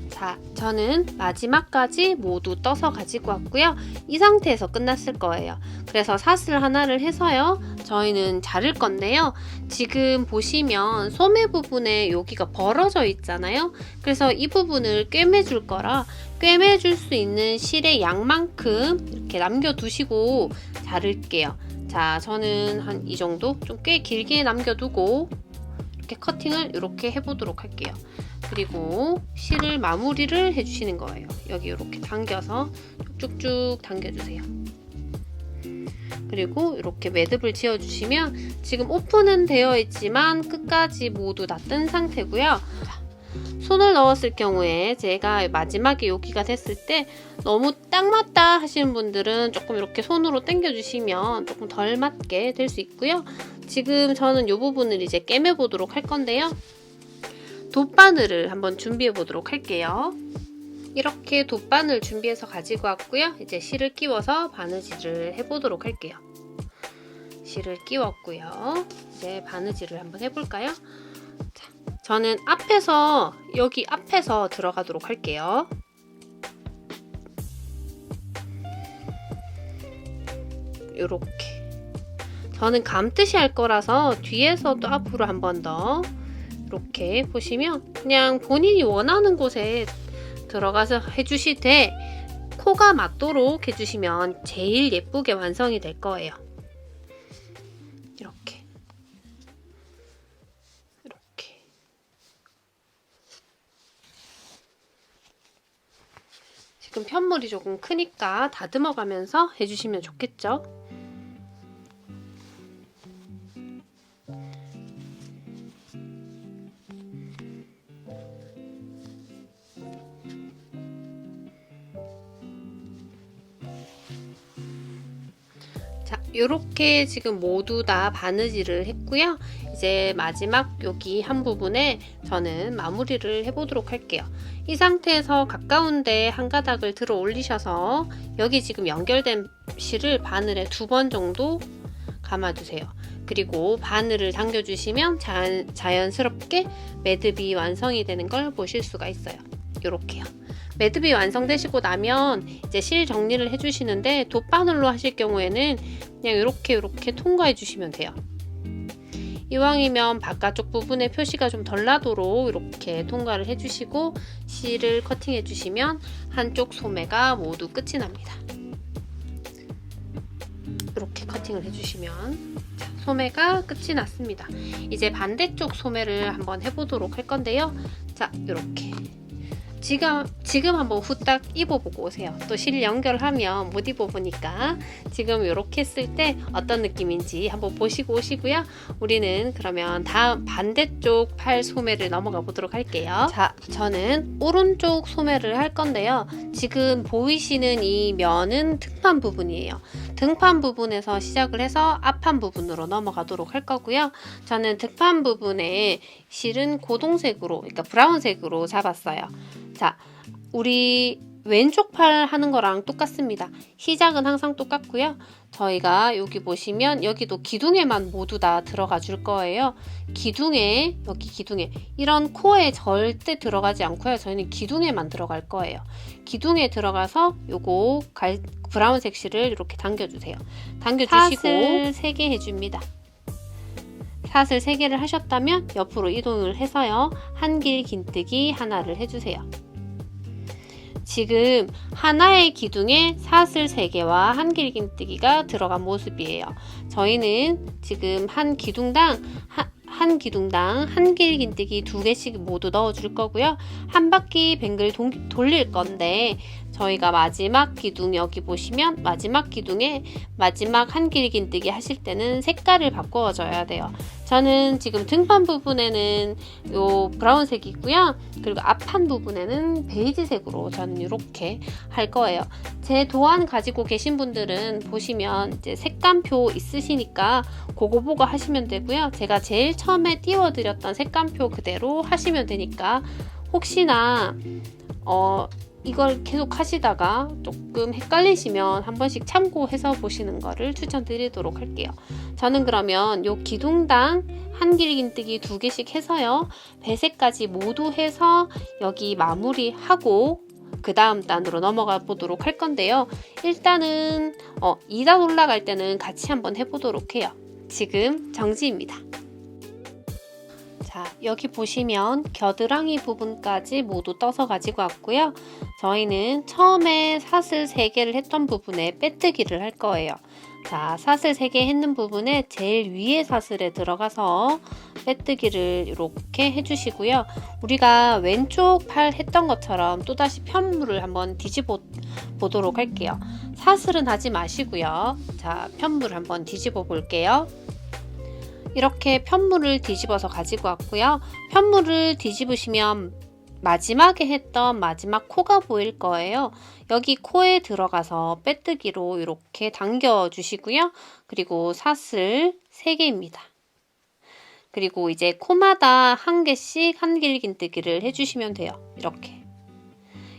[SPEAKER 1] 자, 저는 마지막까지 모두 떠서 가지고 왔고요. 이 상태에서 끝났을 거예요. 그래서 사슬 하나를 해서요, 저희는 자를 건데요. 지금 보시면 소매 부분에 여기가 벌어져 있잖아요. 그래서 이 부분을 꿰매줄 거라 꿰매줄 수 있는 실의 양만큼 이렇게 남겨두시고 자를게요. 자, 저는 한 이 정도 좀 꽤 길게 남겨두고 이렇게 커팅을 이렇게 해보도록 할게요. 그리고 실을 마무리를 해주시는 거예요. 여기 이렇게 당겨서 쭉쭉 당겨주세요. 그리고 이렇게 매듭을 지어주시면 지금 오픈은 되어 있지만 끝까지 모두 다 뜬 상태고요. 자, 손을 넣었을 경우에 제가 마지막에 여기가 됐을 때 너무 딱 맞다 하시는 분들은 조금 이렇게 손으로 당겨주시면 조금 덜 맞게 될 수 있고요. 지금 저는 이 부분을 이제 꿰매 보도록 할 건데요. 돗바늘을 한번 준비해 보도록 할게요. 이렇게 돗바늘 준비해서 가지고 왔고요. 이제 실을 끼워서 바느질을 해보도록 할게요. 실을 끼웠고요. 이제 바느질을 한번 해볼까요? 자, 저는 앞에서 여기 앞에서 들어가도록 할게요. 요렇게 저는 감듯이 할 거라서 뒤에서 또 앞으로 한 번 더 이렇게 보시면 그냥 본인이 원하는 곳에 들어가서 해주시되 코가 맞도록 해주시면 제일 예쁘게 완성이 될 거예요. 이렇게 지금 편물이 조금 크니까 다듬어 가면서 해주시면 좋겠죠. 자, 요렇게 지금 모두 다 바느질을 했고요. 이제 마지막 여기 한 부분에 저는 마무리를 해보도록 할게요. 이 상태에서 가까운데 한 가닥을 들어 올리셔서 여기 지금 연결된 실을 바늘에 2번 정도 감아주세요. 그리고 바늘을 당겨주시면 자연스럽게 매듭이 완성이 되는 걸 보실 수가 있어요. 요렇게요. 매듭이 완성되시고 나면 이제 실 정리를 해주시는데 돗바늘로 하실 경우에는 그냥 이렇게 통과해 주시면 돼요. 이왕이면 바깥쪽 부분에 표시가 좀 덜 나도록 이렇게 통과를 해주시고 실을 커팅해 주시면 한쪽 소매가 모두 끝이 납니다. 이렇게 커팅을 해주시면 소매가 끝이 났습니다. 이제 반대쪽 소매를 한번 해보도록 할 건데요. 자, 이렇게 지금 한번 후딱 입어보고 오세요. 또 실 연결하면 못 입어보니까 지금 이렇게 했을 때 어떤 느낌인지 한번 보시고 오시고요. 우리는 그러면 다음 반대쪽 팔 소매를 넘어가 보도록 할게요. 자, 저는 오른쪽 소매를 할 건데요. 지금 보이시는 이 면은 등판 부분이에요. 등판 부분에서 시작을 해서 앞판 부분으로 넘어가도록 할 거고요. 저는 등판 부분에 실은 고동색으로, 그러니까 브라운색으로 잡았어요. 자, 우리 왼쪽 팔 하는 거랑 똑같습니다. 시작은 항상 똑같고요. 저희가 여기 보시면 여기도 기둥에만 모두 다 들어가 줄 거예요. 기둥에, 여기 기둥에, 이런 코에 절대 들어가지 않고요. 저희는 기둥에만 들어갈 거예요. 기둥에 들어가서 요거 브라운색 실을 이렇게 당겨주세요. 당겨주시고 사슬 3개 해줍니다. 사슬 3개를 하셨다면 옆으로 이동을 해서요. 한길 긴뜨기 하나를 해주세요. 지금 하나의 기둥에 사슬 3개와 한길 긴뜨기가 들어간 모습이에요. 저희는 지금 한 기둥당 한길 긴뜨기 2개씩 모두 넣어줄 거고요. 한 바퀴 뱅글 돌릴 건데 저희가 마지막 기둥 여기 보시면 마지막 기둥에 마지막 한길 긴뜨기 하실 때는 색깔을 바꿔줘야 돼요. 저는 지금 등판 부분에는 요 브라운색이고요. 그리고 앞판 부분에는 베이지색으로 저는 이렇게 할 거예요. 제 도안 가지고 계신 분들은 보시면 이제 색감표 있으시니까 그거 보고 하시면 되고요. 제가 제일 처음에 띄워드렸던 색감표 그대로 하시면 되니까 혹시나 이걸 계속 하시다가 조금 헷갈리시면 한 번씩 참고해서 보시는 거를 추천드리도록 할게요. 저는 그러면 요 기둥당 한길 긴뜨기 2개씩 해서요. 배색까지 모두 해서 여기 마무리하고 그 다음 단으로 넘어가 보도록 할 건데요. 일단은 2단 올라갈 때는 같이 한번 해보도록 해요. 지금 정지입니다. 자, 여기 보시면 겨드랑이 부분까지 모두 떠서 가지고 왔고요. 저희는 처음에 사슬 3개를 했던 부분에 빼뜨기를 할 거예요. 자, 사슬 3개 했는 부분에 제일 위에 사슬에 들어가서 빼뜨기를 이렇게 해주시고요. 우리가 왼쪽 팔 했던 것처럼 또다시 편물을 한번 뒤집어 보도록 할게요. 사슬은 하지 마시고요. 자, 편물 한번 뒤집어 볼게요. 이렇게 편물을 뒤집어서 가지고 왔고요. 편물을 뒤집으시면 마지막에 했던 마지막 코가 보일 거예요. 여기 코에 들어가서 빼뜨기로 이렇게 당겨 주시고요. 그리고 사슬 3개입니다. 그리고 이제 코마다 한 개씩 한길 긴뜨기를 해주시면 돼요. 이렇게.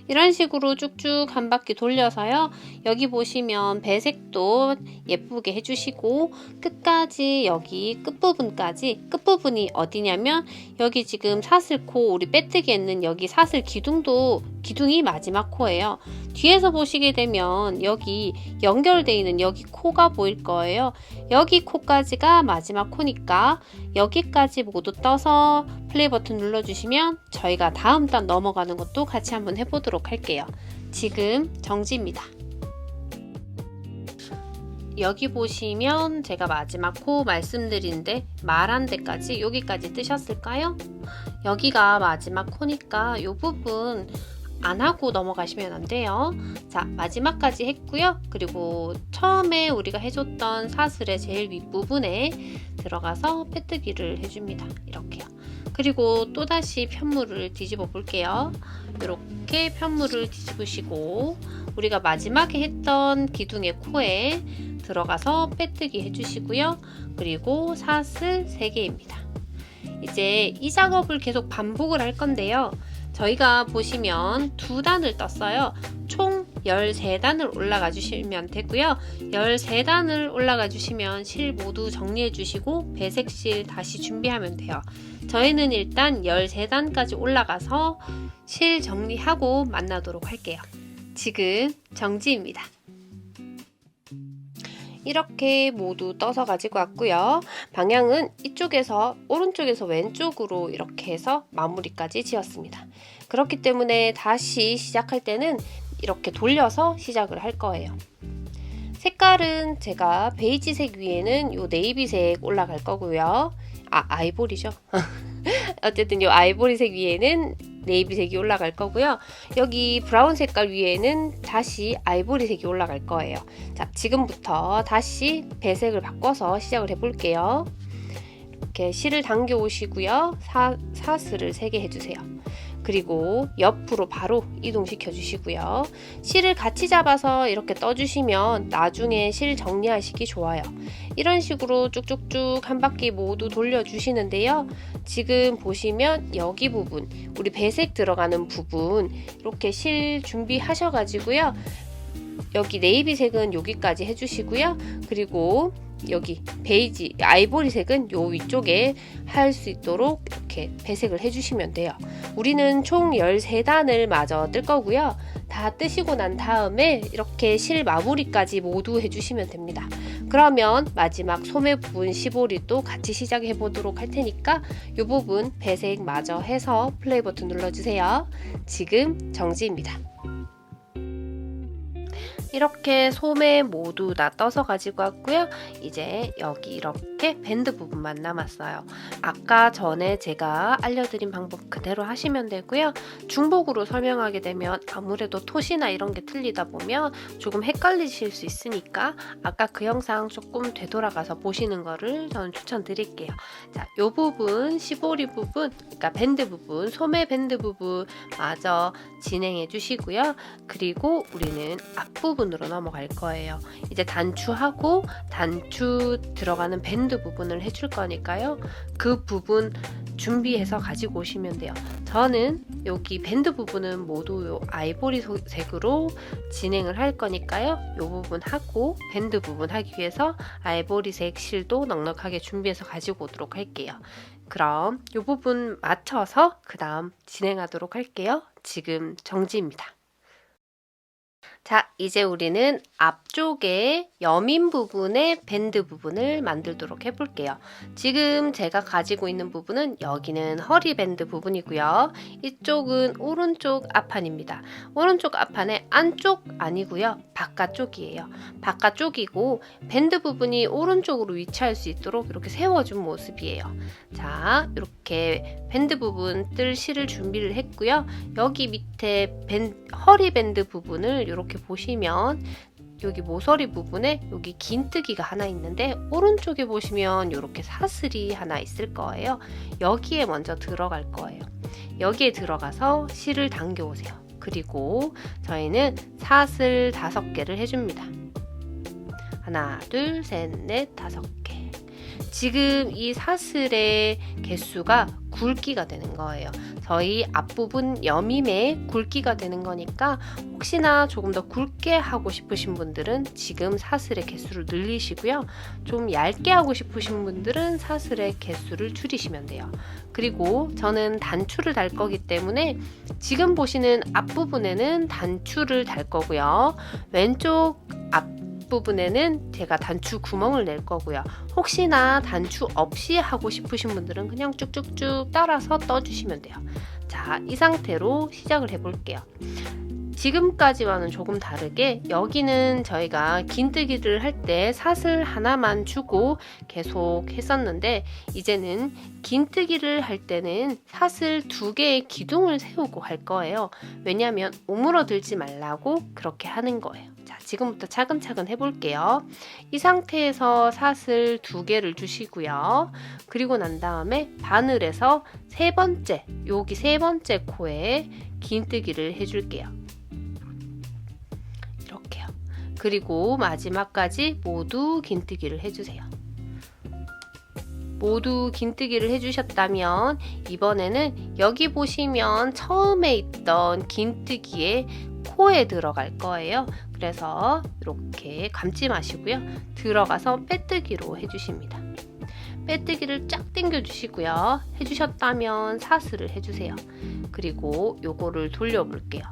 [SPEAKER 1] 이런 식으로 쭉쭉 한 바퀴 돌려서요. 여기 보시면 배색도 예쁘게 해주시고 끝까지 여기 끝부분이 어디냐면 여기 지금 사슬코 우리 빼뜨기 했는 여기 사슬 기둥이 마지막 코예요. 뒤에서 보시게 되면 여기 연결되어 있는 여기 코가 보일 거예요. 여기 코까지가 마지막 코니까 여기까지 모두 떠서 플레이 버튼 눌러주시면 저희가 다음 단 넘어가는 것도 같이 한번 해보도록 할게요. 지금 정지입니다. 여기 보시면 제가 마지막 코 말씀드린데 말한 데까지 여기까지 뜨셨을까요? 여기가 마지막 코니까 이 부분 안 하고 넘어가시면 안 돼요. 자, 마지막까지 했고요. 그리고 처음에 우리가 해줬던 사슬의 제일 윗부분에 들어가서 빼뜨기를 해줍니다. 이렇게요. 그리고 또다시 편물을 뒤집어 볼게요. 이렇게 편물을 뒤집으시고 우리가 마지막에 했던 기둥의 코에 들어가서 빼뜨기 해주시고요. 그리고 사슬 3개입니다. 이제 이 작업을 계속 반복을 할 건데요. 저희가 보시면 2단을 떴어요. 총 13단을 올라가 주시면 되고요. 13단을 올라가 주시면 실 모두 정리해 주시고 배색 실 다시 준비하면 돼요. 저희는 일단 13단까지 올라가서 실 정리하고 만나도록 할게요. 지금 정지입니다. 이렇게 모두 떠서 가지고 왔고요. 방향은 이쪽에서 오른쪽에서 왼쪽으로 이렇게 해서 마무리까지 지었습니다. 그렇기 때문에 다시 시작할 때는 이렇게 돌려서 시작을 할 거예요. 색깔은 제가 베이지색 위에는 요 네이비색 올라갈 거고요. 아이보리죠. 어쨌든 요 아이보리색 위에는 네이비색이 올라갈 거고요. 여기 브라운 색깔 위에는 다시 아이보리색이 올라갈 거예요. 자, 지금부터 다시 배색을 바꿔서 시작을 해볼게요. 이렇게 실을 당겨 오시고요. 사슬을 3개 해주세요. 그리고 옆으로 바로 이동시켜 주시고요. 실을 같이 잡아서 이렇게 떠주시면 나중에 실 정리하시기 좋아요. 이런 식으로 쭉쭉쭉 한 바퀴 모두 돌려주시는데요. 지금 보시면 여기 부분, 우리 배색 들어가는 부분 이렇게 실 준비하셔가지고요. 여기 네이비색은 여기까지 해주시고요. 그리고 여기 베이지, 아이보리색은 요 위쪽에 할 수 있도록 이렇게 배색을 해주시면 돼요. 우리는 총 13단을 마저 뜰 거고요. 다 뜨시고 난 다음에 이렇게 실 마무리까지 모두 해주시면 됩니다. 그러면 마지막 소매 부분 시보리도 같이 시작해 보도록 할 테니까 이 부분 배색 마저 해서 플레이 버튼 눌러주세요. 지금 정지입니다. 이렇게 소매 모두 다 떠서 가지고 왔고요. 이제 여기 이렇게 밴드 부분만 남았어요. 아까 전에 제가 알려드린 방법 그대로 하시면 되고요. 중복으로 설명하게 되면 아무래도 톳이나 이런 게 틀리다 보면 조금 헷갈리실 수 있으니까 아까 그 영상 조금 되돌아가서 보시는 거를 저는 추천드릴게요. 자, 요 부분, 시보리 부분, 그러니까 밴드 부분, 소매 밴드 부분 마저 진행해 주시고요. 그리고 우리는 앞부분으로 넘어갈 거예요. 이제 단추하고 단추 들어가는 밴드 부분을 해줄 거니까요. 그 부분 준비해서 가지고 오시면 돼요. 저는 여기 밴드 부분은 모두 요 아이보리 색으로 진행을 할 거니까요. 요 부분 하고 밴드 부분 하기 위해서 아이보리색 실도 넉넉하게 준비해서 가지고 오도록 할게요. 그럼 이 부분 맞춰서 그 다음 진행하도록 할게요. 지금 정지입니다. 자, 이제 우리는 앞쪽에 여민 부분의 밴드 부분을 만들도록 해볼게요. 지금 제가 가지고 있는 부분은 여기는 허리 밴드 부분이고요. 이쪽은 오른쪽 앞판입니다. 오른쪽 앞판의 안쪽 아니고요. 바깥쪽이에요. 바깥쪽이고 밴드 부분이 오른쪽으로 위치할 수 있도록 이렇게 세워준 모습이에요. 자, 이렇게 밴드 부분 뜰 실을 준비를 했고요. 여기 밑에 허리 밴드 부분을 이렇게 보시면 여기 모서리 부분에 여기 긴뜨기가 하나 있는데 오른쪽에 보시면 이렇게 사슬이 하나 있을 거예요. 여기에 먼저 들어갈 거예요. 여기에 들어가서 실을 당겨 오세요. 그리고 저희는 사슬 5개를 해줍니다. 하나, 둘, 셋, 넷, 5개. 지금 이 사슬의 개수가 굵기가 되는 거예요. 저희 앞부분 여밈에 굵기가 되는 거니까 혹시나 조금 더 굵게 하고 싶으신 분들은 지금 사슬의 개수를 늘리시고요. 좀 얇게 하고 싶으신 분들은 사슬의 개수를 줄이시면 돼요. 그리고 저는 단추를 달 거기 때문에 지금 보시는 앞부분에는 단추를 달 거고요. 왼쪽 앞부분에는 제가 단추 구멍을 낼 거고요. 혹시나 단추 없이 하고 싶으신 분들은 그냥 쭉쭉쭉 따라서 떠주시면 돼요. 자, 이 상태로 시작을 해볼게요. 지금까지와는 조금 다르게 여기는 저희가 긴뜨기를 할 때 사슬 하나만 주고 계속 했었는데 이제는 긴뜨기를 할 때는 사슬 2개의 기둥을 세우고 할 거예요. 왜냐하면 오므러들지 말라고 그렇게 하는 거예요. 자, 지금부터 차근차근 해볼게요. 이 상태에서 사슬 2개를 주시고요. 그리고 난 다음에 바늘에서 여기 세 번째 코에 긴뜨기를 해줄게요. 이렇게요. 그리고 마지막까지 모두 긴뜨기를 해주세요. 모두 긴뜨기를 해주셨다면 이번에는 여기 보시면 처음에 있던 긴뜨기에 코에 들어갈 거예요. 그래서 이렇게 감지 마시고요. 들어가서 빼뜨기로 해주십니다. 빼뜨기를 쫙 당겨 주시고요. 해주셨다면 사슬을 해주세요. 그리고 요거를 돌려볼게요.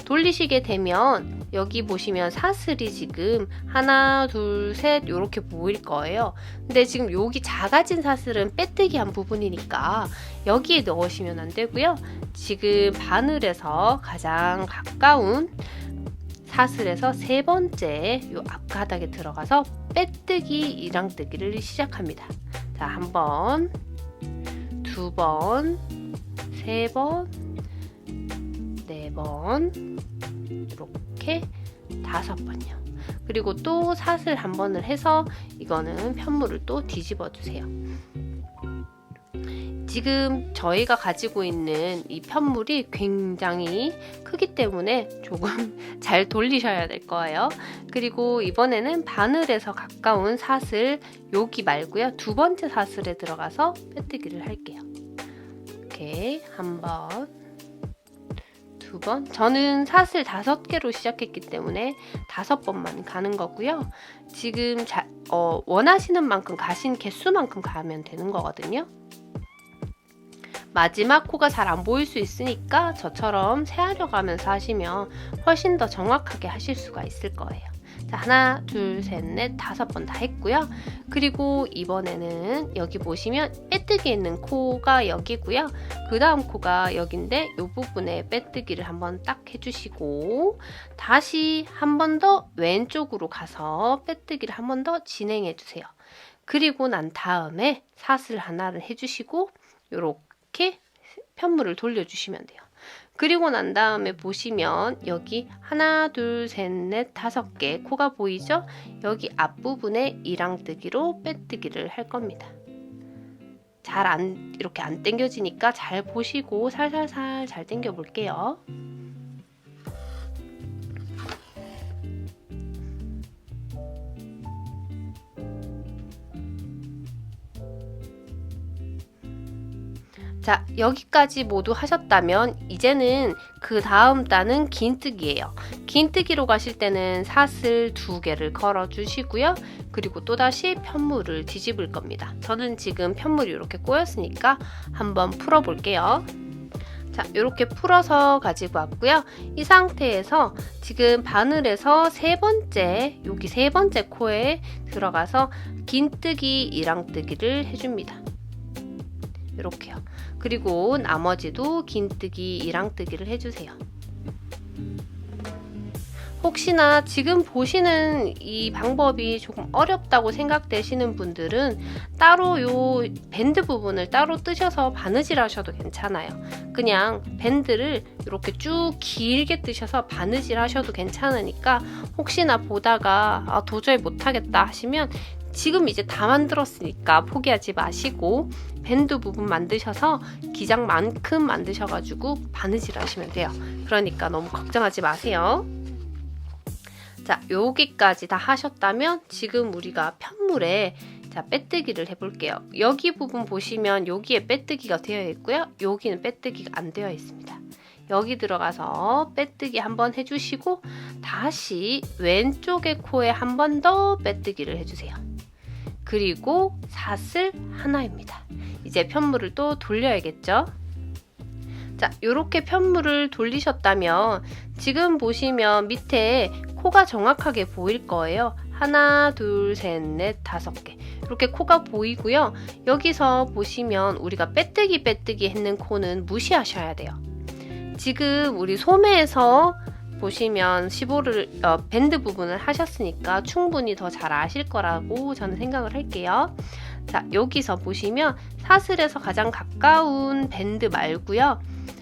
[SPEAKER 1] 돌리시게 되면 여기 보시면 사슬이 지금 하나, 둘, 셋 이렇게 보일 거예요. 근데 지금 여기 작아진 사슬은 빼뜨기 한 부분이니까 여기에 넣으시면 안 되고요. 지금 바늘에서 가장 가까운 사슬에서 세 번째 요 앞가닥에 들어가서 빼뜨기 이랑뜨기를 시작합니다. 자, 한 번, 두 번, 세 번, 네 번, 이렇게 5번이요. 그리고 또 사슬 한 번을 해서 이거는 편물을 또 뒤집어 주세요. 지금 저희가 가지고 있는 이 편물이 굉장히 크기 때문에 조금 잘 돌리셔야 될 거예요. 그리고 이번에는 바늘에서 가까운 사슬 여기 말고요. 두 번째 사슬에 들어가서 빼뜨기를 할게요. 이렇게 한 번, 두 번. 저는 사슬 5개로 시작했기 때문에 5번만 가는 거고요. 지금 원하시는 만큼 가신 개수만큼 가면 되는 거거든요. 마지막 코가 잘 안 보일 수 있으니까 저처럼 세하려 가면서 하시면 훨씬 더 정확하게 하실 수가 있을 거예요. 자, 하나, 둘, 셋, 넷, 5번 다 했고요. 그리고 이번에는 여기 보시면 빼뜨기에 있는 코가 여기고요. 그 다음 코가 여기인데 이 부분에 빼뜨기를 한번 딱 해주시고 다시 한 번 더 왼쪽으로 가서 빼뜨기를 한 번 더 진행해 주세요. 그리고 난 다음에 사슬 하나를 해주시고 이렇게 편물을 돌려주시면 돼요. 그리고 난 다음에 보시면 여기 하나, 둘, 셋, 넷, 5개 코가 보이죠? 여기 앞부분에 이랑뜨기로 빼뜨기를 할 겁니다. 이렇게 안 당겨지니까 잘 보시고 살살살 잘 당겨 볼게요. 자, 여기까지 모두 하셨다면 이제는 그 다음 단은 긴뜨기예요. 긴뜨기로 가실 때는 사슬 2개를 걸어 주시고요. 그리고 또다시 편물을 뒤집을 겁니다. 저는 지금 편물이 이렇게 꼬였으니까 한번 풀어 볼게요. 자, 이렇게 풀어서 가지고 왔고요. 이 상태에서 지금 바늘에서 여기 세 번째 코에 들어가서 긴뜨기, 이랑뜨기를 해줍니다. 이렇게요. 그리고 나머지도 긴뜨기, 이랑뜨기를 해주세요. 혹시나 지금 보시는 이 방법이 조금 어렵다고 생각되시는 분들은 따로 요 밴드 부분을 따로 뜨셔서 바느질 하셔도 괜찮아요. 그냥 밴드를 이렇게 쭉 길게 뜨셔서 바느질 하셔도 괜찮으니까 혹시나 보다가 도저히 못하겠다 하시면 지금 이제 다 만들었으니까 포기하지 마시고 밴드 부분 만드셔서 기장만큼 만드셔가지고 바느질 하시면 돼요. 그러니까 너무 걱정하지 마세요. 자, 여기까지 다 하셨다면 지금 우리가 편물에 빼뜨기를 해볼게요. 여기 부분 보시면 여기에 빼뜨기가 되어 있고요. 여기는 빼뜨기가 안 되어 있습니다. 여기 들어가서 빼뜨기 한번 해주시고 다시 왼쪽의 코에 한 번 더 빼뜨기를 해주세요. 그리고 사슬 하나입니다. 이제 편물을 또 돌려야겠죠? 자, 이렇게 편물을 돌리셨다면 지금 보시면 밑에 코가 정확하게 보일 거예요. 하나, 둘, 셋, 넷, 5개. 이렇게 코가 보이고요. 여기서 보시면 우리가 빼뜨기 했는 코는 무시하셔야 돼요. 지금 우리 소매에서 보시면 15를 밴드 부분을 하셨으니까 충분히 더 잘 아실 거라고 저는 생각을 할게요. 자, 여기서 보시면 사슬에서 가장 가까운 밴드 말고요.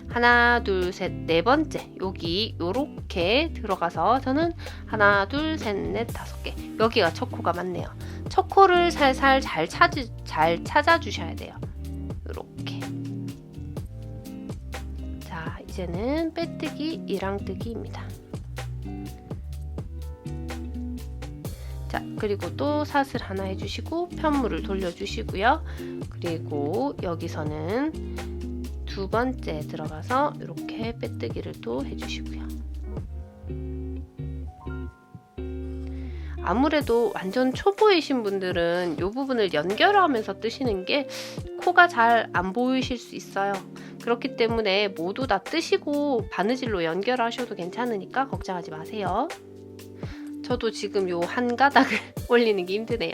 [SPEAKER 1] 하나, 둘, 셋, 네 번째 여기 요렇게 들어가서 저는 하나, 둘, 셋, 넷, 5개. 여기가 첫 코가 맞네요. 첫 코를 살살 잘 찾아주셔야 돼요. 요렇게. 자, 이제는 빼뜨기, 이랑뜨기입니다. 자, 그리고 또 사슬 하나 해주시고 편물을 돌려주시고요. 그리고 여기서는 두 번째 들어가서 이렇게 빼뜨기를 또 해주시고요. 아무래도 완전 초보이신 분들은 이 부분을 연결하면서 뜨시는 게 코가 잘 안 보이실 수 있어요. 그렇기 때문에 모두 다 뜨시고 바느질로 연결하셔도 괜찮으니까 걱정하지 마세요. 저도 지금 요 한 가닥을 올리는 게 힘드네요.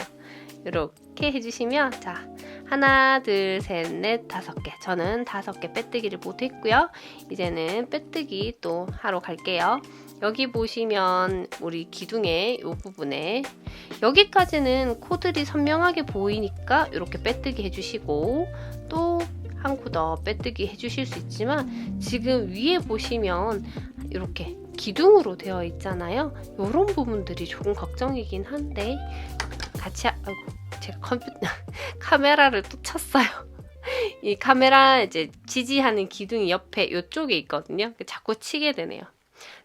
[SPEAKER 1] 이렇게 해주시면 자, 하나, 둘, 셋, 넷, 5개. 저는 5개 빼뜨기를 못했고요. 이제는 빼뜨기 또 하러 갈게요. 여기 보시면 우리 기둥의 이 부분에 여기까지는 코들이 선명하게 보이니까 이렇게 빼뜨기 해주시고 또 한 코 더 빼뜨기 해주실 수 있지만 지금 위에 보시면 이렇게 기둥으로 되어 있잖아요. 이런 부분들이 조금 걱정이긴 한데 같이 아이고 제가 카메라를 또 쳤어요. 이 카메라 이제 지지하는 기둥이 옆에 이쪽에 있거든요. 자꾸 치게 되네요.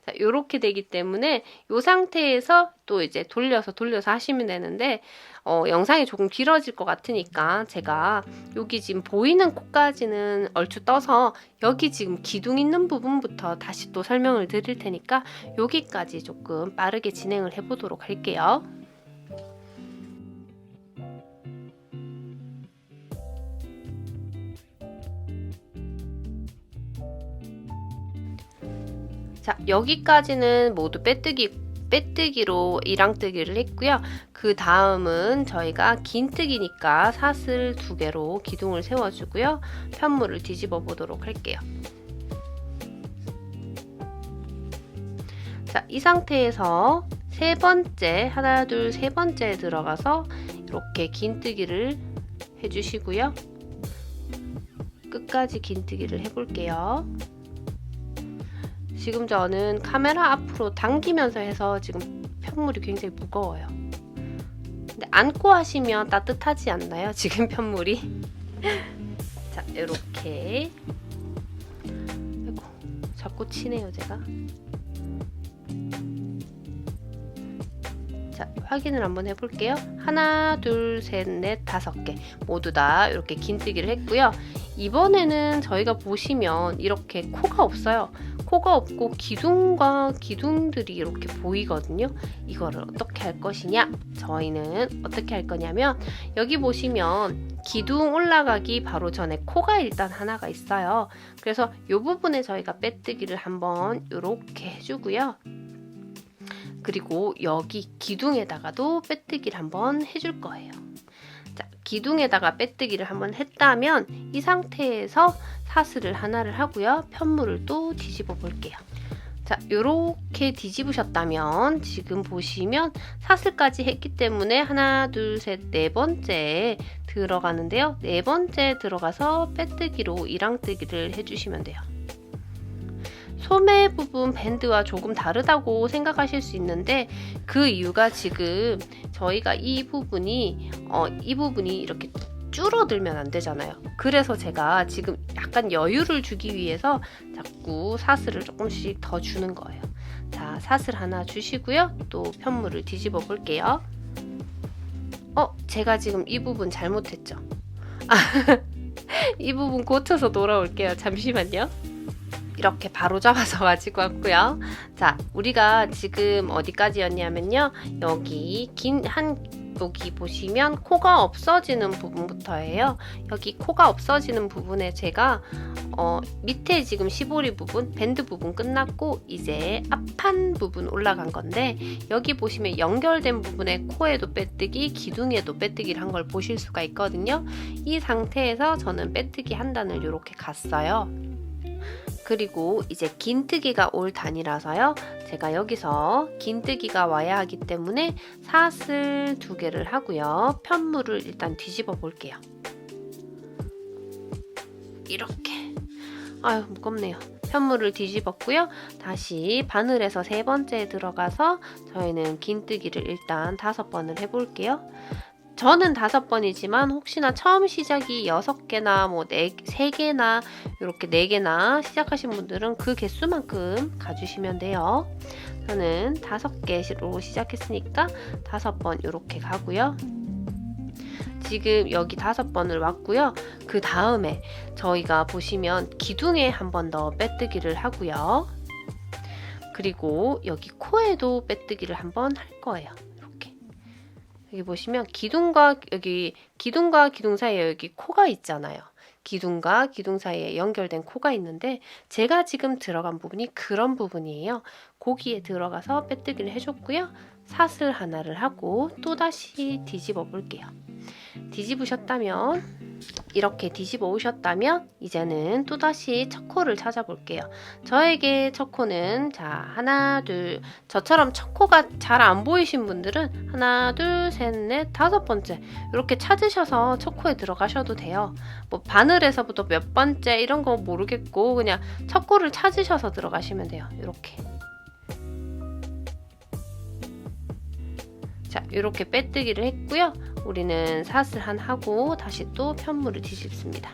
[SPEAKER 1] 자, 이렇게 되기 때문에 이 상태에서 또 이제 돌려서 하시면 되는데 영상이 조금 길어질 것 같으니까 제가 여기 지금 보이는 코까지는 얼추 떠서 여기 지금 기둥 있는 부분부터 다시 또 설명을 드릴 테니까 여기까지 조금 빠르게 진행을 해보도록 할게요. 자, 여기까지는 모두 빼뜨기로 이랑뜨기를 했고요. 그 다음은 저희가 긴뜨기니까 사슬 2개로 기둥을 세워주고요. 편물을 뒤집어 보도록 할게요. 자, 이 상태에서 세 번째, 하나, 둘, 세 번째 들어가서 이렇게 긴뜨기를 해주시고요. 끝까지 긴뜨기를 해볼게요. 지금 저는 카메라 앞으로 당기면서 해서 지금 편물이 굉장히 무거워요. 근데 안고 하시면 따뜻하지 않나요? 지금 편물이? 자, 이렇게. 아이고, 자꾸 치네요, 제가. 자, 확인을 한번 해볼게요. 하나, 둘, 셋, 넷, 5개 모두 다 이렇게 긴뜨기를 했고요. 이번에는 저희가 보시면 이렇게 코가 없어요. 코가 없고 기둥과 기둥들이 이렇게 보이거든요. 이거를 어떻게 할 것이냐? 저희는 어떻게 할 거냐면 여기 보시면 기둥 올라가기 바로 전에 코가 일단 하나가 있어요. 그래서 이 부분에 저희가 빼뜨기를 한번 이렇게 해주고요. 그리고 여기 기둥에다가도 빼뜨기를 한번 해줄 거예요. 자, 기둥에다가 빼뜨기를 한번 했다면 이 상태에서 사슬을 하나를 하고요. 편물을 또 뒤집어 볼게요. 자, 이렇게 뒤집으셨다면 지금 보시면 사슬까지 했기 때문에 하나, 둘, 셋, 네 번째 들어가는데요. 네 번째 들어가서 빼뜨기로 이랑뜨기를 해주시면 돼요. 소매 부분 밴드와 조금 다르다고 생각하실 수 있는데 그 이유가 지금 저희가 이 부분이 이렇게 줄어들면 안 되잖아요. 그래서 제가 지금 약간 여유를 주기 위해서 자꾸 사슬을 조금씩 더 주는 거예요. 자, 사슬 하나 주시고요. 또 편물을 뒤집어 볼게요. 제가 지금 이 부분 잘못했죠. 이 부분 고쳐서 돌아올게요. 잠시만요. 이렇게 바로 잡아서 가지고 왔고요. 자, 우리가 지금 어디까지였냐면요. 여기 여기 보시면 코가 없어지는 부분부터예요. 여기 코가 없어지는 부분에 제가 밑에 지금 시보리 부분, 밴드 부분 끝났고 이제 앞판 부분 올라간 건데 여기 보시면 연결된 부분에 코에도 빼뜨기, 기둥에도 빼뜨기를 한 걸 보실 수가 있거든요. 이 상태에서 저는 빼뜨기 한 단을 이렇게 갔어요. 그리고 이제 긴뜨기가 올 단이라서요. 제가 여기서 긴뜨기가 와야 하기 때문에 사슬 2개를 하고요. 편물을 일단 뒤집어 볼게요. 이렇게. 아유, 무겁네요. 편물을 뒤집었고요. 다시 바늘에서 세 번째에 들어가서 저희는 긴뜨기를 일단 5번을 해볼게요. 저는 5번이지만 혹시나 처음 시작이 6개나 뭐 3개나 이렇게 4개나 시작하신 분들은 그 개수만큼 가주시면 돼요. 저는 5개로 시작했으니까 5번 이렇게 가고요. 지금 여기 5번을 왔고요. 그 다음에 저희가 보시면 기둥에 한 번 더 빼뜨기를 하고요. 그리고 여기 코에도 빼뜨기를 한번 할 거예요. 여기 보시면 기둥과 기둥 사이에 여기 코가 있잖아요. 기둥과 기둥 사이에 연결된 코가 있는데 제가 지금 들어간 부분이 그런 부분이에요. 거기에 들어가서 빼뜨기를 해줬고요. 사슬 하나를 하고 또다시 뒤집어 볼게요. 뒤집으셨다면 이렇게 뒤집어 오셨다면 이제는 또다시 첫 코를 찾아볼게요. 저에게 첫 코는 자 하나 둘, 저처럼 첫 코가 잘 안 보이신 분들은 하나 둘 셋 넷 다섯 번째 이렇게 찾으셔서 첫 코에 들어가셔도 돼요. 뭐 바늘에서부터 몇 번째 이런 거 모르겠고 그냥 첫 코를 찾으셔서 들어가시면 돼요. 이렇게. 자, 이렇게 빼뜨기를 했고요. 우리는 사슬 한 하고 다시 또 편물을 뒤집습니다.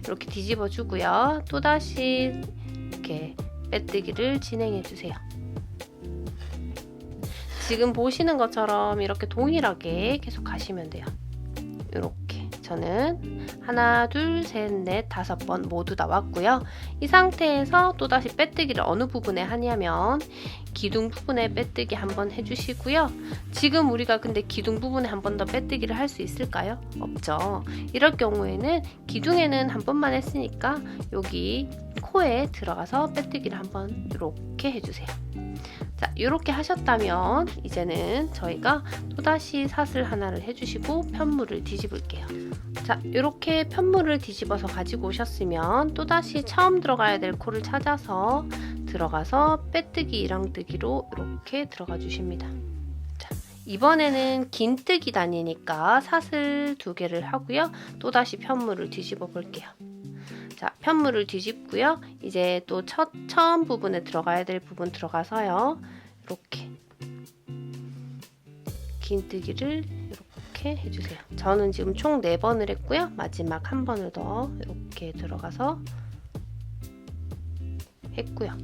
[SPEAKER 1] 이렇게 뒤집어 주고요. 또다시 이렇게 빼뜨기를 진행해 주세요. 지금 보시는 것처럼 이렇게 동일하게 계속 가시면 돼요. 이렇게 저는 하나 둘 셋 넷 다섯 번 모두 다 왔고요. 이 상태에서 또다시 빼뜨기를 어느 부분에 하냐면 기둥 부분에 빼뜨기 한번 해주시고요. 지금 우리가 근데 기둥 부분에 한 번 더 빼뜨기를 할 수 있을까요? 없죠. 이럴 경우에는 기둥에는 한 번만 했으니까 여기 코에 들어가서 빼뜨기를 한번 이렇게 해주세요. 자, 이렇게 하셨다면 이제는 저희가 또다시 사슬 하나를 해주시고 편물을 뒤집을게요. 자, 이렇게 편물을 뒤집어서 가지고 오셨으면 또다시 처음 들어가야 될 코를 찾아서 들어가서 빼뜨기 이랑뜨기로 이렇게 들어가 주십니다. 자, 이번에는 긴뜨기 단위니까 사슬 2개를 하고요. 또다시 편물을 뒤집어 볼게요. 자, 편물을 뒤집고요. 이제 또 처음 부분에 들어가야 될 부분 들어가서요. 이렇게 긴뜨기를 이렇게 해주세요. 저는 지금 총 4번을 했고요. 마지막 한 번을 더 이렇게 들어가서 했고요.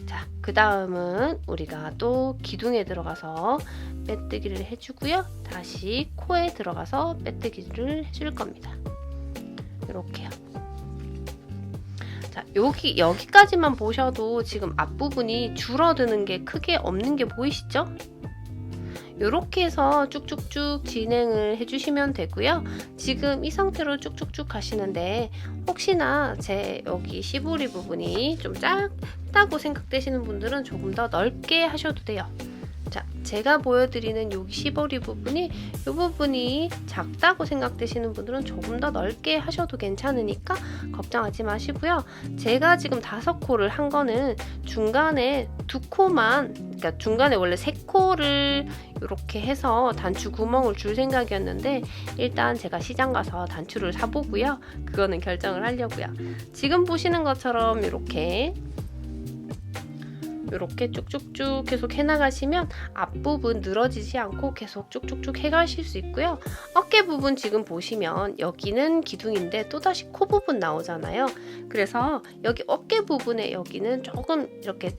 [SPEAKER 1] 자, 그 다음은 우리가 또 기둥에 들어가서 빼뜨기를 해주고요. 다시 코에 들어가서 빼뜨기를 해줄 겁니다. 이렇게요. 자, 여기까지만 보셔도 지금 앞부분이 줄어드는 게 크게 없는 게 보이시죠? 이렇게 해서 쭉쭉쭉 진행을 해주시면 되고요. 지금 이 상태로 쭉쭉쭉 가시는데 혹시나 제 여기 시보리 부분이 좀 작다고 생각되시는 분들은 조금 더 넓게 하셔도 돼요. 자, 제가 보여드리는 여기 시보리 부분이 이 부분이 작다고 생각되시는 분들은 조금 더 넓게 하셔도 괜찮으니까 걱정하지 마시고요. 제가 지금 5코를 한 거는 중간에 2코만, 그러니까 중간에 원래 3코를 이렇게 해서 단추 구멍을 줄 생각이었는데 일단 제가 시장 가서 단추를 사보고요. 그거는 결정을 하려고요. 지금 보시는 것처럼 이렇게 쭉쭉쭉 계속 해나가시면 앞부분 늘어지지 않고 계속 쭉쭉쭉 해가실 수 있고요. 어깨 부분 지금 보시면 여기는 기둥인데 또다시 코 부분 나오잖아요. 그래서 여기 어깨 부분에 여기는 조금 이렇게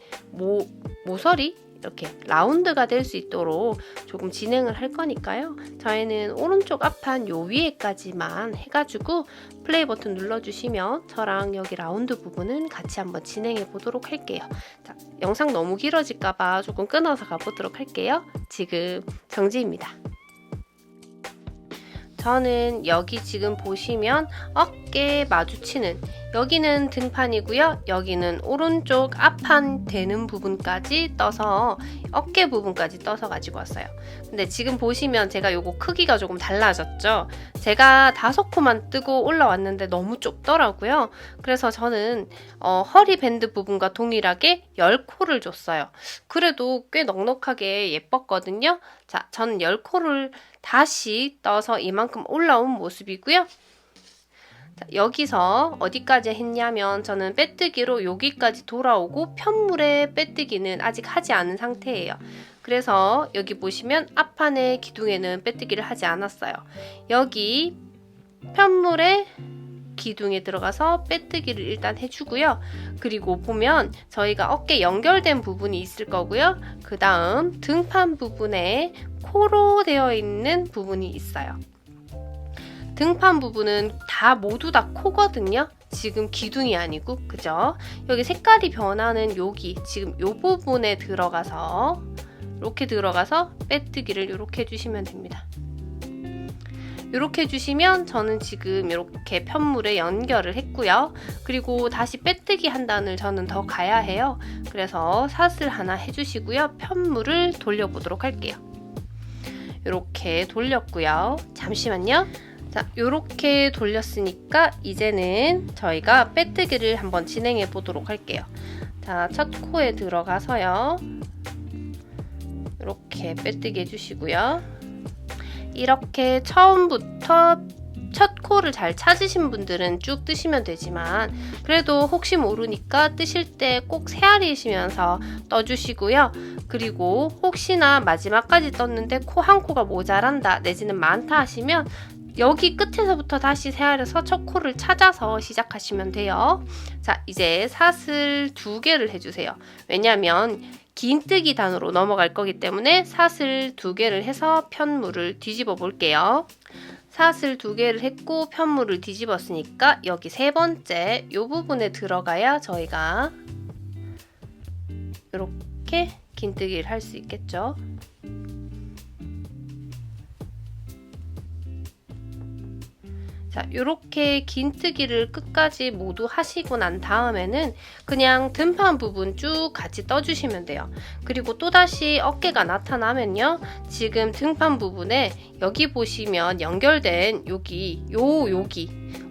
[SPEAKER 1] 모서리 이렇게 라운드가 될 수 있도록 조금 진행을 할 거니까요. 저희는 오른쪽 앞판 요 위에까지만 해가지고 플레이 버튼 눌러주시면 저랑 여기 라운드 부분은 같이 한번 진행해 보도록 할게요. 자, 영상 너무 길어질까봐 조금 끊어서 가보도록 할게요. 지금 정지입니다. 저는 여기 지금 보시면 어깨 마주치는 여기는 등판이고요. 여기는 오른쪽 앞판 되는 부분까지 떠서 어깨 부분까지 떠서 가지고 왔어요. 근데 지금 보시면 제가 요거 크기가 조금 달라졌죠. 제가 5코만 뜨고 올라왔는데 너무 좁더라고요. 그래서 저는 허리 밴드 부분과 동일하게 10코를 줬어요. 그래도 꽤 넉넉하게 예뻤거든요. 자, 저는 10코를 다시 떠서 이만큼 올라온 모습이고요. 자, 여기서 어디까지 했냐면 저는 빼뜨기로 여기까지 돌아오고 편물의 빼뜨기는 아직 하지 않은 상태예요. 그래서 여기 보시면 앞판의 기둥에는 빼뜨기를 하지 않았어요. 여기 편물의 기둥에 들어가서 빼뜨기를 일단 해주고요. 그리고 보면 저희가 어깨 연결된 부분이 있을 거고요. 그 다음 등판 부분에 코로 되어 있는 부분이 있어요. 등판 부분은 모두 다 코거든요. 지금 기둥이 아니고, 그죠? 여기 색깔이 변하는 여기 지금 이 부분에 들어가서 이렇게 들어가서 빼뜨기를 이렇게 해주시면 됩니다. 이렇게 해주시면 저는 지금 이렇게 편물에 연결을 했고요. 그리고 다시 빼뜨기 한 단을 저는 더 가야 해요. 그래서 사슬 하나 해주시고요. 편물을 돌려보도록 할게요. 이렇게 돌렸고요. 잠시만요. 자, 요렇게 돌렸으니까 이제는 저희가 빼뜨기를 한번 진행해 보도록 할게요. 자, 첫 코에 들어가서요. 이렇게 빼뜨기 해주시고요. 이렇게 처음부터 첫 코를 잘 찾으신 분들은 쭉 뜨시면 되지만 그래도 혹시 모르니까 뜨실 때 꼭 세알이시면서 떠주시고요. 그리고 혹시나 마지막까지 떴는데 코 한 코가 모자란다 내지는 많다 하시면 여기 끝에서부터 다시 세알려서 첫 코를 찾아서 시작하시면 돼요. 자, 이제 사슬 2개를 해주세요. 왜냐하면 긴뜨기 단으로 넘어갈 거기 때문에 사슬 2개를 해서 편물을 뒤집어 볼게요. 사슬 2개를 했고 편물을 뒤집었으니까 여기 세 번째 이 부분에 들어가야 저희가 이렇게 긴뜨기를 할 수 있겠죠. 자, 요렇게 긴뜨기를 끝까지 모두 하시고 난 다음에는 그냥 등판 부분 쭉 같이 떠주시면 돼요. 그리고 또다시 어깨가 나타나면요. 지금 등판 부분에 여기 보시면 연결된 여기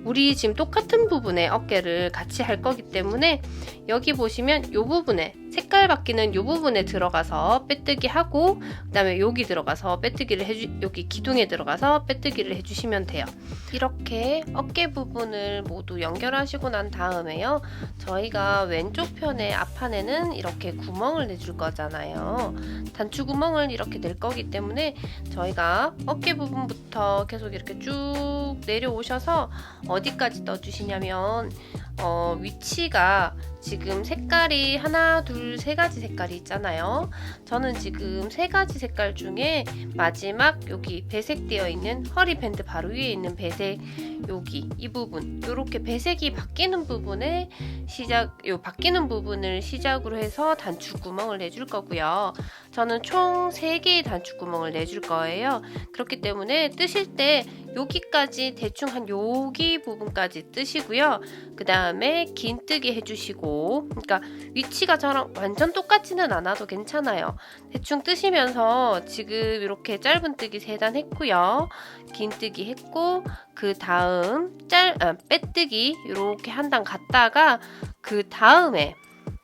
[SPEAKER 1] 우리 지금 똑같은 부분에 어깨를 같이 할 거기 때문에 여기 보시면 이 부분에 색깔 바뀌는 이 부분에 들어가서 빼뜨기 하고 그 다음에 여기 들어가서 빼뜨기를 여기 기둥에 들어가서 빼뜨기를 해주시면 돼요. 이렇게 어깨 부분을 모두 연결하시고 난 다음에요. 저희가 왼쪽 편의 앞판에는 이렇게 구멍을 내줄 거잖아요. 단추 구멍을 이렇게 낼 거기 때문에 저희가 어깨 부분부터 계속 이렇게 쭉 내려오셔서 어디까지 떠주시냐면 위치가 지금 색깔이 하나, 둘, 세 가지 색깔이 있잖아요. 저는 지금 세 가지 색깔 중에 마지막 여기 배색되어 있는 허리 밴드 바로 위에 있는 배색 여기 이 부분 이렇게 배색이 바뀌는 부분에 바뀌는 부분을 시작으로 해서 단추 구멍을 내줄 거고요. 저는 총 3개의 단추 구멍을 내줄 거예요. 그렇기 때문에 뜨실 때 여기까지 대충 한 여기 부분까지 뜨시고요. 그 다음에 긴뜨기 해주시고, 그러니까 위치가 저랑 완전 똑같지는 않아도 괜찮아요. 대충 뜨시면서 지금 이렇게 짧은 뜨기 3단 했고요. 긴뜨기 했고 그 다음 빼뜨기 이렇게 한 단 갔다가 그 다음에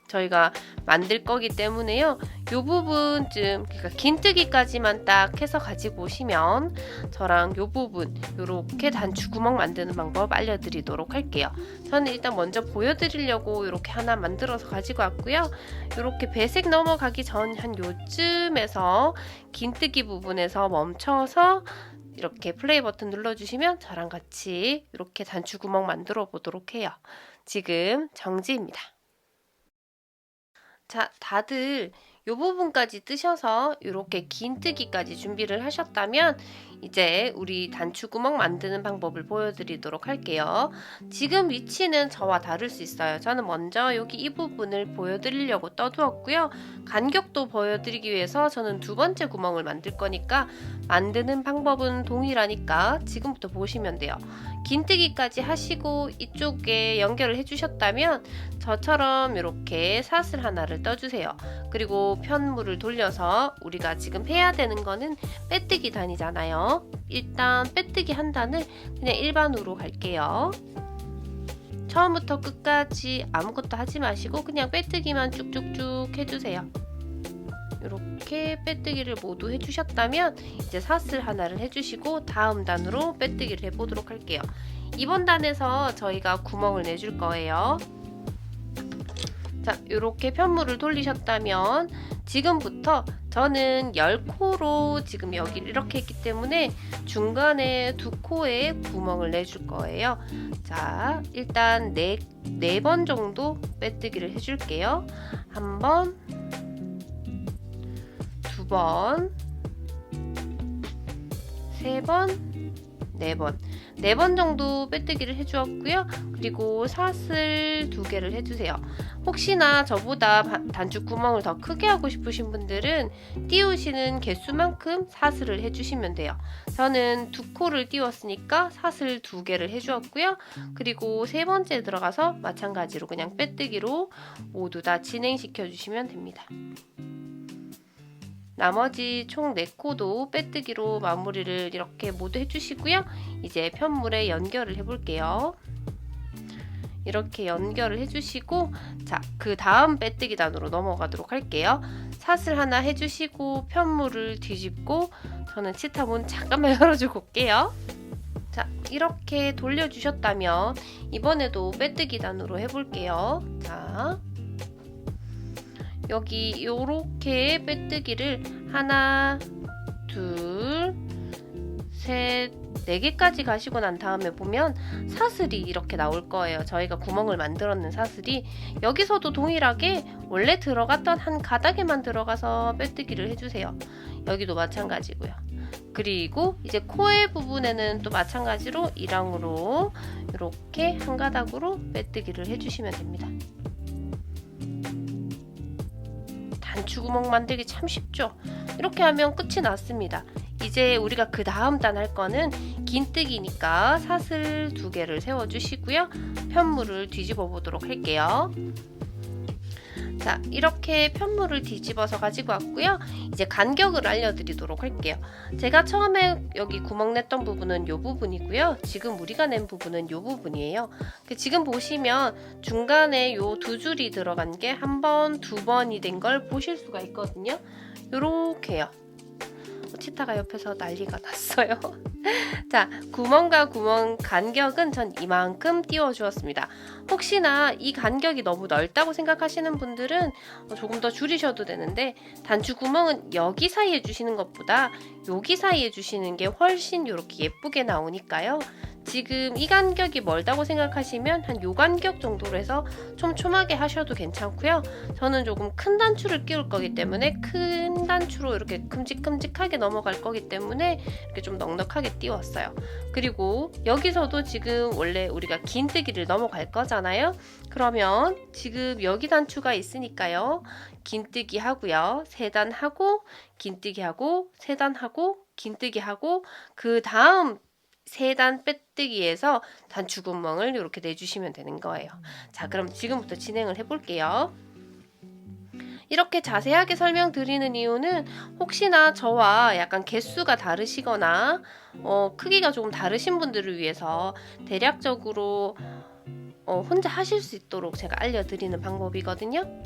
[SPEAKER 1] 저희가 만들 거기 때문에요. 이 부분쯤 그러니까 긴뜨기까지만 딱 해서 가지고 오시면 저랑 이 부분 이렇게 단추 구멍 만드는 방법 알려드리도록 할게요. 저는 일단 먼저 보여드리려고 이렇게 하나 만들어서 가지고 왔고요. 이렇게 배색 넘어가기 전 한 요쯤에서 긴뜨기 부분에서 멈춰서 이렇게 플레이 버튼 눌러주시면 저랑 같이 이렇게 단추 구멍 만들어 보도록 해요. 지금 정지입니다. 자, 다들 이 부분까지 뜨셔서 이렇게 긴뜨기까지 준비를 하셨다면 이제 우리 단추 구멍 만드는 방법을 보여드리도록 할게요. 지금 위치는 저와 다를 수 있어요. 저는 먼저 여기 이 부분을 보여드리려고 떠두었고요. 간격도 보여드리기 위해서 저는 두 번째 구멍을 만들 거니까 만드는 방법은 동일하니까 지금부터 보시면 돼요. 긴뜨기까지 하시고 이쪽에 연결을 해주셨다면 저처럼 이렇게 사슬 하나를 떠주세요. 그리고 편물을 돌려서 우리가 지금 해야 되는 거는 빼뜨기 단이잖아요. 일단 빼뜨기 한 단을 그냥 일반으로 갈게요. 처음부터 끝까지 아무것도 하지 마시고 그냥 빼뜨기만 쭉쭉쭉 해주세요. 이렇게 빼뜨기를 모두 해주셨다면 이제 사슬 하나를 해주시고 다음 단으로 빼뜨기를 해보도록 할게요. 이번 단에서 저희가 구멍을 내줄 거예요. 자, 이렇게 편물을 돌리셨다면 지금부터 저는 10코로 지금 여기를 이렇게 했기 때문에 중간에 2코에 구멍을 내줄 거예요. 자, 일단 4번 정도 빼뜨기를 해줄게요. 1번, 2번, 3번, 4번. 4번 정도 빼뜨기를 해주었고요. 그리고 사슬 2개를 해주세요. 혹시나 저보다 단추 구멍을 더 크게 하고 싶으신 분들은 띄우시는 개수만큼 사슬을 해주시면 돼요. 저는 2코를 띄웠으니까 사슬 2개를 해주었고요. 그리고 세 번째 들어가서 마찬가지로 그냥 빼뜨기로 모두 다 진행시켜 주시면 됩니다. 나머지 총 4코도 빼뜨기로 마무리를 이렇게 모두 해주시고요. 이제 편물에 연결을 해볼게요. 이렇게 연결을 해주시고, 자, 그 다음 빼뜨기 단으로 넘어가도록 할게요. 사슬 하나 해주시고 편물을 뒤집고, 저는 치타 문 잠깐만 열어주고 올게요. 자, 이렇게 돌려주셨다면 이번에도 빼뜨기 단으로 해볼게요. 자, 여기 요렇게 빼뜨기를 하나, 둘, 셋, 4개까지 가시고 난 다음에 보면 사슬이 이렇게 나올 거예요. 저희가 구멍을 만들었는 사슬이 여기서도 동일하게 원래 들어갔던 한 가닥에만 들어가서 빼뜨기를 해주세요. 여기도 마찬가지고요. 그리고 이제 코의 부분에는 또 마찬가지로 이랑으로 이렇게 한 가닥으로 빼뜨기를 해주시면 됩니다. 단추구멍 만들기 참 쉽죠? 이렇게 하면 끝이 났습니다. 이제 우리가 그 다음 단 할 거는 긴뜨기니까 사슬 2개를 세워주시고요. 편물을 뒤집어 보도록 할게요. 자, 이렇게 편물을 뒤집어서 가지고 왔고요. 이제 간격을 알려드리도록 할게요. 제가 처음에 여기 구멍 냈던 부분은 이 부분이고요. 지금 우리가 낸 부분은 이 부분이에요. 지금 보시면 중간에 이 2줄이 들어간 게 1번, 2번이 된 걸 보실 수가 있거든요. 요렇게요. 치타가 옆에서 난리가 났어요. 자, 구멍과 구멍 간격은 전 이만큼 띄워 주었습니다. 혹시나 이 간격이 너무 넓다고 생각하시는 분들은 조금 더 줄이셔도 되는데, 단추 구멍은 여기 사이에 주시는 것보다 여기 사이에 주시는 게 훨씬 이렇게 예쁘게 나오니까요. 지금 이 간격이 멀다고 생각하시면 한 요 간격 정도로 해서 촘촘하게 하셔도 괜찮고요. 저는 조금 큰 단추를 끼울 거기 때문에 큰 단추로 이렇게 큼직큼직하게 넘어갈 거기 때문에 이렇게 좀 넉넉하게 띄웠어요. 그리고 여기서도 지금 원래 우리가 긴뜨기를 넘어갈 거잖아요. 그러면 지금 여기 단추가 있으니까요. 긴뜨기 하고요. 3단 하고 긴뜨기 하고 3단 하고 긴뜨기 하고 그 다음 3단 빼뜨기에서 단추구멍을 이렇게 내주시면 되는 거예요. 자, 그럼 지금부터 진행을 해볼게요. 이렇게 자세하게 설명드리는 이유는 혹시나 저와 약간 개수가 다르시거나 크기가 조금 다르신 분들을 위해서 대략적으로 혼자 하실 수 있도록 제가 알려드리는 방법이거든요.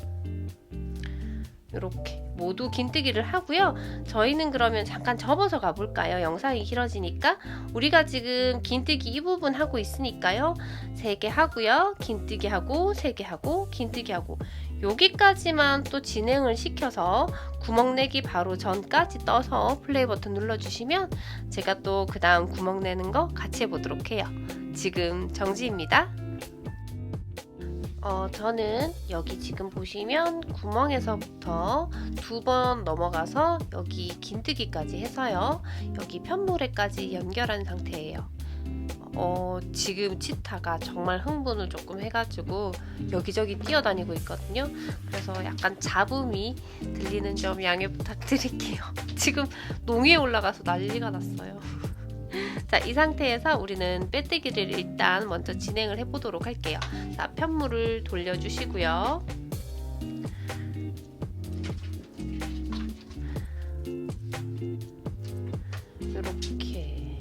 [SPEAKER 1] 이렇게 모두 긴뜨기를 하고요. 저희는 그러면 잠깐 접어서 가볼까요? 영상이 길어지니까. 우리가 지금 긴뜨기 이 부분 하고 있으니까요. 3개 하고요. 긴뜨기 하고 3개 하고 긴뜨기 하고 여기까지만 또 진행을 시켜서 구멍 내기 바로 전까지 떠서 플레이 버튼 눌러주시면 제가 또 그 다음 구멍 내는 거 같이 해보도록 해요. 지금 정지입니다. 저는 여기 지금 보시면 구멍에서부터 2번 넘어가서 여기 긴뜨기까지 해서요. 여기 편물에까지 연결한 상태예요. 지금 치타가 정말 흥분을 조금 해가지고 여기저기 뛰어다니고 있거든요. 그래서 약간 잡음이 들리는 점 양해 부탁드릴게요. 지금 농위에 올라가서 난리가 났어요. 자, 이 상태에서 우리는 빼뜨기를 일단 먼저 진행을 해보도록 할게요. 자, 편물을 돌려주시고요. 이렇게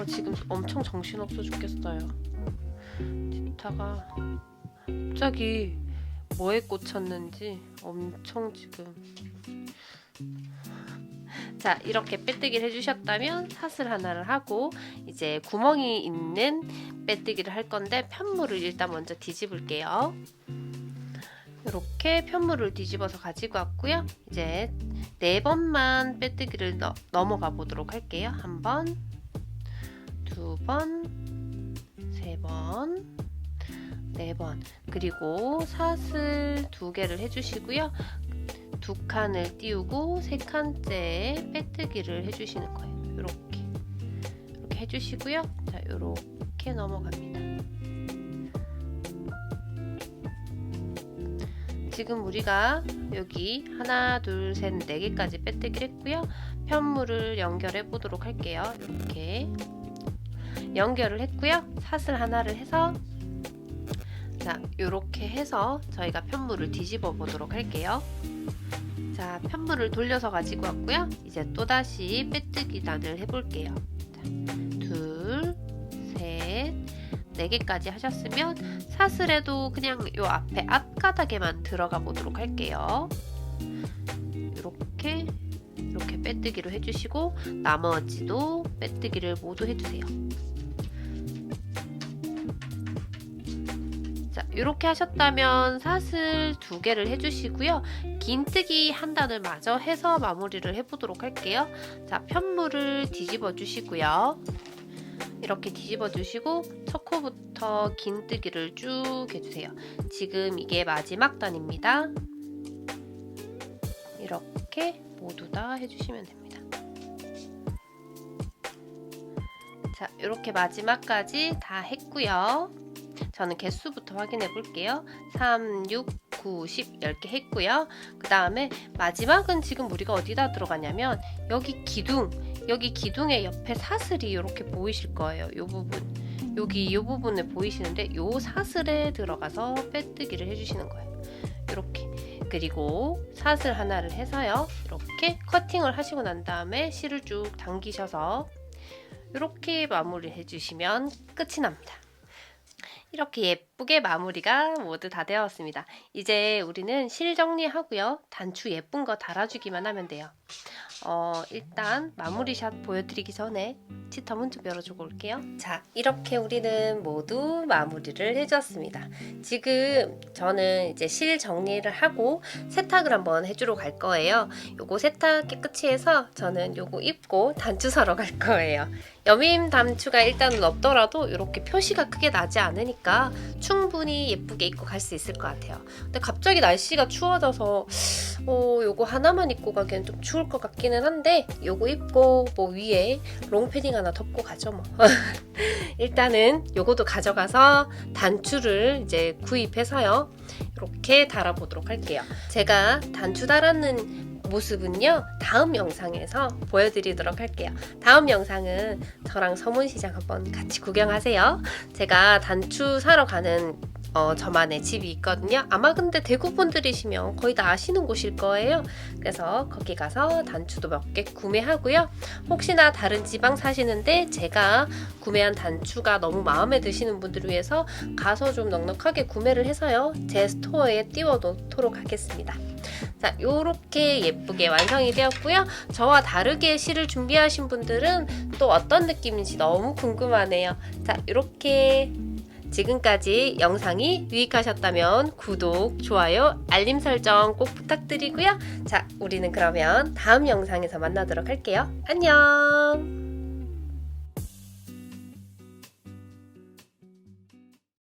[SPEAKER 1] 지금 엄청 정신없어 죽겠어요. 치타가 갑자기 뭐에 꽂혔는지 엄청 지금. 자, 이렇게 빼뜨기를 해주셨다면 사슬 하나를 하고 이제 구멍이 있는 빼뜨기를 할 건데 편물을 일단 먼저 뒤집을게요. 이렇게 편물을 뒤집어서 가지고 왔고요. 이제 4번만 빼뜨기를 넘어가 보도록 할게요. 1번, 2번, 3번, 4번. 그리고 사슬 2개를 해주시고요. 2칸을 띄우고 3칸째 빼뜨기를 해주시는 거예요. 이렇게 해주시고요. 자, 이렇게 넘어갑니다. 지금 우리가 여기 하나, 둘, 셋, 4개까지 빼뜨기를 했고요. 편물을 연결해 보도록 할게요. 이렇게 연결을 했고요. 사슬 하나를 해서 자, 이렇게 해서 저희가 편물을 뒤집어 보도록 할게요. 자, 편물을 돌려서 가지고 왔고요. 이제 또다시 빼뜨기단을 해볼게요. 자, 둘, 셋, 4개까지 하셨으면 사슬에도 그냥 요 앞에 앞가닥에만 들어가 보도록 할게요. 이렇게 빼뜨기로 해주시고 나머지도 빼뜨기를 모두 해주세요. 자, 이렇게 하셨다면 사슬 2개를 해주시고요. 긴뜨기 한 단을 마저 해서 마무리를 해보도록 할게요. 자, 편물을 뒤집어 주시고요. 이렇게 뒤집어 주시고 첫 코부터 긴뜨기를 쭉 해주세요. 지금 이게 마지막 단입니다. 이렇게 모두 다 해주시면 됩니다. 자, 이렇게 마지막까지 다 했고요. 저는 개수부터 확인해 볼게요. 3, 6, 9, 10, 10개 했고요. 그 다음에 마지막은 지금 우리가 어디다 들어가냐면 여기 기둥의 옆에 사슬이 이렇게 보이실 거예요. 이 부분, 여기 이 부분에 보이시는데 이 사슬에 들어가서 빼뜨기를 해주시는 거예요. 이렇게. 그리고 사슬 하나를 해서요. 이렇게 커팅을 하시고 난 다음에 실을 쭉 당기셔서 이렇게 마무리 해주시면 끝이 납니다. 이렇게 예쁘게 마무리가 모두 다 되었습니다. 이제 우리는 실 정리하고요. 단추 예쁜 거 달아주기만 하면 돼요. 일단 마무리샷 보여드리기 전에 치터문 좀 열어주고 올게요. 자, 이렇게 우리는 모두 마무리를 해주었습니다. 지금 저는 이제 실 정리를 하고 세탁을 한번 해주러 갈 거예요. 요거 세탁 깨끗이 해서 저는 요거 입고 단추 사러 갈 거예요. 여밈 단추가 일단은 없더라도 이렇게 표시가 크게 나지 않으니까 충분히 예쁘게 입고 갈 수 있을 것 같아요. 근데 갑자기 날씨가 추워져서 요거 하나만 입고 가기엔 좀 추울 것 같기는 한데 요거 입고 뭐 위에 롱패딩 하나 덮고 가죠 뭐. 일단은 요거도 가져가서 단추를 이제 구입해서요. 이렇게 달아보도록 할게요. 제가 단추 달았는 모습은요 다음 영상에서 보여드리도록 할게요. 다음 영상은 저랑 서문시장 한번 같이 구경하세요. 제가 단추 사러 가는 저만의 집이 있거든요. 아마 근데 대구 분들이시면 거의 다 아시는 곳일 거예요. 그래서 거기 가서 단추도 몇 개 구매하고요. 혹시나 다른 지방 사시는데 제가 구매한 단추가 너무 마음에 드시는 분들을 위해서 가서 좀 넉넉하게 구매를 해서요. 제 스토어에 띄워 놓도록 하겠습니다. 자, 요렇게 예쁘게 완성이 되었고요. 저와 다르게 실을 준비하신 분들은 또 어떤 느낌인지 너무 궁금하네요. 자, 요렇게 지금까지 영상이 유익하셨다면 구독, 좋아요, 알림 설정 꼭 부탁드리고요. 자, 우리는 그러면 다음 영상에서 만나도록 할게요. 안녕!